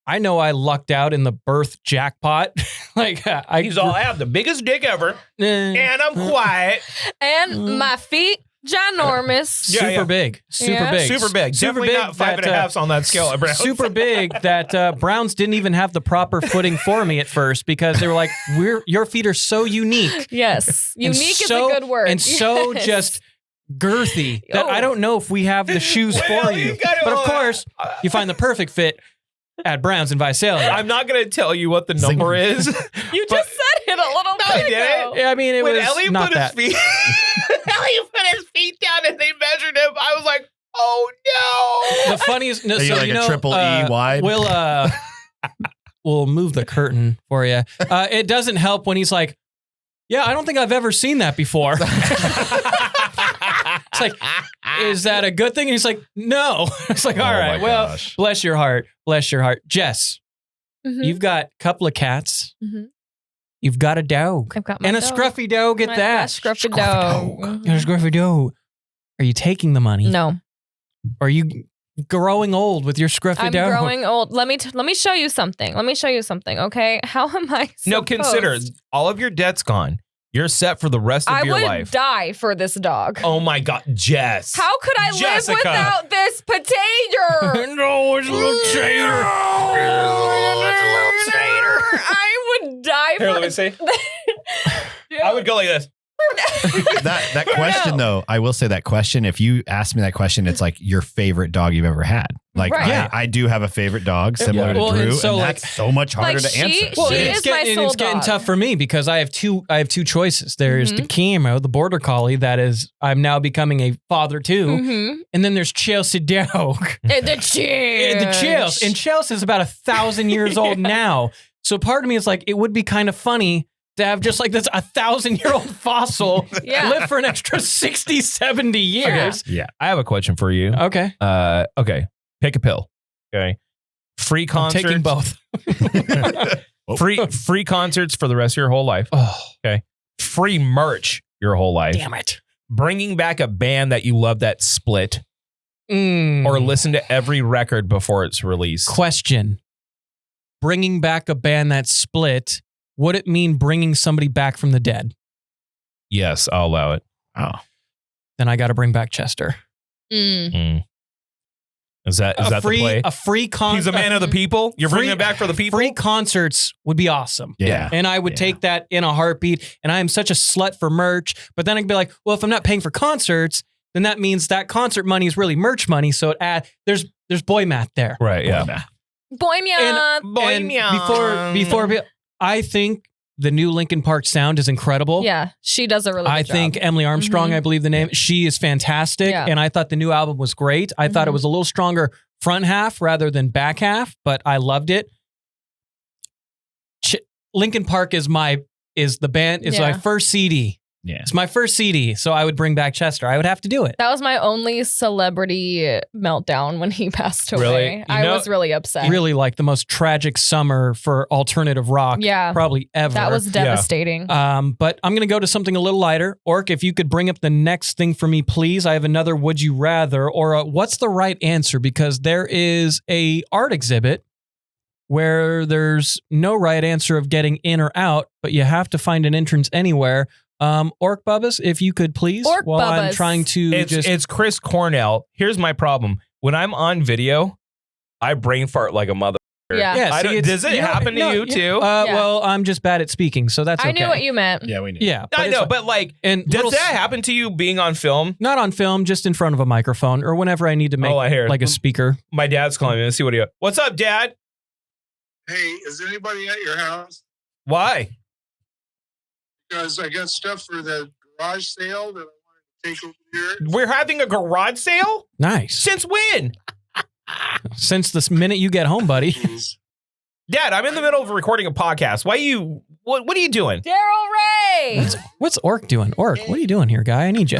I know I lucked out in the birth jackpot. Like, I have the biggest dick ever, and I'm quiet. And my feet, ginormous. Super big. Super big. Definitely big not 5.5 on that scale at Browns. Super big that Browns didn't even have the proper footing for me at first because they were like, your feet are so unique. Yes. Unique is a good word. And so just girthy that I don't know if we have the shoes for you. But of course, you find the perfect fit at Browns in Visalia. I'm not going to tell you what the number is. You just said it a little bit ago. Yeah, I mean, it when was Elliott not put that. His feet, Elliott put his feet down and they measured him. I was like, oh no. The funniest, Are you like a triple E wide? We'll move the curtain for you. It doesn't help when he's like, yeah, I don't think I've ever seen that before. It's like, is that a good thing? And he's like, no. It's like, all right, well, bless your heart. Bless your heart. Jess, You've got a couple of cats. Mhm. You've got a dog. I've got my And a dog. scruffy dog at My that. scruffy dog. And a scruffy dog. Are you taking the money? No, Are you growing old with your scruffy I'm dog? growing old. Let me show you something. Okay, how am I? No, consider all of your debt's gone. You're set for the rest of I your would life. die for this dog. Oh my God, Jess. How could I Jessica. live without this potato? No, it's a little tater. I would die Here, for let me see. I would go like this. That question though, I will say that question. If you ask me that question, it's like your favorite dog you've ever had. Like Right. I do have a favorite dog similar Yeah. to Well, and Drew, so, and like- that's so much harder Like, to answer. Well, She it's is my getting, soul it's getting dog. tough for me because I have two choices. There's the Camo, the border collie that is I'm now becoming a father to, Mm-hmm. and then there's Chelsea dog. And the cheers. The Chelsea. And Chelsea is about 1,000 years old now. So part of me is like, it would be kind of funny to have just like this 1,000-year-old fossil Yeah. live for an extra 60, 70 years. Yeah. I have a question for you. Okay. Okay. Pick a pill. Okay. Free I'm concerts. taking both. Free concerts for the rest of your whole life. Oh, Free merch your whole life. damn it. Bringing back a band that you love that split, Mm. or listen to every record before it's released. Question. Bringing back a band that split, would it mean bringing somebody back from the dead? Yes, I'll allow it. Oh. Then I got to bring back Chester. Mm. Is that a the play? free concert. He's a man of the people. You're bringing free- it back for the people. Free concerts would be awesome. Yeah. And I would take that in a heartbeat. And I am such a slut for merch. But then I'd be like, well, if I'm not paying for concerts, then that means that concert money is really merch money. So there's boy math there. Right. Yeah. Boy, meow. And before I think the new Linkin Park sound is incredible. Yeah, she does a really good I job. think Emily Armstrong, Mhm. I believe the name, she is fantastic. Yeah. And I thought the new album was great. I thought it Mhm. was a little stronger front half rather than back half, but I loved it. Linkin Park is my Yeah. first CD. Yeah. It's my first CD. So I would bring back Chester. I would have to do it. That was my only celebrity meltdown when he passed away. Really? You I know- was really upset. Really like the most tragic summer for alternative rock Yeah. probably ever. That was devastating. But I'm going to go to something a little lighter. Orc, if you could bring up the next thing for me, please. I have another would you rather or a, what's the right answer? Because there is a art exhibit where there's no right answer of getting in or out, but you have to find an entrance anywhere. Orc Bubbas, if you could please, Orc while I'm Bubbas. trying to It's Chris Cornell. Here's my problem. When I'm on video, I brain fart like a mother. Yeah. Yeah, I see, don't- it's- does it happen to you too? Yeah. Well, I'm just bad at speaking, so that's okay. I knew what you meant. Yeah, we knew. Yeah, I it's know, fine. but like, and does little- that happen to you being on film? not on film, just in front of a microphone or whenever I need to make I hear it. like a speaker. My dad's calling me. Let's see what he got. What's up, Dad? Hey, is anybody at your house? Why? Because I got stuff for the garage sale that I wanted to take over here. We're having a garage sale? Nice. Since when? Since this minute you get home, buddy. Jeez. Dad, I'm in the middle of recording a podcast. What are you doing? Daryl Ray. What's Orc doing? Orc, what are you doing here, guy? I need you.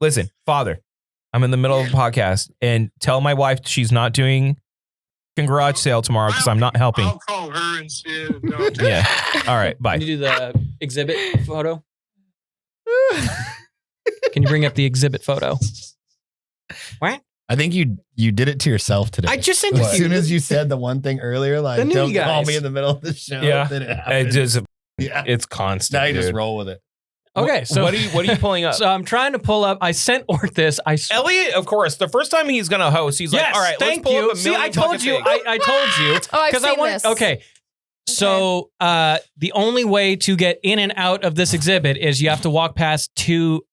Listen, Father, I'm in the middle of a podcast, and tell my wife she's not doing a garage sale tomorrow because I'm not helping. I'll call her instead. No, Yeah. All right. Bye. Can you do the exhibit photo? Can you bring up the exhibit photo? What? I think you did it to yourself today. I just sent it as to soon you. as you said the one thing earlier, like The new don't call guys. me in the middle of the show. Yeah. then it happened. Yeah. It's constant. Now you just dude. roll with it. Okay, so what are you pulling up? So I'm trying to pull up. I sent Orc this. Elliott, of course, the first time he's gonna host, he's like, Yes, "All right, thank let's pull you. up a See, million I told fucking you. things." I told you. Oh, I've seen this. Okay. So the only way to get in and out of this exhibit is you have to walk past two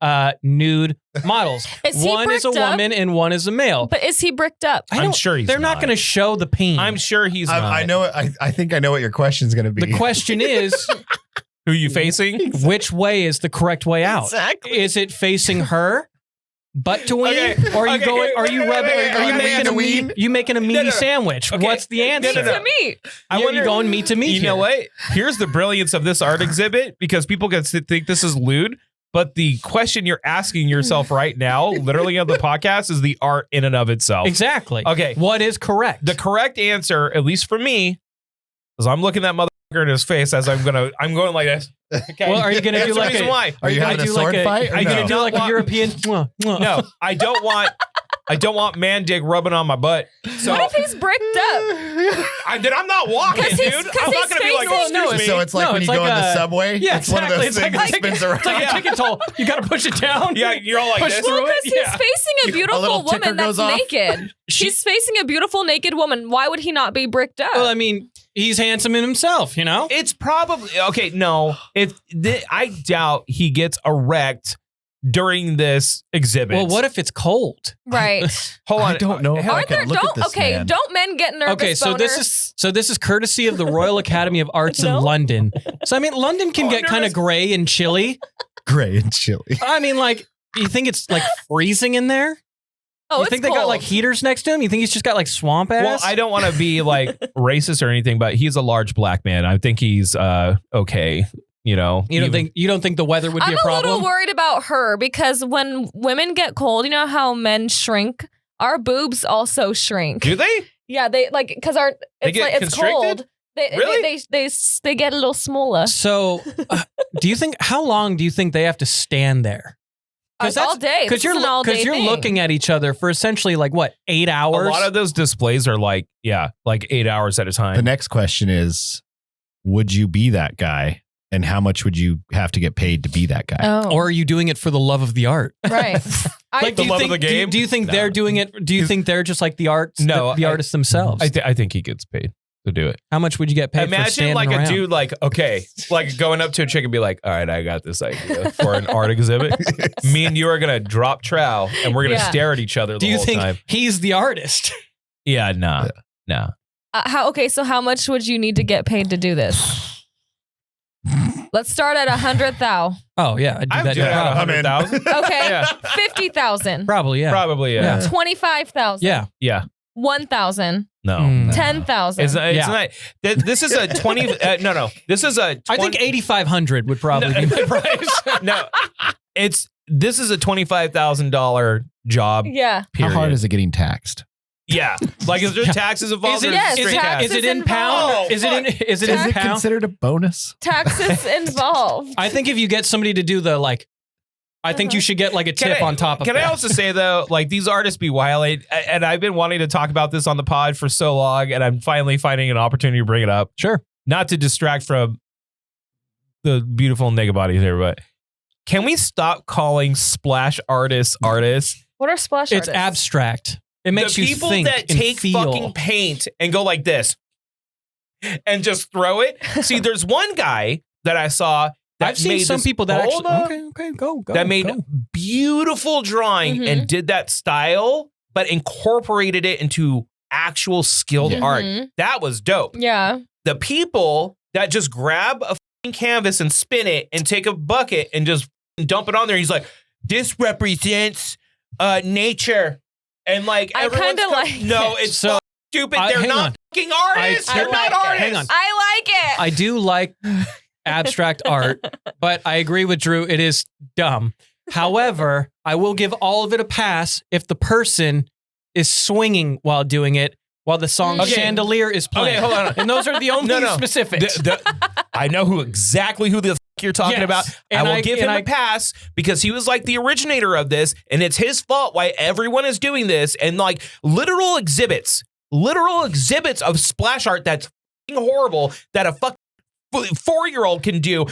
nude models. Is he One is a bricked up? woman and one is a male. But is he bricked up? I I'm don't- sure he's they're not not. going to show the peen. I'm sure he's not. I know. I think I know what your question's going to be. The question is, Who you facing? which way is the correct way out? Exactly. Is it facing her, butt to ween, Okay, or are you okay, going? wait, Are you wait, rubbing? wait, Are you wait, making a wait, meat? wait. You making a meaty no. sandwich? Okay. What's the answer? No, no. To me. You're going meat to meat. You know here. what? Here's the brilliance of this art exhibit because people can think this is lewd, but the question you're asking yourself right now, literally on the podcast, is the art in and of itself. Exactly. Okay. What is correct? The correct answer, at least for me, So I'm looking that motherfucker in his face as I'm going like this. Okay. Well, are you going to do like why. Are you gonna having a do sword fight? Are you going to do like a European? No, I don't want man dick rubbing on my butt. So What if he's bricked up? I'm not walking, 'Cause he's- dude. 'cause I'm not he's going to be like, facing- excuse me. So it's like No, when it's you go like in the a- subway. Yeah, it's one of exactly. those It's like things a that spins around. It's like a ticket toll. You got to push it down. Yeah, you're all like Push this. through Well, it. because he's facing a beautiful little ticker woman that's goes off. naked. He's facing a beautiful naked woman. Why would he not be bricked up? Well, I mean, he's handsome in himself, you know? It's probably okay. No, I doubt he gets erect during this exhibit. Well, what if it's cold? right. Hold on. I don't know if I Aren't there can look at this man. don't men get nervous? Okay, so this is courtesy of the Royal Academy of Arts No. in London. So I mean, London can get kind of gray and chilly. Gray and chilly. I mean, like, you think it's like freezing in there? Oh, You it's think they got cold. like heaters next to him? You think he's just got like swamp ass? Well, I don't want to be like racist or anything, but he's a large black man. I think he's okay. You know, You don't think the weather would be I'm a problem? little worried about her because when women get cold, you know how men shrink. Our boobs also shrink. Do they? Yeah, they like because They get it's constricted? cold. Really? They get a little smaller. So, how long do you think they have to stand there? All day. Because you're thing. looking at each other for essentially like what, 8 hours? A lot of those displays are like 8 hours at a time. The next question is, would you be that guy? And how much would you have to get paid to be that guy? Oh, Or are you doing it for the love of the art? right. Like, The do you love of think, the game? Do you think No. they're doing it? Do you think they're just like the arts? No, the I- artists themselves. I think he gets paid to do it. How much would you get paid for Imagine standing like around? a dude like, okay, like going up to a chick and be like, all right, I got this idea for an art exhibit. Me and you are going to drop trowel and we're going to Yeah. stare at each other the Do you whole think time. he's the artist? Yeah, no. So how much would you need to get paid to do this? Let's start at 100,000. Oh yeah, I'd do I'm that. doing No problem. 100,000. Okay, Yeah. 50,000, Probably yeah. Probably, yeah. 25,000, Yeah. Yeah. 1,000, No. Mm. 10,000. It's Yeah. not. This is a 20. No. This is a 20, I think 8,500 would probably be my price. No. This is a $25,000 job. Yeah. How Period. hard is it getting taxed? Yeah. Like, is there taxes involved? Is it, or Yes, is, straight it, taxes is it in involved. pound? Is it in Is it pound? considered a bonus? Taxes involved. I think if you get somebody to do the like, I think you should get like a Can tip I- on top of Can that. I also say though, like these artists be wilding, and I've been wanting to talk about this on the pod for so long, and I'm finally finding an opportunity to bring it up. Sure. Not to distract from the beautiful naked bodies here, but can we stop calling splash artists artists? What are splash It's artists? abstract. It makes The you people think that and take feel. fucking paint and go like this and just throw it. See, there's one guy that I saw. That I've seen made some this- people that Hold actually. on. Okay, go. that made go. beautiful drawing Mhm. and did that style, but incorporated it into actual skilled Yeah. art. Mhm. That was dope. Yeah. The people that just grab a fucking canvas and spin it and take a bucket and just dump it on there. He's like, this represents nature. And like, I everyone's kinda like no, it. it's So, so stupid. They're hang not on. fucking artists. I They're like not it. artists. Hang on. I like it. I do like abstract art, but I agree with Drew. It is dumb. However, I will give all of it a pass if the person is swinging while doing it, while the song Okay. Chandelier is playing. Okay, hold on. And those are the only No. specifics. I know exactly who the f- you're talking Yes. about. And I will give and him a pass because he was like the originator of this, and it's his fault why everyone is doing this. And like literal exhibits of splash art that's f***ing horrible that a fucking 4-year-old can do,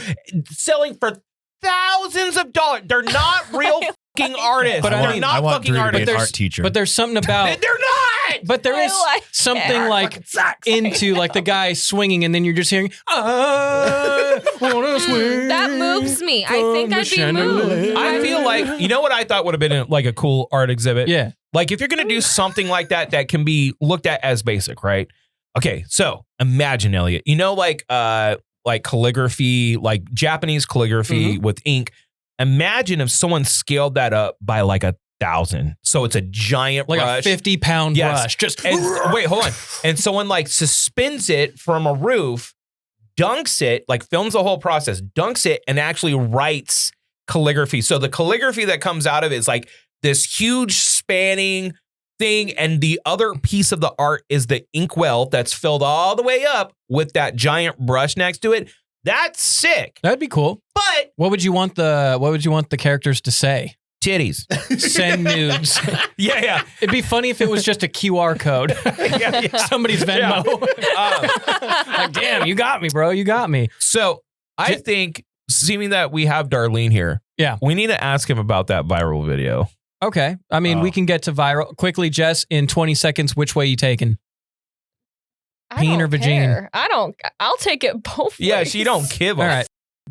selling for thousands of dollars. They're not real fucking artists. But I They're mean, not I want fucking Drew to be artists. an art teacher. But there's something about. They're not. But there I is like something it. like into like the guy swinging, and then you're just hearing, I wanna swing. That moves me. I think from I'd the be moved. chandelier. I feel like, you know what I thought would have been like a cool art exhibit? Yeah. Like if you're going to do something like that can be looked at as basic, right? Okay, so imagine, Elliott, you know, like calligraphy, like Japanese calligraphy with ink. Imagine if someone scaled that up by like 1,000. So it's a giant Like brush. a 50-pound Yes. brush. Just And wait, hold on. And someone like suspends it from a roof, dunks it, like films the whole process, dunks it, and actually writes calligraphy. So the calligraphy that comes out of it is like this huge spanning thing. And the other piece of the art is the inkwell that's filled all the way up with that giant brush next to it. That's sick. That'd be cool. But What would you want the characters to say? titties. Send nudes. Yeah. It'd be funny if it was just a QR code. Yeah. Somebody's Venmo. Like, damn, you got me, bro. You got me. So I think, seeming that we have Darleen here, we need to ask him about that viral video. Okay. I mean, we can get to viral quickly. Jess, in 20 seconds, which way you taking? Peen or vagine? I'll take it both ways. Yeah, she don't give a All right.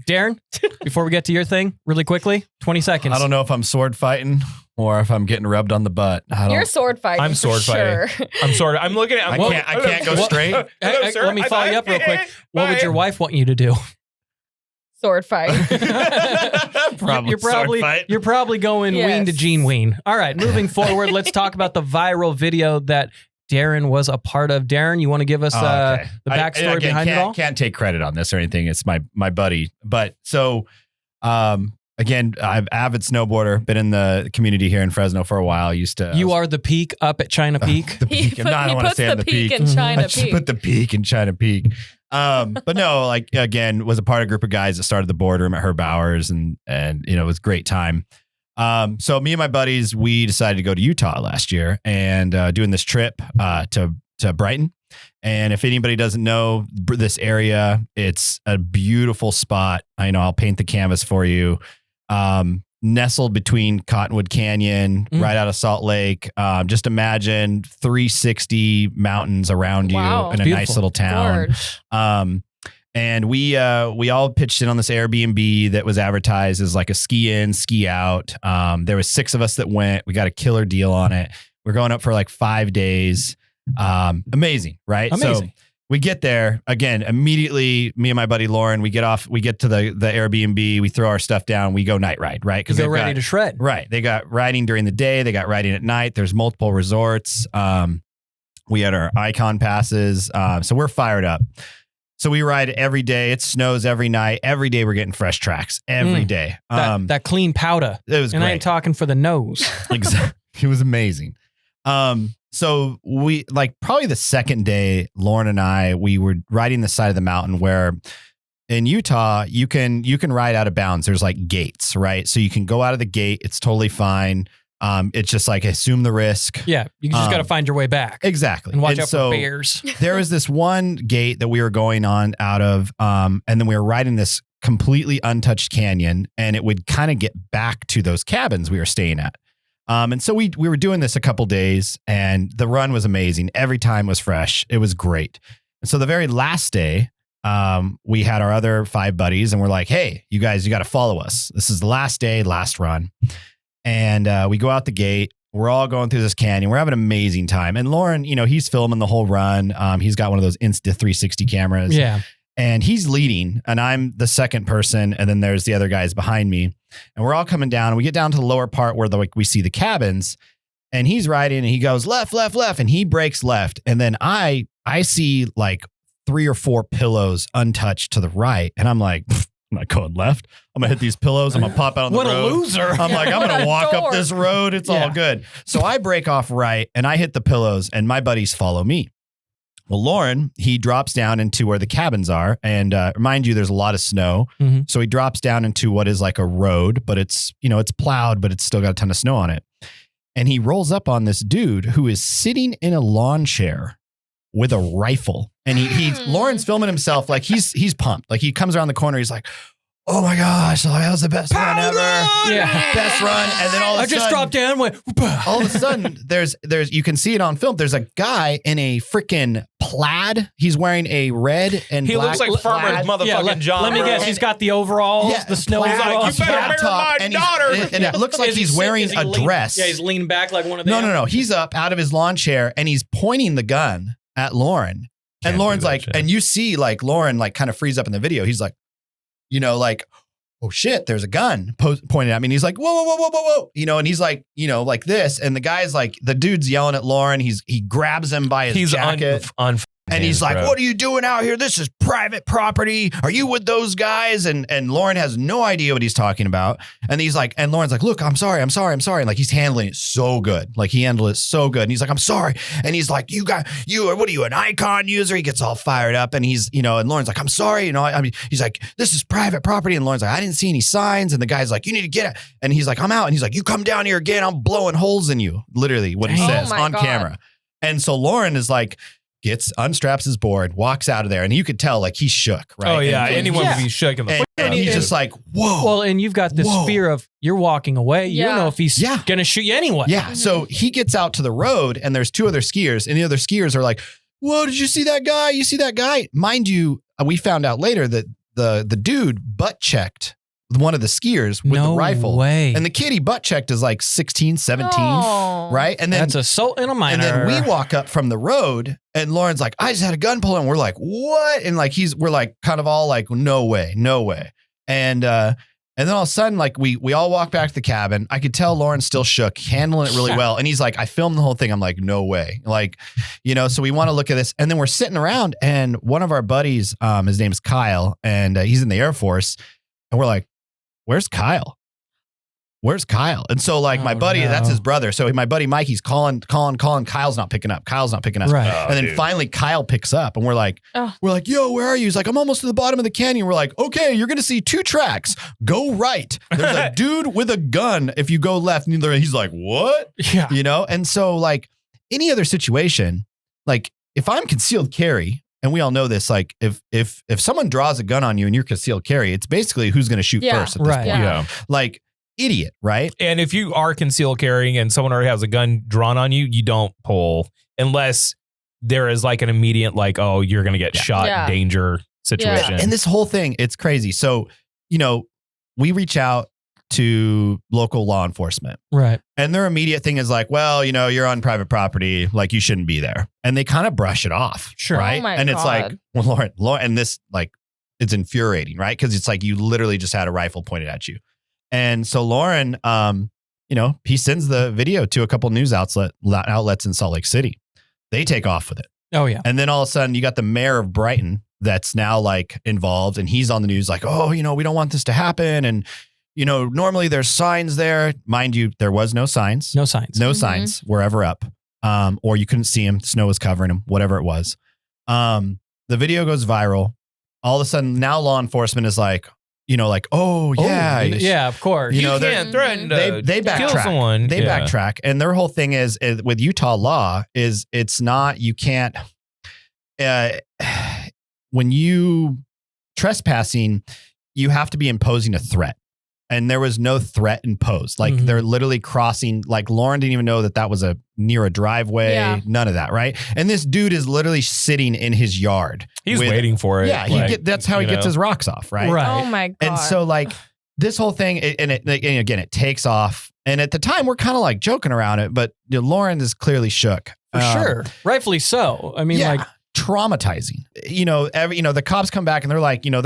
Darren, before we get to your thing, really quickly, 20 seconds. I don't know if I'm sword fighting or if I'm getting rubbed on the butt. You're sword fighting. I'm sword fighting. Sure. I'm sorry. I'm looking at. I can't go straight. Let me follow you up real quick. What would your wife want you to do? Sword fight. You're probably going ween to Gene ween. All right, moving forward, let's talk about the viral video that Darren was a part of. Darren, you want to give us the backstory behind it all? Can't take credit on this or anything. It's my buddy. But so, again, I'm avid snowboarder. Been in the community here in Fresno for a while. You are the peak up at China Peak. The peak. He I don't want to puts say I'm the peak. in China I just Peak. put the peak in China Peak. But no, like again, was a part of a group of guys that started the boardroom at Herb Bowers, and it was a great time. So me and my buddies, we decided to go to Utah last year and doing this trip to Brighton. And if anybody doesn't know this area, it's a beautiful spot. I'll paint the canvas for you. Nestled between Cottonwood Canyon, right out of Salt Lake. Just imagine 360 mountains around you in a nice little town. And we all pitched in on this Airbnb that was advertised as like a ski in, ski out. There was 6 of us that went. We got a killer deal on it. We're going up for like 5 days. Amazing, right? Amazing. So we get there again, immediately, me and my buddy Lauren, we get to the Airbnb, we throw our stuff down, we go night ride, right? Because they're ready to shred. Right. They got riding during the day. They got riding at night. There's multiple resorts. We had our icon passes. So we're fired up. So we ride every day. It snows every night. Every day we're getting fresh tracks. Every day. That clean powder. It was great. I ain't talking for the nose. Exactly. It was amazing. So we probably the second day, Lauren and I, we were riding the side of the mountain where in Utah, you can ride out of bounds. There's like gates, right? So you can go out of the gate. It's totally fine. It's just like assume the risk. Yeah, you just got to find your way back. Exactly. And watch out for bears. There was this one gate that we were going on out of, and then we were riding this completely untouched canyon, and it would kind of get back to those cabins we were staying at. And so we were doing this a couple days, and the run was amazing. Every time was fresh. It was great. And so the very last day, we had our other 5 buddies, and we're like, hey, you guys, you got to follow us. This is the last day, last run. And we go out the gate. We're all going through this canyon. We're having an amazing time. And Lauren, he's filming the whole run. He's got one of those Insta 360 cameras. Yeah. And he's leading, and I'm the second person. And then there's the other guys behind me. And we're all coming down. And we get down to the lower part where we see the cabins. And he's riding, and he goes left, left, left. And he breaks left. And then I see like 3 or 4 pillows untouched to the right. And I'm like, I'm not going left. I'm going to hit these pillows. I'm going to pop out on the road. What a loser. I'm like, I'm going to walk up this road. It's all good. So I break off right, and I hit the pillows, and my buddies follow me. Well, Lauren, he drops down into where the cabins are. And mind you, there's a lot of snow. Mm-hmm. So he drops down into what is like a road, but it's plowed, but it's still got a ton of snow on it. And he rolls up on this dude who is sitting in a lawn chair with a rifle. And Lauren's filming himself like he's pumped. Like he comes around the corner. He's like, oh my gosh, that was the best run ever. Yeah. Best run. And then all of a sudden, I just dropped down and went, all of a sudden, there's you can see it on film. There's a guy in a freaking plaid. He's wearing a red and he black looks like Farmer motherfucking John. Let me guess, he's got the overalls, the snow overalls. You better marry my daughter. And it looks like he's wearing a dress. Yeah, he's leaning back like one of the No. He's up out of his lawn chair, and he's pointing the gun at Lauren. And Lauren's like, and you see like Lauren like kind of freeze up in the video. He's like, like, oh shit, there's a gun pointed at me. And he's like, whoa, whoa, whoa, whoa, whoa. And he's like, like this. And the guy's like, the dude's yelling at Lauren. He grabs him by his jacket. On And he's like, what are you doing out here? This is private property. Are you with those guys? And Lauren has no idea what he's talking about. And he's like, and Lauren's like, look, I'm sorry. And like, he's handling it so good. Like, he handled it so good. And he's like, I'm sorry. And he's like, what are you, an icon user? He gets all fired up. And he's, and Lauren's like, I'm sorry. I mean, he's like, this is private property. And Lauren's like, I didn't see any signs. And the guy's like, you need to get it. And he's like, I'm out. And he's like, you come down here again, I'm blowing holes in you. Literally what he says on camera. And so Lauren is like, unstraps his board, walks out of there, and you could tell like he's shook, right? Oh yeah, anyone would be shook in the and he's just like, whoa. Well, and you've got this fear of you're walking away. You don't know if he's gonna shoot you anyway. Yeah. So he gets out to the road, and there's 2 other skiers, and the other skiers are like, whoa, did you see that guy? You see that guy? Mind you, we found out later that the dude butt checked one of the skiers with the rifle. Way. And the kid he butt checked is like 16, 17, right? And then that's assault in a minor. And then we walk up from the road, and Lauren's like, I just had a gun pull, and we're like, what? And like we're like kind of all like, no way. And then all of a sudden, like we all walk back to the cabin. I could tell Lauren's still shook, handling it really well. And he's like, I filmed the whole thing. I'm like, no way. Like, so we want to look at this. And then we're sitting around, and one of our buddies, his name is Kyle, and he's in the Air Force. And we're like, where's Kyle? And so like my buddy, that's his brother. So my buddy Mike, he's calling. Kyle's not picking up. Right. And then finally Kyle picks up, and we're like, yo, where are you? He's like, I'm almost to the bottom of the canyon. We're like, okay, you're going to see 2 tracks. Go right. There's a dude with a gun. If you go left, he's like, what? Yeah. And so like any other situation, like if I'm concealed carry, and we all know this, like if someone draws a gun on you and you're concealed carry, it's basically who's going to shoot first at this point. Yeah. Like, idiot, right? And if you are concealed carrying and someone already has a gun drawn on you, you don't pull unless there is like an immediate, like, oh, you're going to get shot, danger situation. And this whole thing, it's crazy. So, we reach out to local law enforcement. Right. And their immediate thing is like, well, you're on private property, like you shouldn't be there. And they kind of brush it off. Sure. Right. Oh my and it's God. like, well, Lauren, and this like, it's infuriating, right? Because it's like you literally just had a rifle pointed at you. And so Lauren, he sends the video to a couple news outlets in Salt Lake City. They take off with it. Oh, yeah. And then all of a sudden you got the mayor of Brighton that's now like involved, and he's on the news like, oh, we don't want this to happen. And, normally there's signs there. Mind you, there was no signs. No signs. No signs were ever up. Or you couldn't see him. Snow was covering him, whatever it was. The video goes viral. All of a sudden now law enforcement is like, oh yeah. Yeah, of course. You can't threaten to they kill backtrack. someone. They backtrack. And their whole thing is with Utah law is it's not, you can't, when you trespassing, you have to be imposing a threat. And there was no threat imposed. Like they're literally crossing, like Lauren didn't even know that was near a driveway, none of that. Right. And this dude is literally sitting in his yard. He's waiting for it. Yeah. That's how he gets his rocks off. Right. Oh my God. And so like this whole thing, and again, it takes off. And at the time we're kind of like joking around it, but Lauren is clearly shook. For sure. Rightfully so. I mean, like, traumatizing. The cops come back and they're like, you know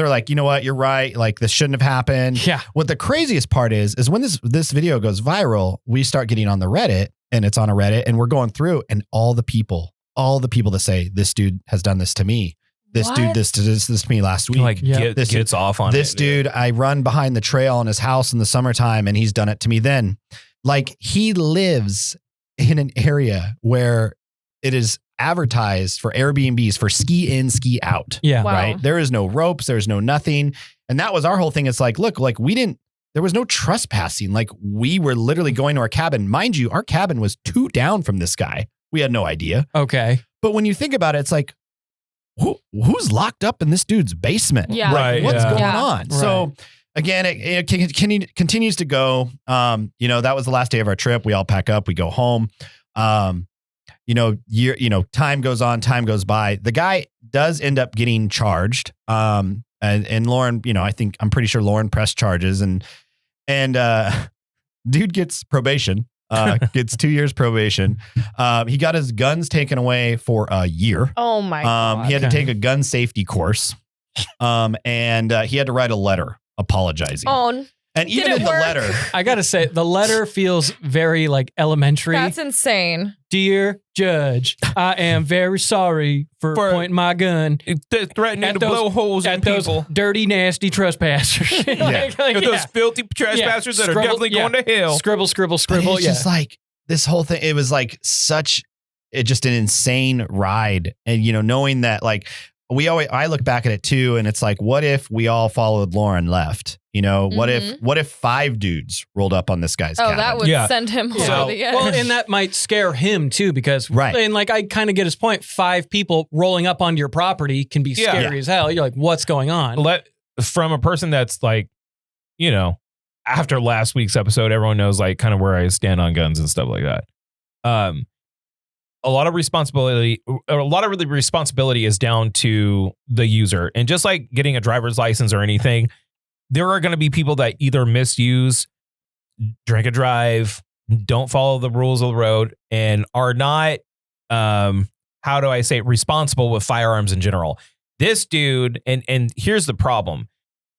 what, you're right. Like this shouldn't have happened. Yeah. What the craziest part is when this video goes viral, we start getting on the Reddit, and it's on a Reddit, and we're going through, and all the people that say this dude has done this to me. This dude, this to me last week. Like this gets off on this dude. I run behind the trail in his house in the summertime, and he's done it to me then. Like he lives in an area where it is advertised for Airbnbs for ski in, ski out. Yeah. Wow. Right. There is no ropes. There's no nothing. And that was our whole thing. It's like, look, like there was no trespassing. Like we were literally going to our cabin. Mind you, our cabin was 2 down from this guy. We had no idea. Okay. But when you think about it, it's like, who's locked up in this dude's basement? Yeah. Like, Right, what's yeah. going Yeah. on? So again, it continues to go. That was the last day of our trip. We all pack up, we go home. Time goes on, time goes by. The guy does end up getting charged. And Lauren, I'm pretty sure Lauren pressed charges, and dude gets probation, gets 2 years probation. He got his guns taken away for a year. Oh my God. He had to take a gun safety course. And he had to write a letter apologizing. Oh, And even Did it in the work? letter, I gotta say, the letter feels very like elementary. That's insane. Dear Judge, I am very sorry for pointing my gun threatening at to those- blow holes in at those people. dirty, nasty trespassers. Like, At yeah. those filthy trespassers that are Scribble- definitely going to hell. Scribble, scribble, but scribble. it's Yeah. just like this whole thing. It was like just an insane ride. And, knowing that like I look back at it too. And it's like, what if we all followed Lauren left? What if 5 dudes rolled up on this guy's cabin? That would Yeah. send him So- over the edge. well, and that might scare him too, because Right. and like I kind of get his point. 5 people rolling up onto your property can be Yeah. scary as hell. You're like, what's going on? From a person that's like, after last week's episode, everyone knows like kind of where I stand on guns and stuff like that. A lot of the responsibility is down to the user. And just like getting a driver's license or anything, there are going to be people that either misuse, drink and drive, don't follow the rules of the road, and are not, how do I say, responsible with firearms in general. This dude, and here's the problem.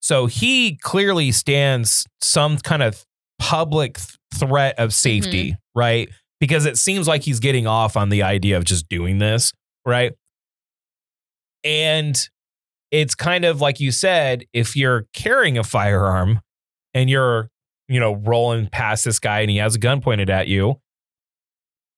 So he clearly stands some kind of public threat of safety, right? Because it seems like he's getting off on the idea of just doing this, right? And it's kind of like you said, if you're carrying a firearm and you're, rolling past this guy and he has a gun pointed at you,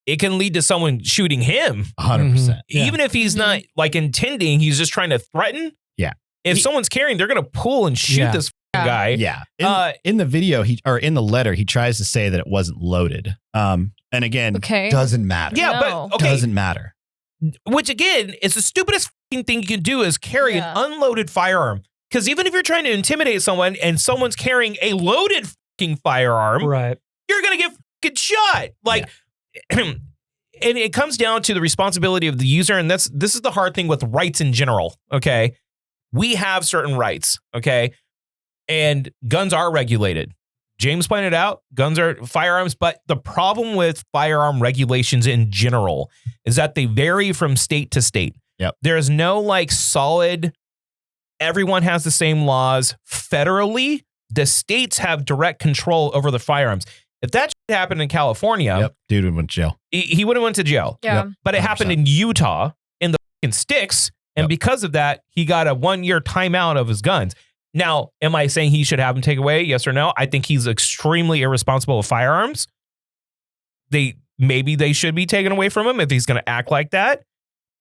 it can lead to someone shooting him. 100%. Yeah. Even if he's not like intending, he's just trying to threaten. Yeah. If someone's carrying, they're going to pull and shoot Yeah. this guy. Yeah. Uh, In the video, in the letter, he tries to say that it wasn't loaded. And again, Okay. doesn't matter. Yeah, No. but okay. Doesn't matter. Which again is the stupidest thing you can do is carry Yeah. an unloaded firearm. Because even if you're trying to intimidate someone and someone's carrying a loaded firearm, Right. you're going to get shot. Like, and it comes down to the responsibility of the user. And this is the hard thing with rights in general. Okay. We have certain rights. Okay. And guns are regulated. James pointed out guns are firearms, but the problem with firearm regulations in general is that they vary from state to state. Yep. There is no like solid, everyone has the same laws. Federally, the states have direct control over the firearms. If that shit happened in California, Yep. Dude went to jail. he would have went to jail. Yeah. Yep. But it 100%. happened in Utah in the fucking sticks. And Yep. because of that, he got a 1-year timeout of his guns. Now, am I saying he should have them take away? Yes or no? I think he's extremely irresponsible with firearms. Maybe they should be taken away from him if he's going to act like that.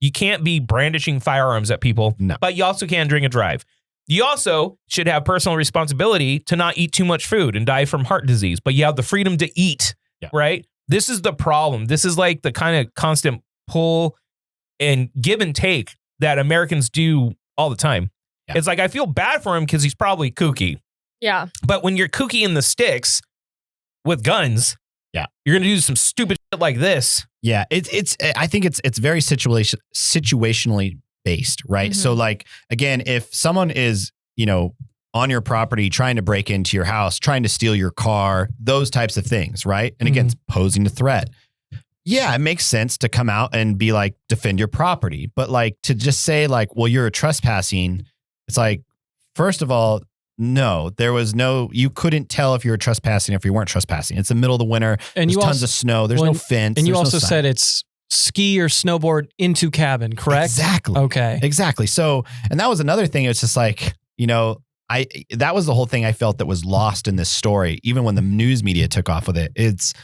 You can't be brandishing firearms at people, No. but you also can drink and drive. You also should have personal responsibility to not eat too much food and die from heart disease, but you have the freedom to eat, Yeah. right? This is the problem. This is like the kind of constant pull and give and take that Americans do all the time. Yeah. It's like, I feel bad for him because he's probably kooky. Yeah. But when you're kooky in the sticks with guns, Yeah. you're going to do some stupid shit like this. Yeah, I think it's very situationally based, right? Mhm. So like again, if someone is, on your property trying to break into your house, trying to steal your car, those types of things, right? And again, it's posing a threat. Yeah, it makes sense to come out and be like, defend your property. But like to just say like, well, you're trespassing, it's like, first of all, no, you couldn't tell if you were trespassing or if you weren't trespassing. It's the middle of the winter. And There's you tons of snow. There's no fence. And you there's no also sign. said it's ski or snowboard into cabin, correct? Exactly. Okay. Exactly. So, and that was another thing. It's just like, that was the whole thing I felt that was lost in this story, even when the news media took off with it. It's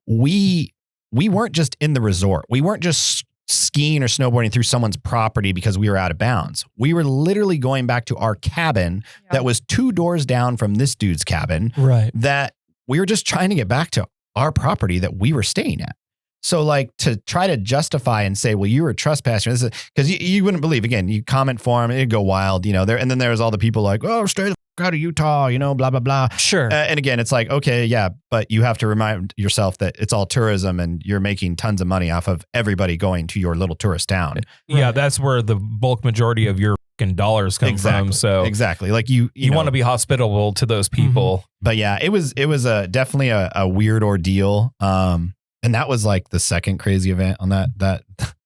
we weren't just in the resort. We weren't just skiing or snowboarding through someone's property because we were out of bounds. We were literally going back to our cabin that was 2 doors down from this dude's cabin, Right. that we were just trying to get back to our property that we were staying at. So like to try to justify and say, well, you were trespassing, this is because you wouldn't believe, again, you comment for him, it'd go wild, there. And then there was all the people like, oh, stay the fuck out of Utah, blah, blah, blah. Sure. And again, it's like, okay, yeah, but you have to remind yourself that it's all tourism and you're making tons of money off of everybody going to your little tourist town. Yeah, Right. that's where the bulk majority of your fucking dollars come from. So exactly. Like you want to be hospitable to those people. But yeah, it was definitely a weird ordeal. And that was like the second crazy event on that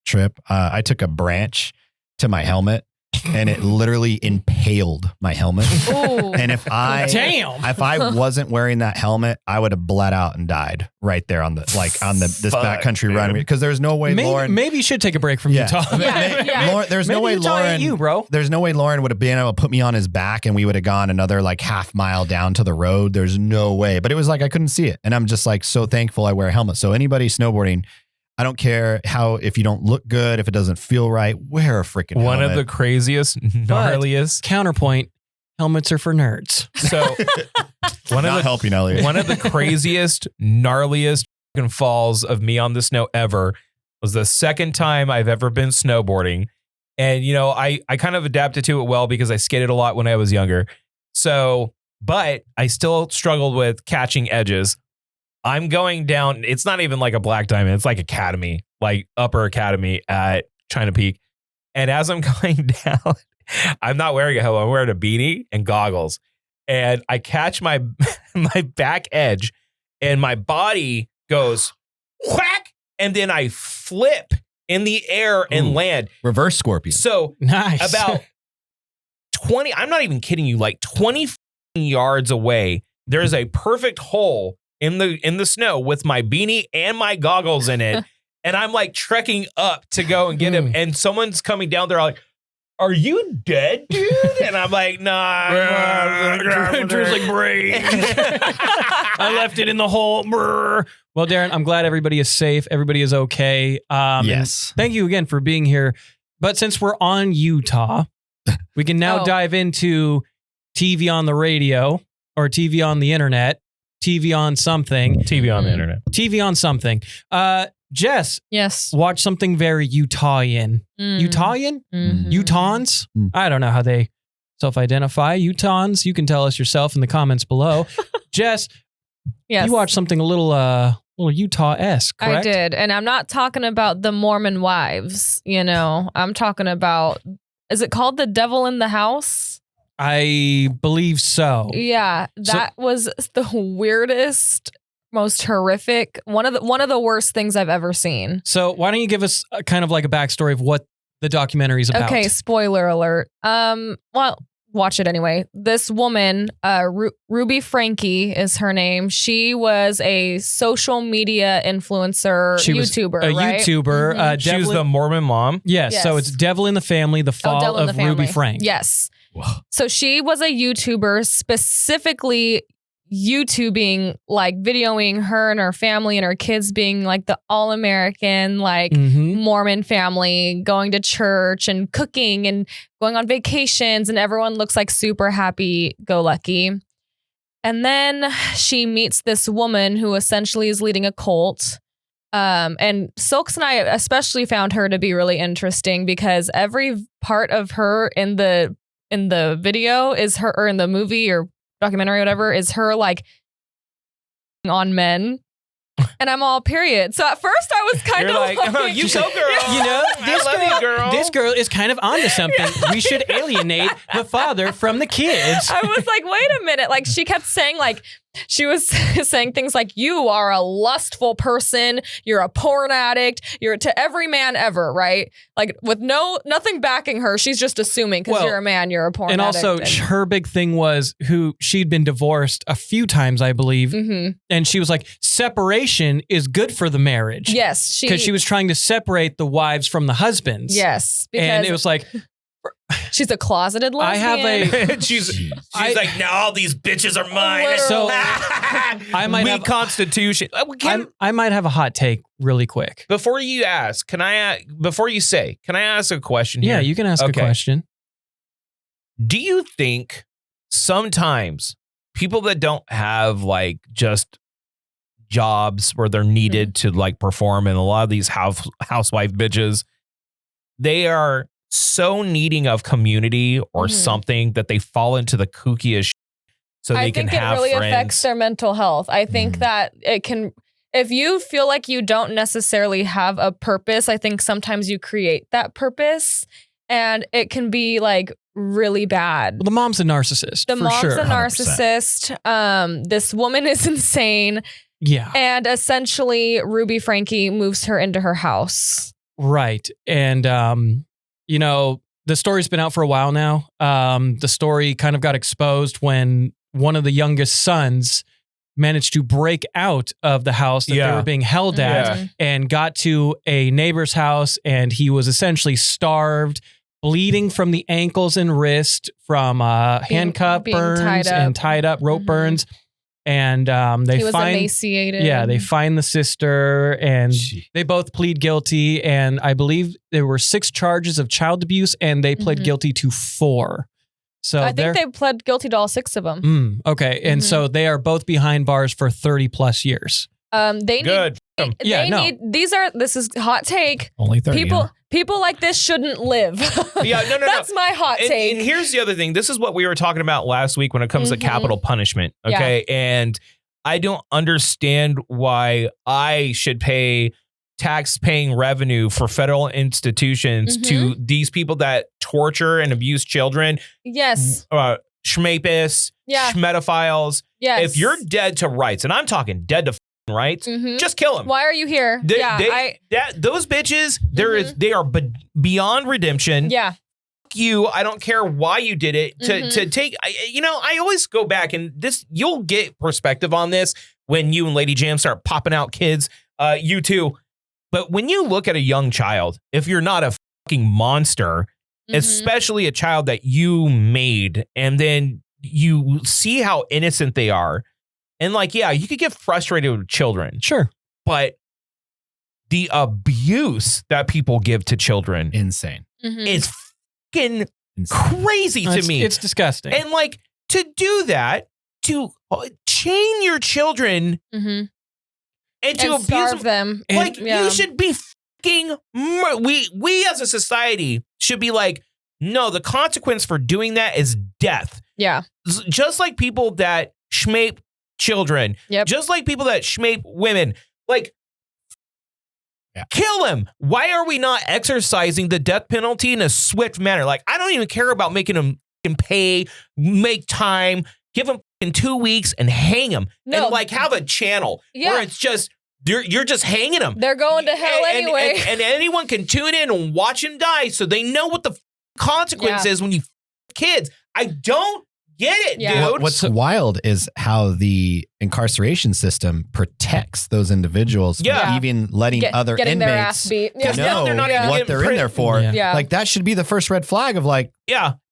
trip. I took a branch to my helmet and it literally impaled my helmet. Ooh. And if I wasn't wearing that helmet, I would have bled out and died right there on this backcountry run, because there's no way Lauren. Maybe you should take a break from Utah. Lauren, there's no way Lauren would have been able to put me on his back and we would have gone another like half mile down to the road. There's no way. But it was like I couldn't see it, and I'm just like so thankful I wear a helmet. So anybody snowboarding, I don't care if you don't look good, if it doesn't feel right, wear a freaking helmet. One of the craziest, gnarliest. Counterpoint, helmets are for nerds. So one of the craziest, gnarliest fucking falls of me on the snow ever was the second time I've ever been snowboarding. And, I kind of adapted to it well because I skated a lot when I was younger. So, but I still struggled with catching edges. I'm going down. It's not even like a black diamond. It's like academy, like upper academy at China Peak. And as I'm going down, I'm not wearing a helmet. I'm wearing a beanie and goggles. And I catch my back edge and my body goes whack. And then I flip in the air and land. Reverse scorpion. So nice. About 20, I'm not even kidding you, like 20 yards away, there's a perfect hole in the snow with my beanie and my goggles in it. And I'm like trekking up to go and get him. And someone's coming down there like, "Are you dead, dude?" And I'm like, "Nah." Drew's like, "Brain." I left it in the hole. Brr. Well, Darren, I'm glad everybody is safe. Everybody is okay. Yes. Thank you again for being here. But since we're on Utah, we can now dive into TV on the radio or TV on the internet. TV on something. TV on the internet. TV on something. Jess. Yes. Watch something very Utahian. Utahian? Mm-hmm. Utahns? I don't know how they self-identify. Utahns, you can tell us yourself in the comments below. Jess, yes. You watched something a little Utah-esque, correct? I did. And I'm not talking about the Mormon wives, I'm talking about, is it called The Devil in the House? I believe so. Yeah, that was the weirdest, most horrific, one of the worst things I've ever seen. So why don't you give us kind of like a backstory of what the documentary is about? Okay, spoiler alert. Well, watch it anyway. This woman, Ruby Frankie is her name. She was a social media influencer, YouTuber, right? YouTuber. Mm-hmm. She was the Mormon mom. Yes. So it's Devil in the Family, the fall of Ruby Frank. Yes. Whoa. So she was a YouTuber, specifically YouTubing, like videoing her and her family and her kids being like the all-American, like Mormon family, going to church and cooking and going on vacations, and everyone looks like super happy-go-lucky. And then she meets this woman who essentially is leading a cult. And Silks and I especially found her to be really interesting because every part of her in the video is her, or in the movie or documentary or whatever, is her like on men. And I'm all period. So at first I was kind of like, oh, you go, girl. This girl is kind of onto something. We should alienate the father from the kids. I was like, wait a minute. Like she kept saying she was saying things like, you are a lustful person. You're a porn addict. You're to every man ever, right? Like with nothing backing her. She's just assuming because you're a man, you're a porn addict. And also her big thing was she'd been divorced a few times, I believe. Mm-hmm. And she was like, separation is good for the marriage. Yes. Because she was trying to separate the wives from the husbands. Yes. And it was like, she's a closeted lesbian. She's like, now all these bitches are mine. So I might have Constitution. I might have a hot take really quick. Before you ask, can I ask a question here? Yeah, you can ask a question. Do you think sometimes people that don't have like just jobs where they're needed to like perform, and a lot of these housewife bitches, they are so needing of community or something that they fall into the kookiest so they can have friends? I think it really affects their mental health. I think that it can, if you feel like you don't necessarily have a purpose, I think sometimes you create that purpose and it can be like really bad. Well, the mom's a narcissist. The mom's sure. a narcissist. 100%. This woman is insane. Yeah. And essentially Ruby Frankie moves her into her house. Right. And, the story's been out for a while now. The story kind of got exposed when one of the youngest sons managed to break out of the house that they were being held at and got to a neighbor's house, and he was essentially starved, bleeding from the ankles and wrist from handcuff burns and tied up rope burns. And he was emaciated. Yeah, they find the sister, and they both plead guilty. And I believe there were 6 charges of child abuse, and they pled guilty to 4. So I think they pled guilty to all 6 of them. Okay, and so they are both behind bars for 30 plus years. Good. This is hot take. Only 30. People like this shouldn't live. That's my hot take. And here's the other thing. This is what we were talking about last week when it comes to capital punishment. Okay. Yeah. And I don't understand why I should pay tax-paying revenue for federal institutions to these people that torture and abuse children. Yes. Schmapis, schmetophiles. Yes. If you're dead to rights, and I'm talking dead to rights, just kill them. Why are you here? Those bitches, they are beyond redemption. Yeah. You, I don't care why you did it. To take, I always go back, and this, you'll get perspective on this when you and Lady Jam start popping out kids. You too. But when you look at a young child, if you're not a fucking monster, especially a child that you made, and then you see how innocent they are, and you could get frustrated with children. Sure. But the abuse that people give to children insane. Is fucking crazy to me. It's disgusting. And to do that, to chain your children and to abuse them. You should be fucking we as a society should be no, the consequence for doing that is death. Yeah. Just like people that schmape children. Yep. Just like people that schmape women. Kill him. Why are we not exercising the death penalty in a swift manner? I don't even care about making them pay, make time, give them 2 weeks and hang them. No. And have a channel where it's just, you're just hanging them. They're going to hell anyway. And anyone can tune in and watch him die so they know what the consequence is when you kids. I don't get it, dude. What's wild is how the incarceration system protects those individuals from even letting other getting inmates their ass beat. know what they're in there for. Yeah. That should be the first red flag of and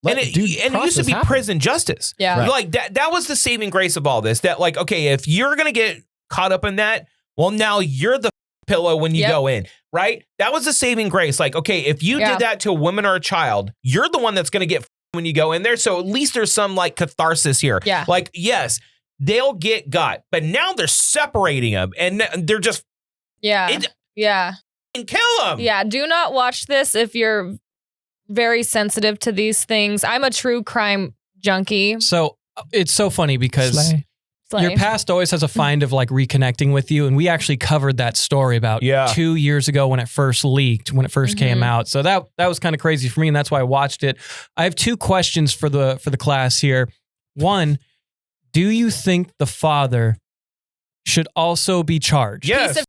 it used to be prison justice. Yeah. Right. That was the saving grace of all this. That okay, if you're going to get caught up in that, well, now you're the pillow when you go in, right? That was the saving grace. Okay, if you did that to a woman or a child, you're the one that's going to get when you go in there. So at least there's some catharsis here. Yeah. Yes, they'll get got, but now they're separating them and they're just and kill them. Yeah. Do not watch this if you're very sensitive to these things. I'm a true crime junkie. So it's so funny because your past always has a find of reconnecting with you. And we actually covered that story about 2 years ago when it first leaked, when it first came out. So that was kind of crazy for me. And that's why I watched it. I have 2 questions for the class here. One, do you think the father should also be charged? Yes.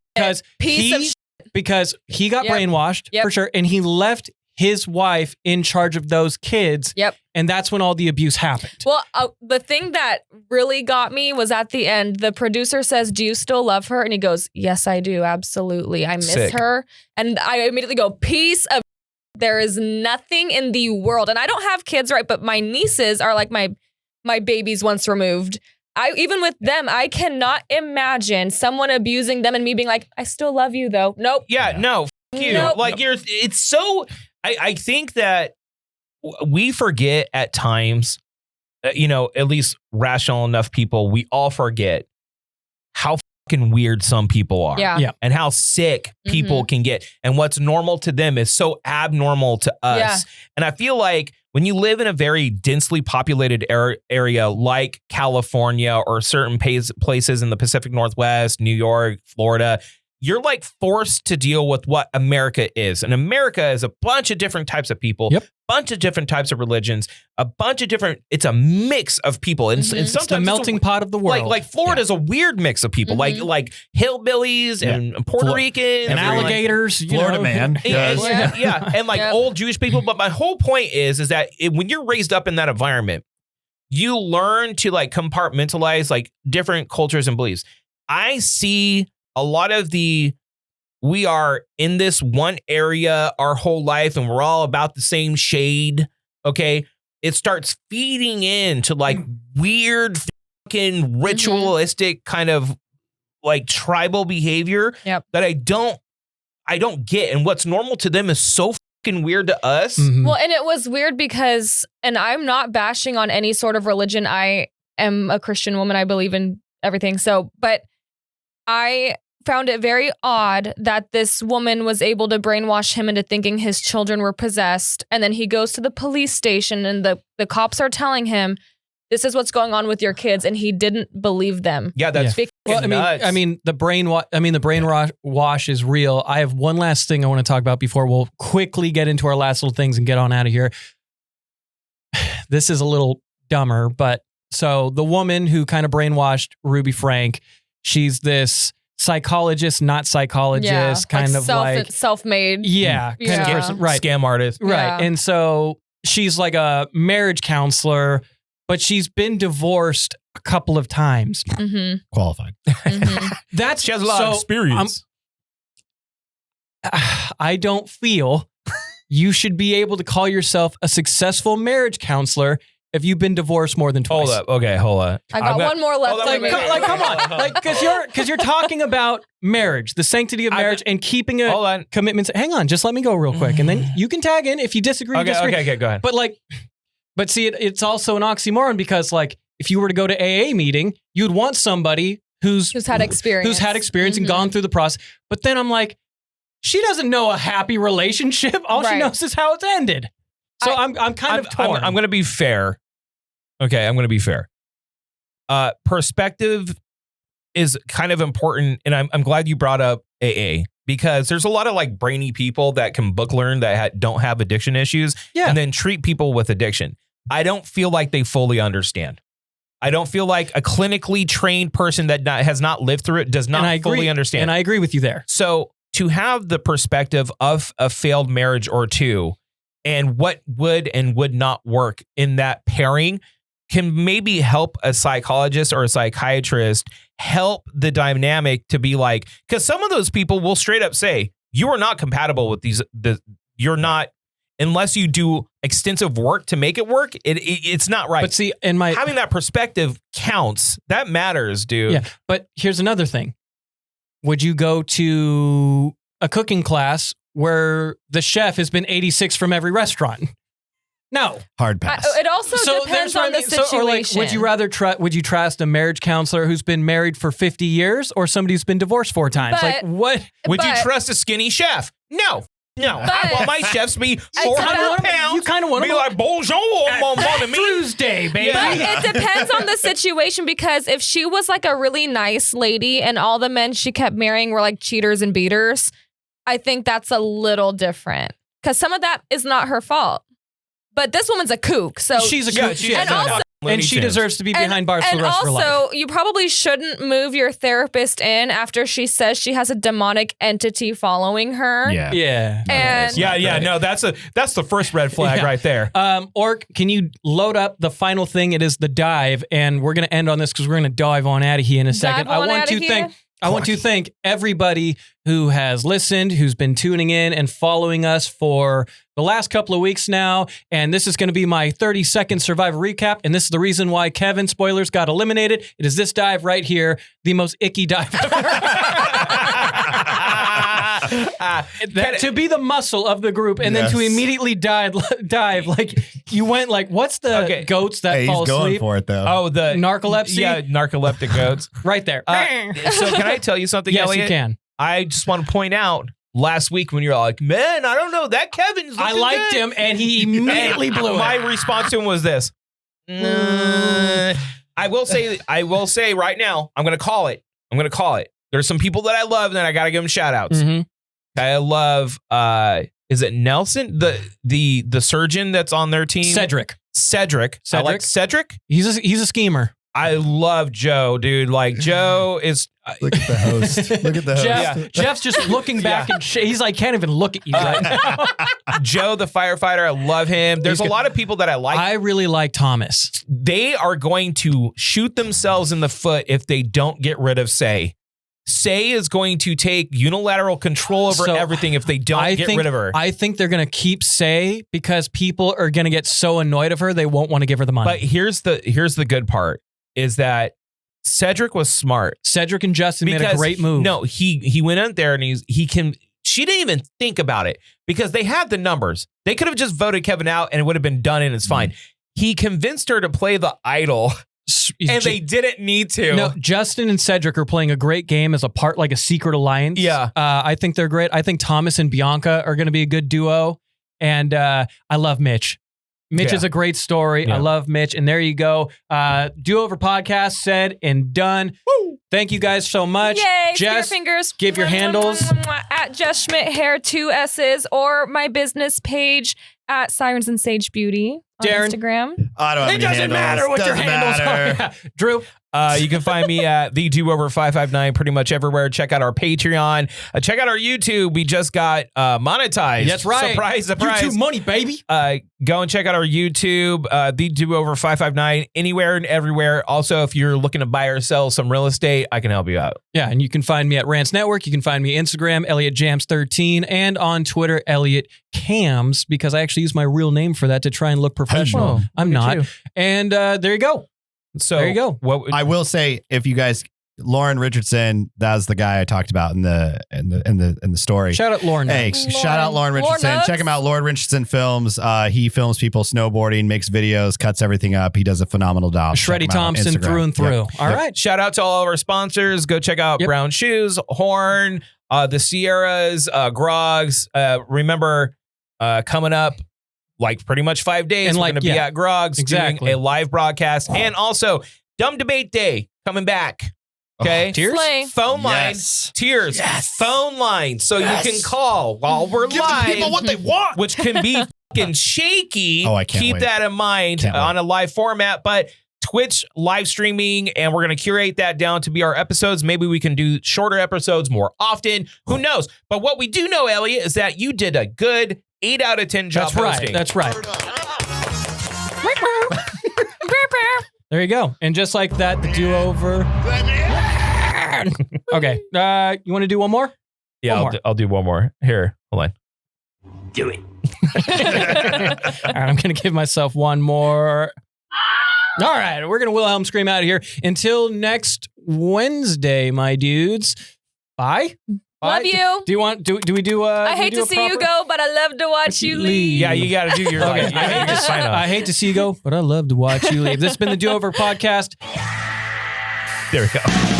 Because he got brainwashed for sure. And he left his wife in charge of those kids. Yep. And that's when all the abuse happened. Well, the thing that really got me was at the end, the producer says, "Do you still love her?" And he goes, "Yes, I do. Absolutely. I miss her." And I immediately go, piece of there is nothing in the world. And I don't have kids, right? But my nieces are like my babies once removed. Even with them, I cannot imagine someone abusing them and me being like, "I still love you though." Nope. Yeah, no. F you. Nope. It's so, I think that we forget at times, at least rational enough people, we all forget how fucking weird some people are. Yeah. And how sick people can get. And what's normal to them is so abnormal to us. Yeah. And I feel like when you live in a very densely populated area like California or certain places in the Pacific Northwest, New York, Florida, you're like forced to deal with what America is. And America is a bunch of different types of people, bunch of different types of religions, a bunch of different, it's a mix of people. And, and sometimes it's the melting pot of the world. Like Florida is a weird mix of people, like hillbillies and Puerto Ricans. And alligators. Florida man. And like old Jewish people. But my whole point is that when you're raised up in that environment, you learn to like compartmentalize like different cultures and beliefs. I see a lot of we are in this one area our whole life and we're all about the same shade. Okay. It starts feeding into like weird fucking ritualistic kind of like tribal behavior that I don't get. And what's normal to them is so fucking weird to us. Well, and it was weird because, and I'm not bashing on any sort of religion. I am a Christian woman. I believe in everything. So, but I found it very odd that this woman was able to brainwash him into thinking his children were possessed. And then he goes to the police station and the cops are telling him, this is what's going on with your kids. And he didn't believe them. Yeah, that's nuts. I mean, the brainwash is real. I have one last thing I want to talk about before we'll quickly get into our last little things and get on out of here. This is a little dumber, but so the woman who kind of brainwashed Ruby Frank, she's this psychologist, not psychologist, kind of like self-made. Kind of person, right? Scam artist, right? And so she's like a marriage counselor, but she's been divorced a couple of times. Qualified. That's she has a lot of experience. I don't feel you should be able to call yourself a successful marriage counselor if you've been divorced more than twice. Hold up. Okay, hold on. I got one more left. Come on. Like, because you're talking about marriage, the sanctity of marriage, and keeping a commitment. Hang on, just let me go real quick. And then you can tag in if you disagree. Okay, go ahead. But see, it's also an oxymoron because like, if you were to go to AA meeting, you'd want somebody who's had experience, and gone through the process. But then I'm like, she doesn't know a happy relationship. All she knows is how it's ended. So I'm kind of torn. I'm going to be fair. Okay, I'm going to be fair. Perspective is kind of important, and I'm glad you brought up AA because there's a lot of like brainy people that can book learn that don't have addiction issues and then treat people with addiction. I don't feel like they fully understand. I don't feel like a clinically trained person that has not lived through it does not fully understand. And I agree with you there. So to have the perspective of a failed marriage or two and what would and would not work in that pairing can maybe help a psychologist or a psychiatrist help the dynamic to be like, because some of those people will straight up say, you are not compatible with you're not, unless you do extensive work to make it work, it's not right. But see, having that perspective counts. That matters, dude. Yeah. But here's another thing. Would you go to a cooking class where the chef has been 86 from every restaurant? No. Hard pass. It also depends on the situation. Would you rather would you trust a marriage counselor who's been married for 50 years or somebody who's been divorced 4 times? Would you trust a skinny chef? No. I want my chefs to be 400 pounds. You kind of want to be like bonjour on Tuesday, baby. But it depends on the situation because if she was like a really nice lady and all the men she kept marrying were like cheaters and beaters, I think that's a little different because some of that is not her fault. But this woman's a kook, so she's a kook. And she deserves to be behind bars for the rest of her life. And also, you probably shouldn't move your therapist in after she says she has a demonic entity following her. Yeah. No, that's the first red flag right there. Orc, can you load up the final thing? It is the dive, and we're going to end on this because we're going to dive on out of here in a second. I want to thank everybody who has listened, who's been tuning in and following us for the last couple of weeks now. And this is going to be my 30-second Survivor recap. And this is the reason why Kevin, spoilers, got eliminated. It is this dive right here, the most icky dive ever. To be the muscle of the group and then to immediately dive like you went like, what's the goats that fall asleep? He's going for it though. Oh, the narcolepsy? Yeah, narcoleptic goats. Right there. So can I tell you something, yes, Elliott? You can. I just want to point out last week when you're like, man, I don't know, that Kevin's I liked him and he immediately blew it. My response to him was this. I will say right now, I'm going to call it. There's some people that I love that I got to give them shout outs. Mm-hmm. I love, is it Nelson? The surgeon that's on their team? Cedric. I like Cedric. He's a schemer. I love Joe, dude. Like Joe is. Look at the host. Look at the host. Jeff's just looking back and he's like, can't even look at you right now. Joe, the firefighter, I love him. There's a lot of people that I like. I really like Thomas. They are going to shoot themselves in the foot if they don't get rid of Say. Say is going to take unilateral control over everything if they don't get rid of her. I think they're going to keep Say because people are going to get so annoyed of her they won't want to give her the money. But here's the good part is that Cedric was smart. Cedric and Justin made a great move. No, he went out there and she didn't even think about it because they had the numbers. They could have just voted Kevin out and it would have been done and it's fine. He convinced her to play the idol. And they didn't need to. No, Justin and Cedric are playing a great game as a part, like a secret alliance. Yeah. I think they're great. I think Thomas and Bianca are going to be a good duo. And I love Mitch. Mitch is a great story. Yeah. I love Mitch. And there you go. Do Over podcast said and done. Woo! Thank you guys so much. Yay, Jess, fingers. give your handles. At Jess Schmidt Hair, 2 S's, or my business page at Sirens and Sage Beauty on Darren. Instagram. I don't have It any doesn't handles. matter what your Doesn't handles matter. are. Yeah. Drew. You can find me at the Do-Over 559 pretty much everywhere. Check out our Patreon. Check out our YouTube. We just got monetized. That's right. Surprise. YouTube money, baby. Go and check out our YouTube, the Do-Over 559, anywhere and everywhere. Also, if you're looking to buy or sell some real estate, I can help you out. Yeah, and you can find me at Rants Network. You can find me Instagram, Elliott Jams 13, and on Twitter, Elliott Cams, because I actually use my real name for that to try and look professional. I'm not. And there you go. So there you go. I will say, if you guys, Lauren Richardson, that was the guy I talked about in the story. Shout out Lauren. Hey, shout out Lauren Richardson. Lauren Check him out. Lauren Richardson Films. He films people snowboarding, makes videos, cuts everything up. He does a phenomenal job. Shreddy Check him out on Thompson Instagram. through and through. Yep. All right. Shout out to all of our sponsors. Go check out Brown Shoes, Horn, the Sierras, Grogs. Remember, coming up, like pretty much 5 days, And we're like, going to be at Grogs exactly. doing a live broadcast. And also, Dumb Debate Day coming back. Okay. Tears? Slay. Phone line. Yes. Tears. Yes. Phone line. So you can call while we're Give live. the people what they want. Which can be fucking shaky. Oh, I can't Keep wait. that in mind Can't on a live format. But Twitch live streaming, and we're going to curate that down to be our episodes. Maybe we can do shorter episodes more often. Who knows? But what we do know, Elliott, is that you did a good 8 out of 10 job That's right. hosting. That's right. There you go. And just like that, the do-over. Okay. You want to do one more? Yeah, One more. I'll do one more. Here, hold on. Do it. All right, I'm going to give myself one more. All right, we're going to Wilhelm scream out of here. Until next Wednesday, my dudes. Bye. Love you. Do you want? Do we do? I hate to see you go, but I love to watch you leave. Yeah, you got to do your Okay. you gotta do your sign off. I hate to see you go, but I love to watch you leave. This has been the Do Over podcast. There we go.